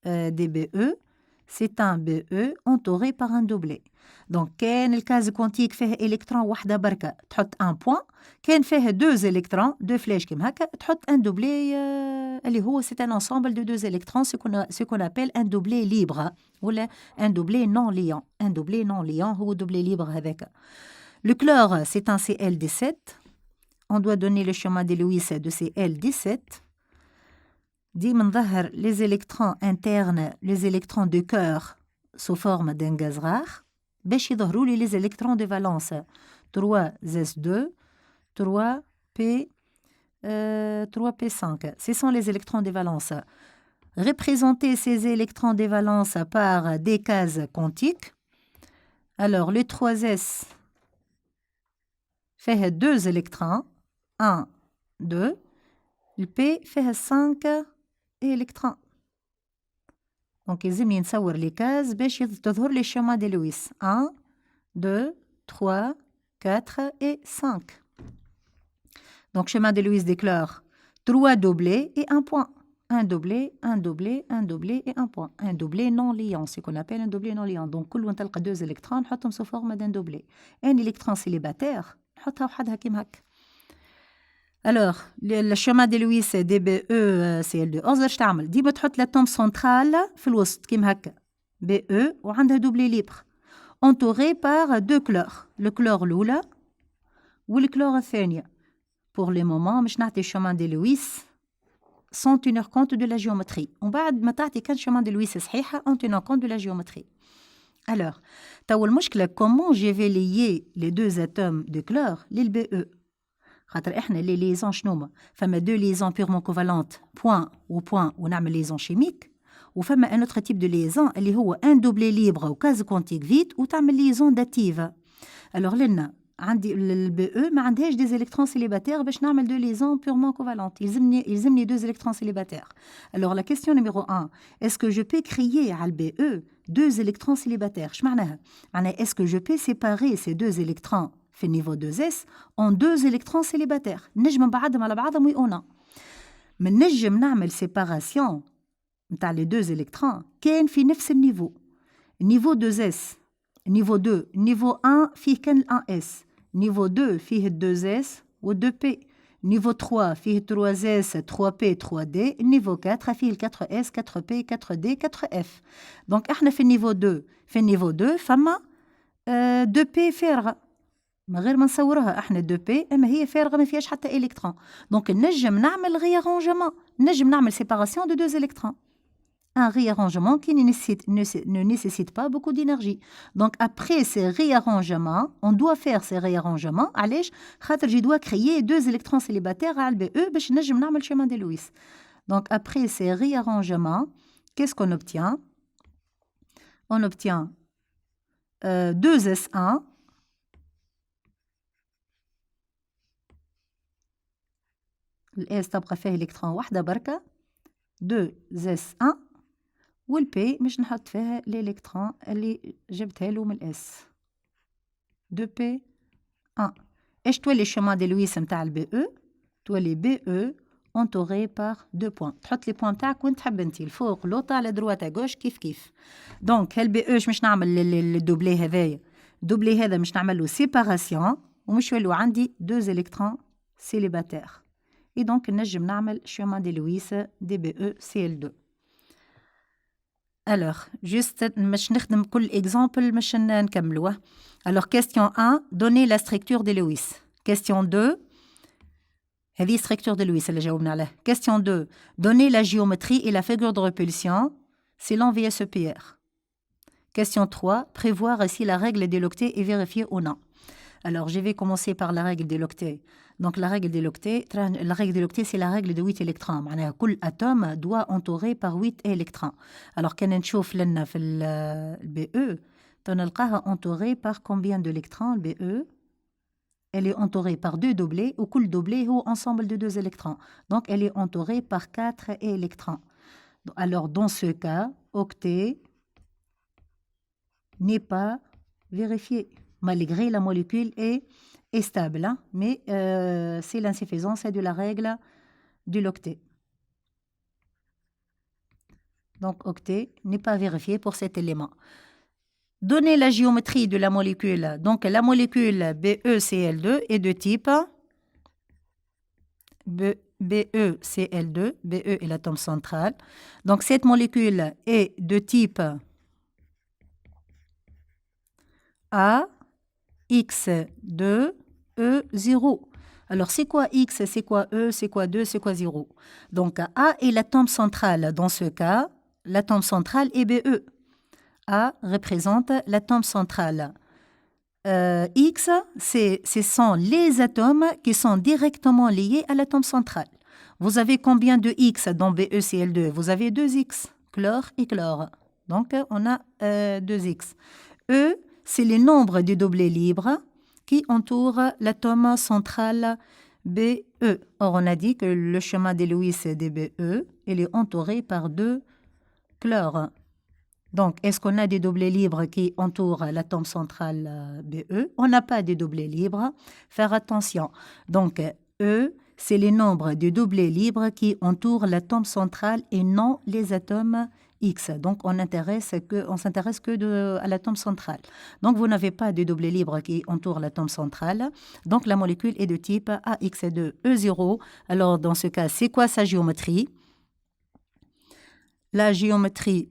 des BE? C'est un BE entouré par un doublet. Donc, كان الكاز كوانتيك فيه إلكترون واحدة بركة تحط un point. كان فيه 2 électrons, 2 flèches كيما هكا تحط un doublet اللي هو c'est un ensemble de 2 électrons ce qu'on appelle un doublet libre ولا un doublet non liant. Un doublet non liant هو doublet libre هذاك. Le chlore c'est un Cl17. On doit donner le chemin de Lewis de Cl17. ديما نظهر les électrons internes, les électrons de cœur sous forme d'un gaz rare باش يظهروا لي les électrons de valence 3s2 3p5. Ce sont les électrons de valence. Représenter ces électrons de valence par des cases quantiques. Alors, le 3s fait 2 électrons. 1, 2. Le p fait 5 électrons. Donc, لازم نصور les cases باش تظهر لي chemin de Lewis. 1, 2, 3, 4 et 5. Donc, chemin de Lewis déclare 3 doublés et un point. Un doublé, un doublé, un doublé et un point. Un doublé non liant, ce qu'on appelle un doublé non liant. Donc, كل تلقى 2 électrons نحطهم sous forme d'un doublé. Un électron célibataire نحطها وحدها كيما هكا. Alors, le chemin de Lewis DBE CL2 أصدر تعمل ديما تحط l'atome central في الوسط كيما هكا. BE وعندها doublé libre entourée par deux chlores le chlore الأولى والchlore الثانية. Pour le moment مش نعطي chemin de Lewis sans tenir compte de la géométrie. ومن بعد ما تعطي كان chemin de Lewis صحيحة en tenant compte de la géométrie. Alors, توا المشكلة comment je vais lier les deux atomes de chlore للBE. خاطر احنا لي ليزون شنوما فما دو ليزون بيغمون كوفالونت بوان وبوان ونعمل ليزون شيميك وفما ان اوتر تيب دو ليزون اللي هو ان دوبلي ليبر وكاز كونتيك فيت وتعمل ليزون داتيف. الوغ لنا عندي البي او ما عندهاش دي الكترون سيليباتير باش نعمل دو ليزون بيغمون كوفالونت يلزمني دو الكترون سيليباتير. الوغ لا كيستيون نيميرو 1 اسكو جو بي كريي على البي او دو الكترون سيليباتير. اش معناها؟ معناها اسكو جو بي سيباري سي دو الكترون في النيفو 2S en deux électrons célibataires. نجم نبعدهم على بعضهم وي أونا. من نجم نعمل séparation نتاع les deux électrons كان في نفس النيفو. نيفو 2S نيفو 2 نيفو 1 فيه كان ال 1S نيفو 2 فيه ال 2S و 2P نيفو 3 فيه 3S 3P 3D نيفو 4 فيه ال 4S 4P 4D 4F. دونك احنا في النيفو 2 في النيفو 2 فما 2P فارغة من غير ما نصورها احنا 2P اما هي فارغه ما فيهاش حتى الكترون. دونك نجم نعمل ريارونجمون نجم نعمل séparation de deux électrons. Un réarrangement qui ne nécessite pas beaucoup d'énergie. Donc après ces réarrangements, on doit faire ces réarrangements. علاش؟ خاطر je dois créer deux électrons célibataires على الBE باش نجم نعمل chemin de Lewis. Donc après ces réarrangements, qu'est-ce qu'on obtient? On obtient 2S1 الاس تبقى فيه الكترون واحدة بركة 2S1 والبي مش نحط فيها الالكترون اللي جبتها له من الاس 2P1. ايش تولي الشمان دي لويس نتاع البي او؟ تولي بي او entouré par deux points. تحط لي بوان تاعك وين تحب انت الفوق لوطا على دروات غوش كيف كيف. دونك هالبي او مش نعمل الدوبلي هذايا الدوبلي هذا مش نعمل له سيباراسيون ومش يولوا عندي دوز الكترون سيليباتير. Et donc, نجم نعمل chemin de Lewis DBE CL2. Alors, juste مش نخدم كل exemple مش نكملوه. Alors, question 1, donner la structure de Lewis. Question 2, هذه structure de Lewis اللي جاوبنا عليه. Question 2, donner la géométrie et la figure de répulsion selon VSEPR. Question 3, prévoir si la règle des octets est vérifiée ou non. Alors, je vais commencer par la règle des octets. Donc, la règle des octets, c'est la règle de 8 électrons. معناها كل atome doit entourer par 8 électrons. Alors, كان نشوف لنا في ال BE, تنلقاها entourée par combien d'électrons le BE? Elle est entourée par deux doublés, ou كل doublé هو ensemble de deux électrons. Donc, elle est entourée par 4 électrons. Alors, dans ce cas, octet n'est pas vérifié, malgré la molécule est stable, hein, mais c'est l'insuffisance de la règle de l'octet. Donc, octet n'est pas vérifié pour cet élément. Donner la géométrie de la molécule. Donc, la molécule BeCl2 est de type BeCl2. Be est l'atome central. Donc, cette molécule est de type A, X2, E0. Alors, c'est quoi X, c'est quoi E, c'est quoi 2, c'est quoi 0? Donc, A est l'atome central. Dans ce cas, l'atome central est BE. A représente l'atome central. X, ce sont les atomes qui sont directement liés à l'atome central. Vous avez combien de X dans BeCl2? Vous avez 2X, chlore et chlore. Donc, on a 2X. E, c'est le nombre de doublés libres qui entourent l'atome central BE. Or, on a dit que le chemin de Lewis de BE, il est entouré par 2 chlores. Donc, est-ce qu'on a des doublés libres qui entourent l'atome central BE? On n'a pas de doublés libres. Faire attention. Donc, E, c'est le nombre de doublés libres qui entourent l'atome central et non les atomes X. Donc, on s'intéresse que à l'atome central. Donc, vous n'avez pas de doublés libres qui entourent l'atome central. Donc, la molécule est de type AX2E0. Alors, dans ce cas, c'est quoi sa géométrie? La géométrie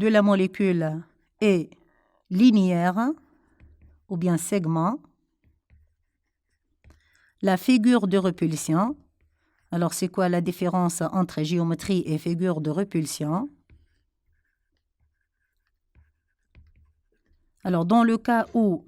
de la molécule est linéaire ou bien segment, la figure de repulsion. Alors, c'est quoi la différence entre géométrie et figure de repulsion? Alors, dans le cas où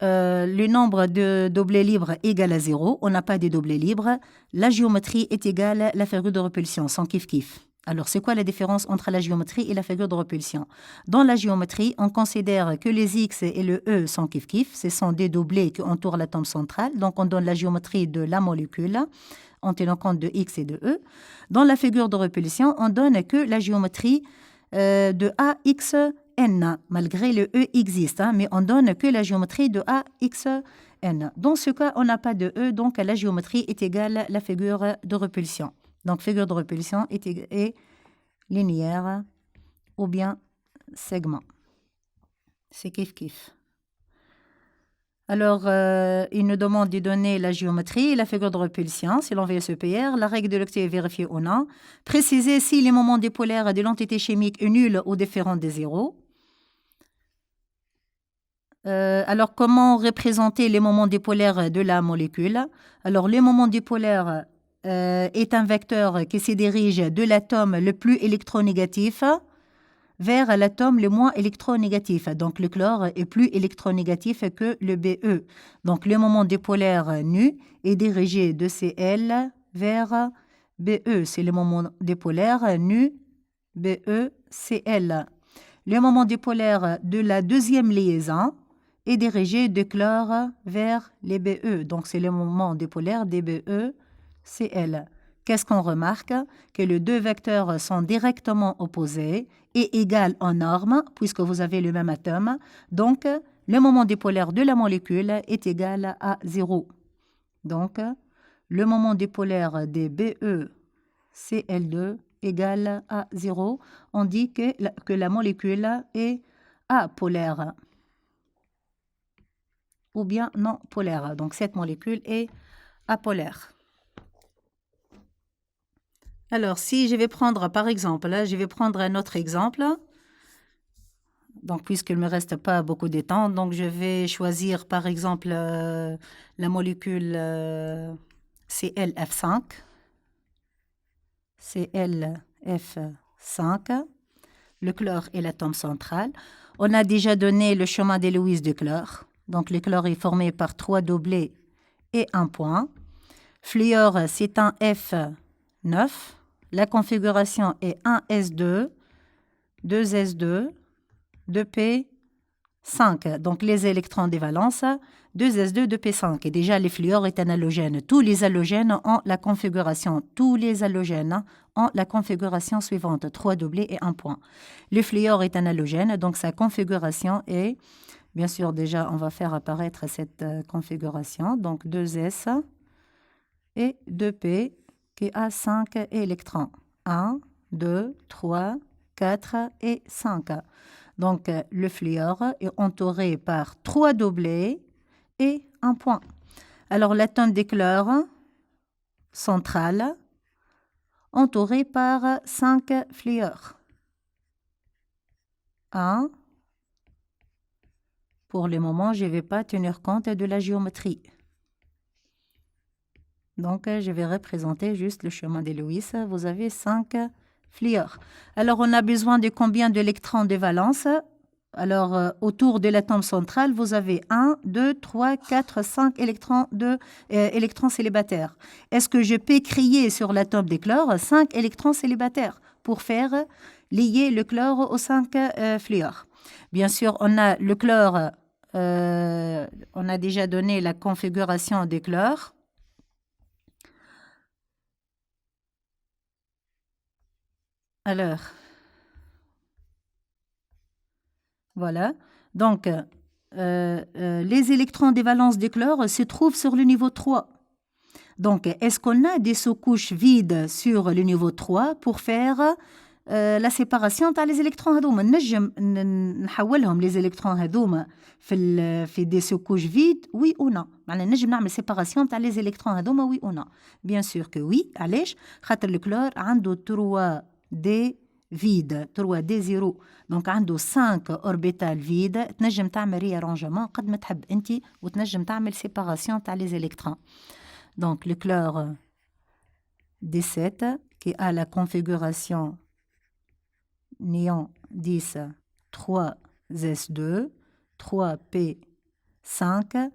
le nombre de doublés libres égale à 0, on n'a pas de doublés libres, la géométrie est égale à la figure de repulsion, sans kiff-kiff. Alors, c'est quoi la différence entre la géométrie et la figure de repulsion? Dans la géométrie, on considère que les X et le E sont kiff-kiff. Ce sont des doublés qui entourent l'atome central. Donc, on donne la géométrie de la molécule en tenant compte de X et de E. Dans la figure de repulsion, on donne que la géométrie de AXN, malgré le E existe, mais on donne que la géométrie de AXN. Dans ce cas, on n'a pas de E, donc la géométrie est égale à la figure de repulsion. Donc, figure de repulsion est linéaire ou bien segment. C'est kiff-kiff. Alors, il nous demande de donner la géométrie et la figure de repulsion selon VSEPR. La règle de l'octet est vérifiée ou non. Préciser si les moments dipolaires de l'entité chimique est nul ou différent des zéros. Alors, comment représenter les moments dipolaires de la molécule? Alors, les moments dipolaires est un vecteur qui se dirige de l'atome le plus électronégatif vers l'atome le moins électronégatif. Donc, le chlore est plus électronégatif que le Be. Donc, le moment dipolaire nu est dirigé de Cl vers Be. C'est le moment dipolaire nu, Be, Cl. Le moment dipolaire de la deuxième liaison est dirigé de chlore vers les Be. Donc, c'est le moment dipolaire des Be, Cl. Qu'est-ce qu'on remarque? Que les deux vecteurs sont directement opposés et égales en norme, puisque vous avez le même atome. Donc, le moment dipolaire de la molécule est égal à 0. Donc, le moment dipolaire des Be, Cl2 égale à 0. On dit que la molécule est apolaire ou bien non polaire. Donc, cette molécule est apolaire. Alors, si je vais prendre, par exemple, je vais prendre un autre exemple. Donc, puisqu'il ne me reste pas beaucoup de temps, donc je vais choisir, par exemple, la molécule ClF5. ClF5. Le chlore est l'atome central. On a déjà donné le chemin de Lewis du chlore. Donc, le chlore est formé par 3 doublés et un point. Fluor, c'est un F9. La configuration est 1s2, 2s2, 2p5. Donc, les électrons des valences, 2s2, 2p5. Et déjà, les fluors est un halogène. Tous les halogènes ont la configuration. Tous les halogènes ont la configuration suivante. 3 doublés et un point. Le fluor est un halogène, donc sa configuration est... Bien sûr, déjà, on va faire apparaître cette configuration. Donc, 2s et 2p qui a 5 électrons. 1, 2, 3, 4 et 5. Donc, le fluor est entouré par 3 doublés et un point. Alors, l'atome de chlore central entouré par 5 fluors. 1. Pour le moment, je ne vais pas tenir compte de la géométrie. Donc, je vais représenter juste le chemin de Lewis. Vous avez 5 fluors. Alors, on a besoin de combien d'électrons de valence? Alors, autour de l'atome central, vous avez 1, 2, 3, 4, 5 électrons, électrons célibataires. Est-ce que je peux créer sur l'atome de chlore 5 électrons célibataires pour faire lier le chlore aux 5 fluors? Bien sûr, on a le chlore, on a déjà donné la configuration des chlores. Alors, voilà. Donc, les électrons des valences du chlore se trouvent sur le niveau 3. Donc, est-ce qu'on a des sous-couches vides sur le niveau 3 pour faire la séparation تاع les électrons هذوما؟ نجم نحولهم les électrons هذوما في des sous-couches vides, oui ou non؟ معناها نجم نعمل séparation تاع les électrons هذوما, oui ou non؟ Bien sûr que oui. علاش؟ خاطر الكلور عنده 3 D vide 3D 0 دونك عنده 5 اوربيتال فيد تنجم تعمل ريارونجمون قد ما تحب انت وتنجم تعمل séparation تاع les électrons. Donc le chlore 17 qui a la configuration néon 10 3s2 3p5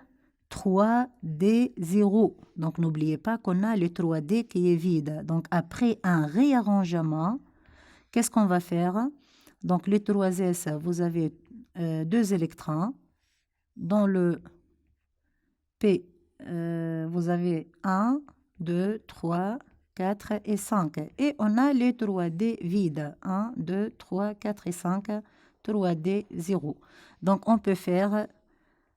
3d0. Donc n'oubliez pas qu'on a le 3d qui est vide. Donc après un réarrangement, qu'est-ce qu'on va faire? Donc le 3s, vous avez 2 électrons. Dans le p, vous avez 1, 2, 3, 4 et 5. Et on a les 3D vides. 1, 2, 3, 4 et 5, 3D 0. Donc on peut faire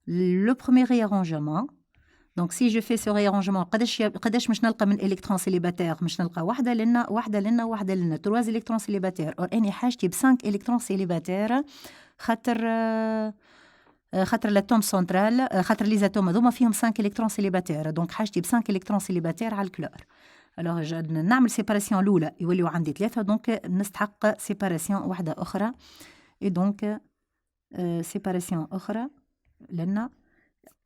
le premier réarrangement. Donc si je fais ce réarrangement قداش مش نلقى من électrons célibataires مش نلقى واحدة لنا واحدة لنا واحدة لنا 3 électrons célibataires. or أنا حاجتي ب 5 électrons célibataires خاطر l'atome central خاطر les atomes هذوما فيهم 5 électrons célibataires. donc حاجتي ب 5 électrons célibataires على الكلور. alors نعمل séparation الأولى يوليو عندي 3 دونك نستحق séparation واحدة أخرى. et donc séparation أخرى لنا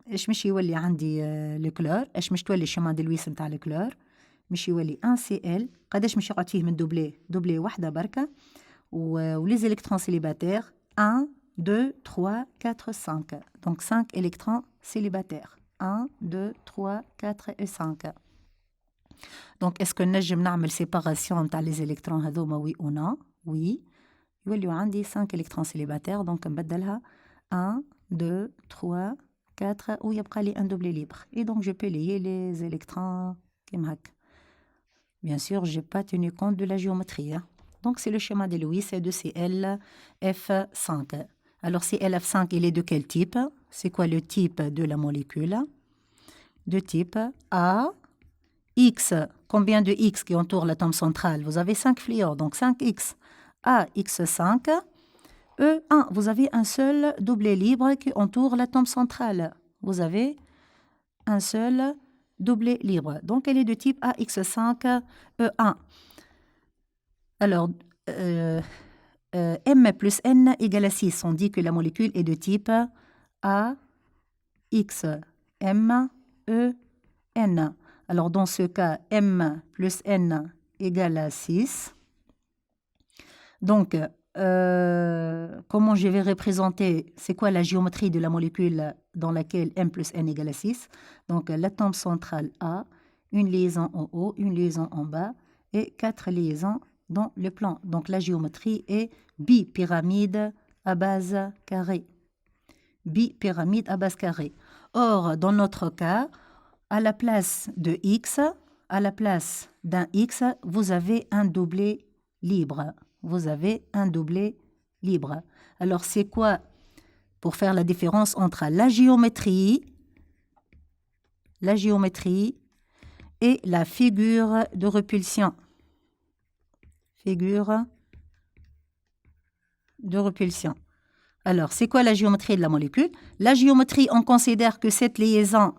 اش مش يولي عندي الكلور اش مش تولي الشيمان دي لويس نتاع الكلور مش يولي 1 CL قداش مش يقعد فيه من دوبلي واحدة بركة وليز électrons célibataires 1 2 3 4 5 donc 5 électrons célibataires 1 2 3 4 et 5. donc est-ce que نجم نعمل séparation نتاع les électrons هذوما oui ou non? oui. يوليو عندي 5 électrons célibataires donc نبدلها 1 2 3 4 ويبقى لي un doublé libre. Et donc je peux lier les électrons كيما هكا. Bien sûr, j'ai pas tenu compte de la géométrie. Hein. Donc c'est le schéma de Lewis et de ClF5. Alors ClF5, il est de quel type? C'est quoi le type de la molécule? De type A, X. Combien de X qui entourent l'atome central? Vous avez 5 fluors, donc 5X. AX5. E1, vous avez un seul doublet libre qui entoure l'atome central. Vous avez un seul doublet libre. Donc, elle est de type AX5E1. Alors, M plus N égale à 6. On dit que la molécule est de type AXMEN. Alors, dans ce cas, M plus N égale à 6. Donc, comment je vais représenter, c'est quoi la géométrie de la molécule dans laquelle M plus N égale à 6? Donc, l'atome central A, une liaison en haut, une liaison en bas et 4 liaisons dans le plan. Donc, la géométrie est bipyramide à base carrée. Bipyramide à base carrée. Or, dans notre cas, à la place de X, à la place d'un X, vous avez un doublet libre. Vous avez un doublet libre. Alors, c'est quoi pour faire la différence entre la géométrie et la figure de repulsion? Figure de repulsion. Alors, c'est quoi la géométrie de la molécule? La géométrie, on considère que cette liaison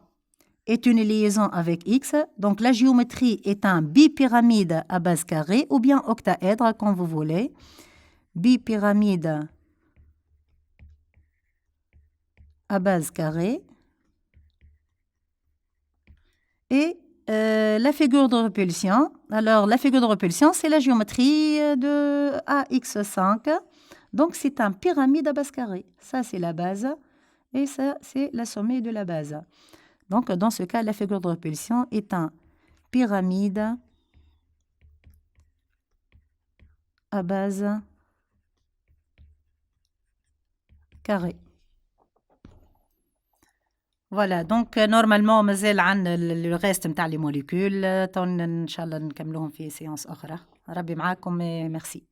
est une liaison avec X. Donc, la géométrie est un bipyramide à base carrée ou bien octaèdre, comme vous voulez. Bipyramide à base carrée. Et la figure de repulsion. Alors, la figure de repulsion, c'est la géométrie de AX5. Donc, c'est un pyramide à base carrée. Ça, c'est la base. Et ça, c'est la sommet de la base. Donc, dans ce cas, la figure de repulsion est un pyramide à base carrée. Voilà, donc normalement, مازال عن le reste نتاع les molécules. إن شاء الله نكملوهم في séance أخرى. ربي معاكم, merci.